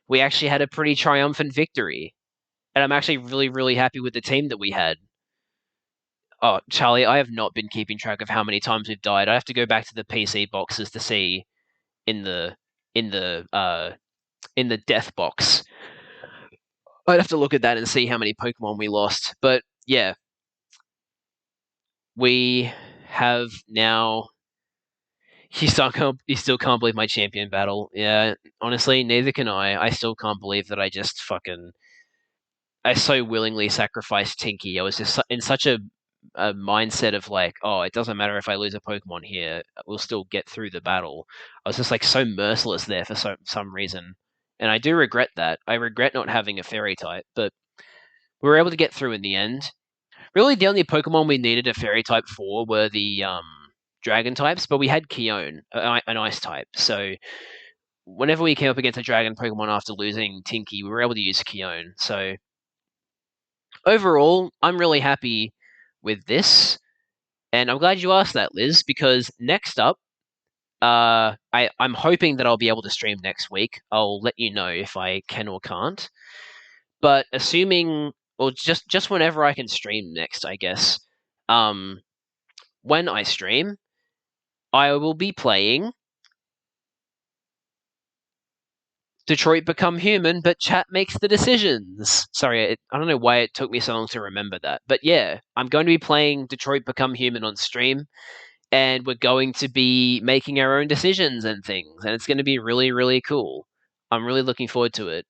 we actually had a pretty triumphant victory. And I'm actually really, really happy with the team that we had. Oh, Charlie, I have not been keeping track of how many times we've died. I have to go back to the PC boxes to see in the in the uh in the death box. I'd have to look at that and see how many Pokemon we lost. But yeah, we have now. You still can't believe my champion battle. Yeah, honestly, neither can I. I still can't believe that I just fucking. I so willingly sacrificed Tinky. I was just in such a mindset of like, oh, it doesn't matter if I lose a Pokemon here, we'll still get through the battle. I was just like so merciless there for some reason, and I do regret that. I regret not having a Fairy type, but we were able to get through in the end. Really, the only Pokemon we needed a Fairy type for were the Dragon types, but we had Keone, an Ice type. So whenever we came up against a Dragon Pokemon after losing Tinky, we were able to use Keone. So overall, I'm really happy with this, and I'm glad you asked that, Liz, because next up, I'm hoping that I'll be able to stream next week. I'll let you know if I can or can't. But assuming, or just whenever I can stream next, I guess. When I stream, I will be playing Detroit Become Human, but chat makes the decisions. Sorry, I don't know why it took me so long to remember that. But yeah, I'm going to be playing Detroit Become Human on stream, and we're going to be making our own decisions and things, and it's going to be really, really cool. I'm really looking forward to it.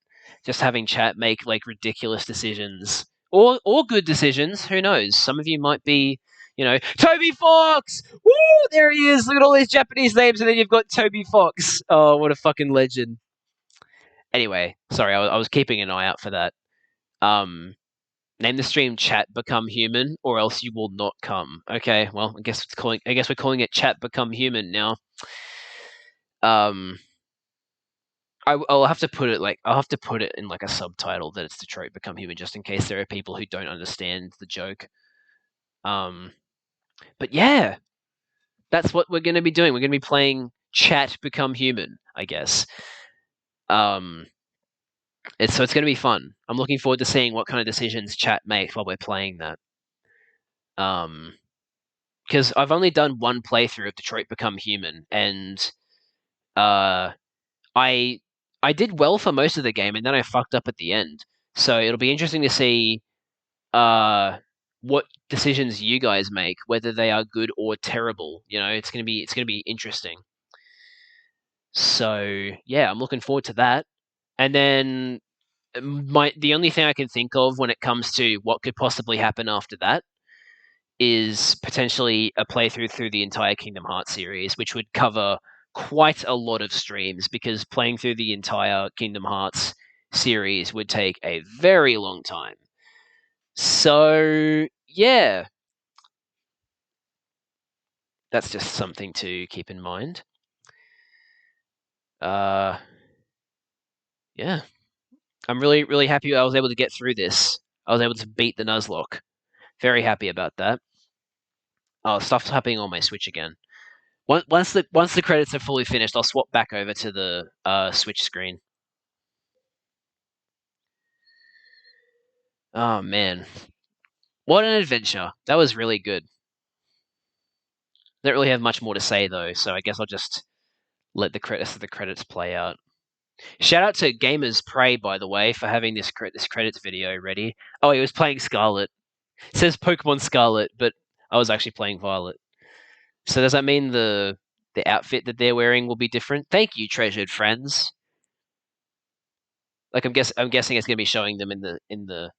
Just having chat make like ridiculous decisions or good decisions. Who knows? Some of you might be, Toby Fox. Woo! There he is. Look at all these Japanese names, and then you've got Toby Fox. Oh, what a fucking legend. Anyway, sorry, I was keeping an eye out for that. Um, Name the stream "Chat Become Human," or else you will not come. Okay, well, I guess we're calling it "Chat Become Human" now. Um, I'll have to put it in like a subtitle that it's Detroit Become Human, just in case there are people who don't understand the joke. But yeah, that's what we're going to be doing. We're going to be playing Chat Become Human, I guess. So it's going to be fun. I'm looking forward to seeing what kind of decisions chat makes while we're playing that. Because I've only done one playthrough of Detroit Become Human, and I did well for most of the game, and then I fucked up at the end. So it'll be interesting to see what decisions you guys make, whether they are good or terrible. It's gonna be interesting. So yeah, I'm looking forward to that. And then the only thing I can think of when it comes to what could possibly happen after that is potentially a playthrough through the entire Kingdom Hearts series, which would cover quite a lot of streams because playing through the entire Kingdom Hearts series would take a very long time. So, yeah, that's just something to keep in mind. Yeah, I'm really, really happy I was able to get through this. I was able to beat the Nuzlocke. Very happy about that. Oh, stuff's happening on my Switch again. Once the credits are fully finished, I'll swap back over to the Switch screen. Oh man, what an adventure! That was really good. Don't really have much more to say though, so I guess I'll just let the credits play out. Shout out to Gamers Prey, by the way, for having this credits video ready. Oh, he was playing Scarlet. It says Pokemon Scarlet, but I was actually playing Violet. So does that mean the outfit that they're wearing will be different? Thank you, treasured friends. Like I'm guessing it's gonna be showing them in the.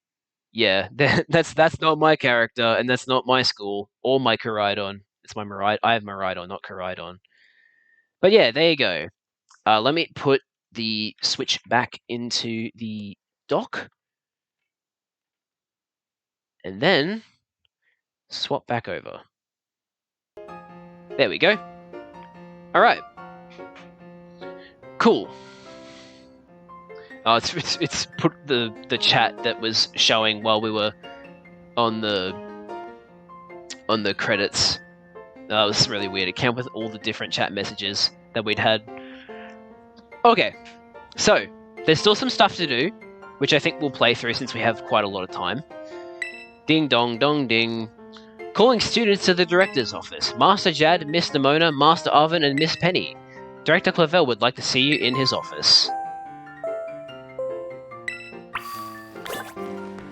Yeah, that's not my character, and that's not my school or my Koraidon. It's my Marai. I have Miraidon, not Koraidon. But yeah, there you go. Let me put the Switch back into the dock, and then Swap back over. There we go. Alright. Cool. Oh, it's put the chat that was showing while we were on the credits. That was really weird. It came with all the different chat messages that we'd had. Okay, so there's still some stuff to do, which I think we'll play through since we have quite a lot of time. Ding dong dong ding. Calling students to the director's office. Master Jad, Miss Nimona, Master Arvin, and Miss Penny. Director Clavel would like to see you in his office.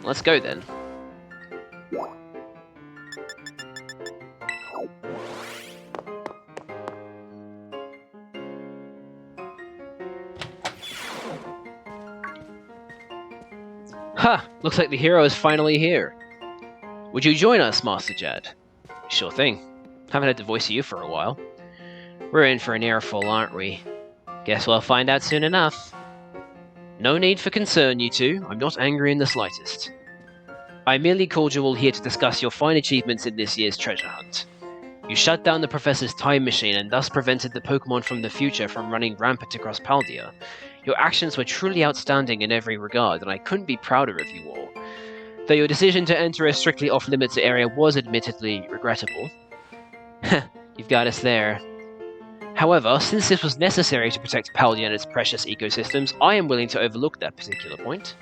Let's go then. Ha! Looks like the hero is finally here. Would you join us, Master Jad? Sure thing. Haven't had the voice of you for a while. We're in for an earful, aren't we? Guess we'll find out soon enough. No need for concern, you two. I'm not angry in the slightest. I merely called you all here to discuss your fine achievements in this year's treasure hunt. You shut down the Professor's time machine and thus prevented the Pokémon from the future from running rampant across Paldea. Your actions were truly outstanding in every regard, and I couldn't be prouder of you all. Though your decision to enter a strictly off-limits area was admittedly regrettable. You've got us there. However, since this was necessary to protect Paldea and its precious ecosystems, I am willing to overlook that particular point.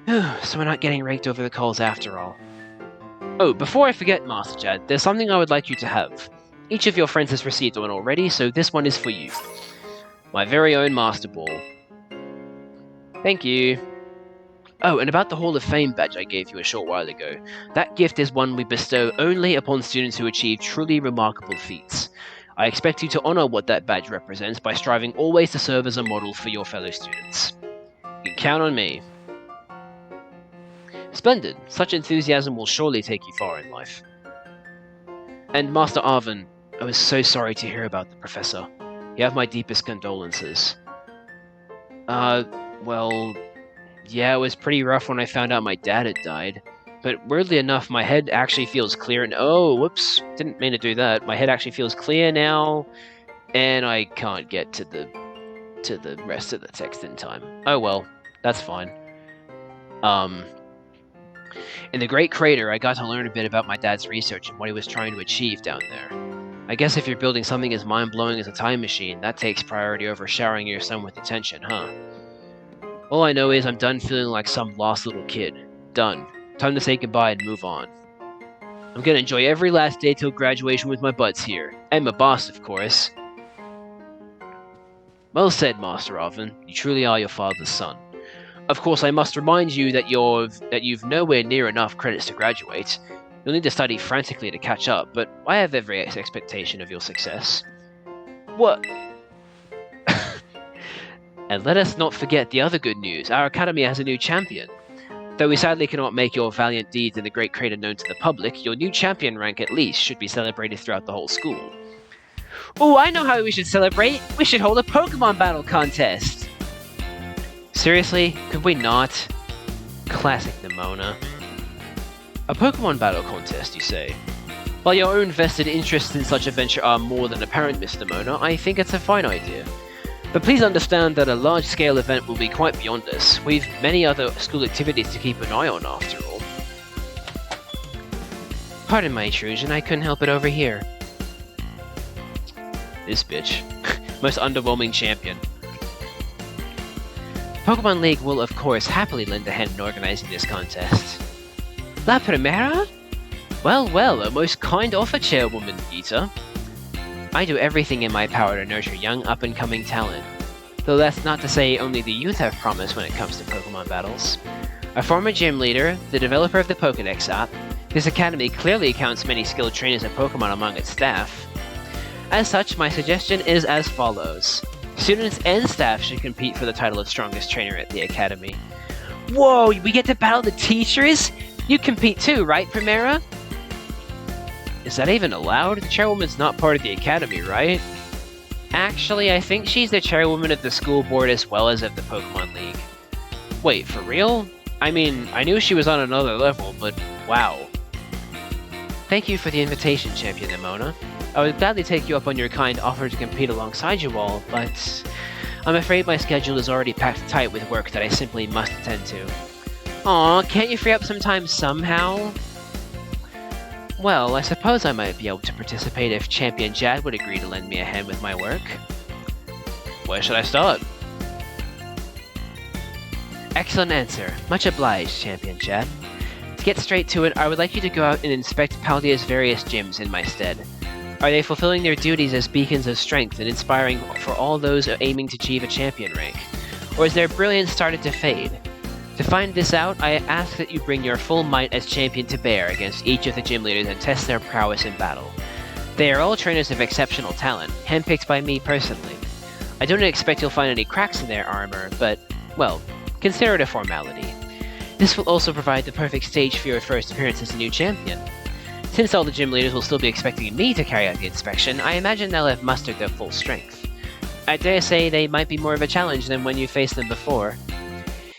So we're not getting raked over the coals after all. Oh, before I forget, Master Jad, there's something I would like you to have. Each of your friends has received one already, so this one is for you. My very own Master Ball. Thank you. Oh, and about the Hall of Fame badge I gave you a short while ago. That gift is one we bestow only upon students who achieve truly remarkable feats. I expect you to honor what that badge represents by striving always to serve as a model for your fellow students. You can count on me. Splendid. Such enthusiasm will surely take you far in life. And Master Arvin, I was so sorry to hear about the Professor. You have my deepest condolences. Well, yeah, it was pretty rough when I found out my dad had died. But weirdly enough, my head actually feels clear and— oh, whoops, didn't mean to do that. My head actually feels clear now, and I can't get to the rest of the text in time. Oh well, that's fine. In the Great Crater, I got to learn a bit about my dad's research and what he was trying to achieve down there. I guess if you're building something as mind-blowing as a time machine, that takes priority over showering your son with attention, huh? All I know is I'm done feeling like some lost little kid. Done. Time to say goodbye and move on. I'm gonna enjoy every last day till graduation with my buds here. And my boss, of course. Well said, Master Arvin. You truly are your father's son. Of course, I must remind you that you've nowhere near enough credits to graduate. You'll need to study frantically to catch up, but I have every expectation of your success. What? And let us not forget the other good news. Our academy has a new champion. Though we sadly cannot make your valiant deeds in the Great Crater known to the public, your new champion rank at least should be celebrated throughout the whole school. Ooh, I know how we should celebrate! We should hold a Pokémon battle contest! Seriously? Could we not? Classic Nimona. A Pokémon battle contest, you say? While your own vested interests in such a venture are more than apparent, Miss Nimona, I think it's a fine idea. But please understand that a large-scale event will be quite beyond us. We've many other school activities to keep an eye on, after all. Pardon my intrusion, I couldn't help it over here. This bitch. Most underwhelming champion. Pokemon League will, of course, happily lend a hand in organizing this contest. La Primera? Well, well, a most kind offer, Chairwoman Gita. I do everything in my power to nurture young, up-and-coming talent. Though that's not to say only the youth have promise when it comes to Pokemon battles. A former gym leader, the developer of the Pokédex app, this academy clearly counts many skilled trainers of Pokemon among its staff. As such, my suggestion is as follows. Students and staff should compete for the title of strongest trainer at the academy. Whoa, we get to battle the teachers? You compete too, right, Primera? Is that even allowed? The chairwoman's not part of the academy, right? Actually, I think she's the chairwoman of the school board as well as of the Pokemon League. Wait, for real? I mean, I knew she was on another level, but wow. Thank you for the invitation, Champion Emona. I would gladly take you up on your kind offer to compete alongside you all, but I'm afraid my schedule is already packed tight with work that I simply must attend to. Aw, can't you free up some time somehow? Well, I suppose I might be able to participate if Champion Jad would agree to lend me a hand with my work. Where should I start? Excellent answer. Much obliged, Champion Jad. To get straight to it, I would like you to go out and inspect Paldea's various gyms in my stead. Are they fulfilling their duties as beacons of strength and inspiring for all those aiming to achieve a champion rank? Or is their brilliance started to fade? To find this out, I ask that you bring your full might as champion to bear against each of the gym leaders and test their prowess in battle. They are all trainers of exceptional talent, handpicked by me personally. I don't expect you'll find any cracks in their armor, but, well, consider it a formality. This will also provide the perfect stage for your first appearance as a new champion. Since all the gym leaders will still be expecting me to carry out the inspection, I imagine they'll have mustered their full strength. I dare say they might be more of a challenge than when you faced them before.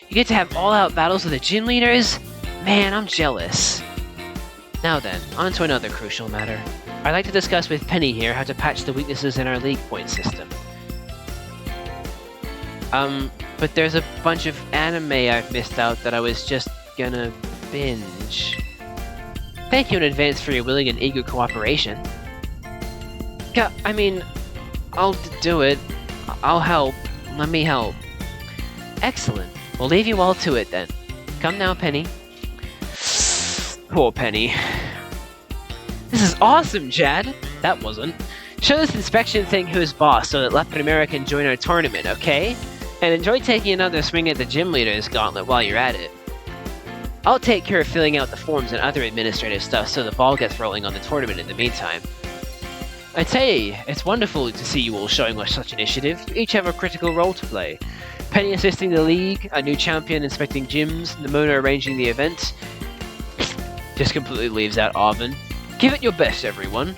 You get to have all-out battles with the gym leaders? Man, I'm jealous. Now then, on to another crucial matter. I'd like to discuss with Penny here how to patch the weaknesses in our league point system. But there's a bunch of anime I've missed out that I was just gonna binge. Thank you in advance for your willing and eager cooperation. I mean, I'll do it. I'll help. Let me help. Excellent. We'll leave you all to it then. Come now, Penny. Poor Penny. This is awesome, Jad! That wasn't. Show this inspection thing who's boss so that Latin America can join our tournament, okay? And enjoy taking another swing at the gym leader's gauntlet while you're at it. I'll take care of filling out the forms and other administrative stuff so the ball gets rolling on the tournament in the meantime. I tell you, it's wonderful to see you all showing us such initiative. You each have a critical role to play. Penny assisting the league, a new champion inspecting gyms, Nimona arranging the event. Just completely leaves out Arvin. Give it your best, everyone.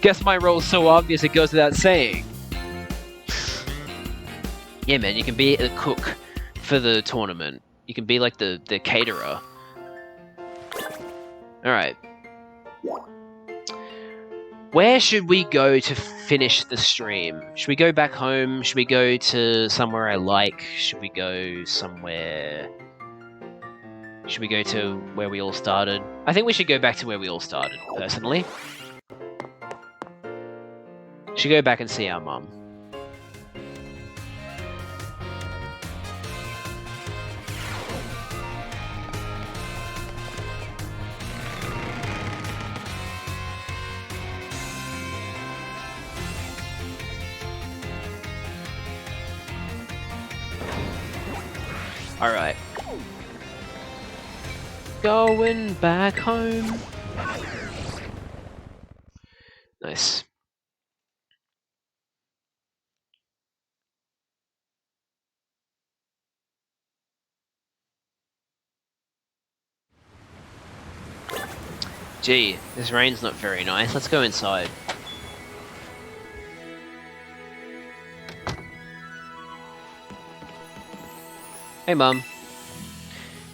Guess my role's so obvious it goes without saying. Yeah, man, you can be a cook for the tournament. You can be like the caterer. Alright. Where should we go to finish the stream? Should we go back home? Should we go to somewhere I like? Should we go somewhere... Should we go to where we all started? I think we should go back to where we all started, personally. Should go back and see our mum. Alright. Going back home. Nice. Gee, this rain's not very nice. Let's go inside. Hey, Mum.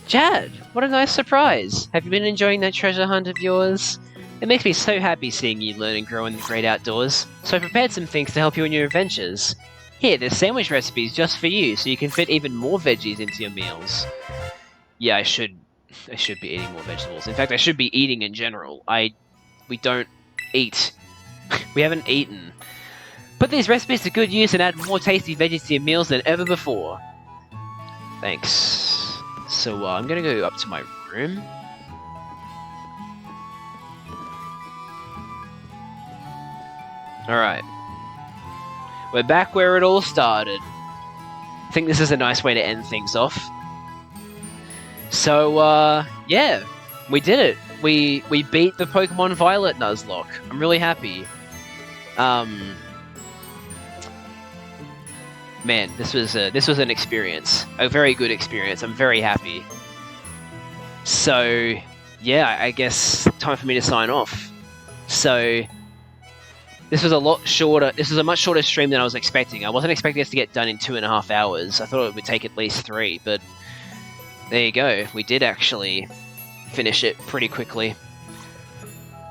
Jad, what a nice surprise. Have you been enjoying that treasure hunt of yours? It makes me so happy seeing you learn and grow in the great outdoors. So I prepared some things to help you in your adventures. Here, there's sandwich recipes just for you, so you can fit even more veggies into your meals. Yeah, I should be eating more vegetables. In fact, I should be eating in general. We don't eat. We haven't eaten. Put these recipes to good use and add more tasty veggies to your meals than ever before. Thanks. So, I'm gonna go up to my room. Alright. We're back where it all started. I think this is a nice way to end things off. So, yeah. We did it. We beat the Pokemon Violet Nuzlocke. I'm really happy. Man, this was an experience. A very good experience. I'm very happy. So, yeah, I guess time for me to sign off. So, this was a lot shorter. This was a much shorter stream than I was expecting. I wasn't expecting us to get done in 2.5 hours. I thought it would take at least 3, but there you go. We did actually finish it pretty quickly.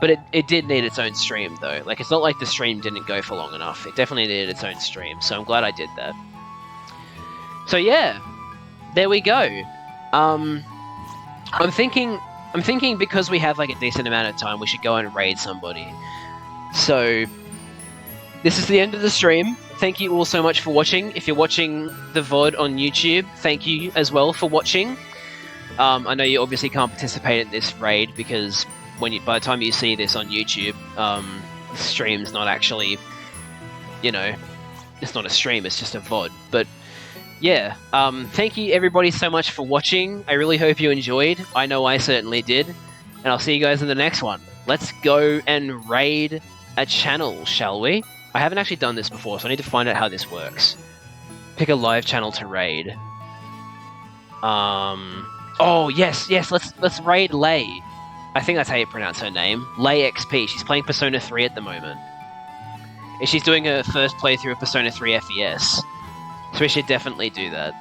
But it did need its own stream, though. Like, it's not like the stream didn't go for long enough. It definitely needed its own stream, so I'm glad I did that. So yeah, there we go. I'm thinking because we have like a decent amount of time, we should go and raid somebody. So this is the end of the stream. Thank you all so much for watching. If you're watching the VOD on YouTube, thank you as well for watching. I know you obviously can't participate in this raid because by the time you see this on YouTube, the stream's not actually, you know, it's not a stream, it's just a VOD. But yeah, thank you everybody so much for watching. I really hope you enjoyed. I know I certainly did. And I'll see you guys in the next one. Let's go and raid a channel, shall we? I haven't actually done this before, so I need to find out how this works. Pick a live channel to raid. Oh yes, let's raid Lay. I think that's how you pronounce her name. Lay XP. She's playing Persona 3 at the moment. And she's doing her first playthrough of Persona 3 FES. So we should definitely do that.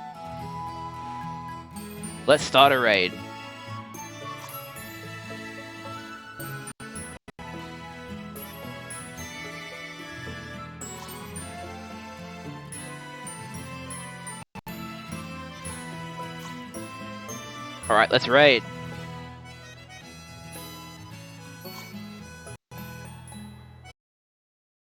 Let's start a raid. Alright, let's raid.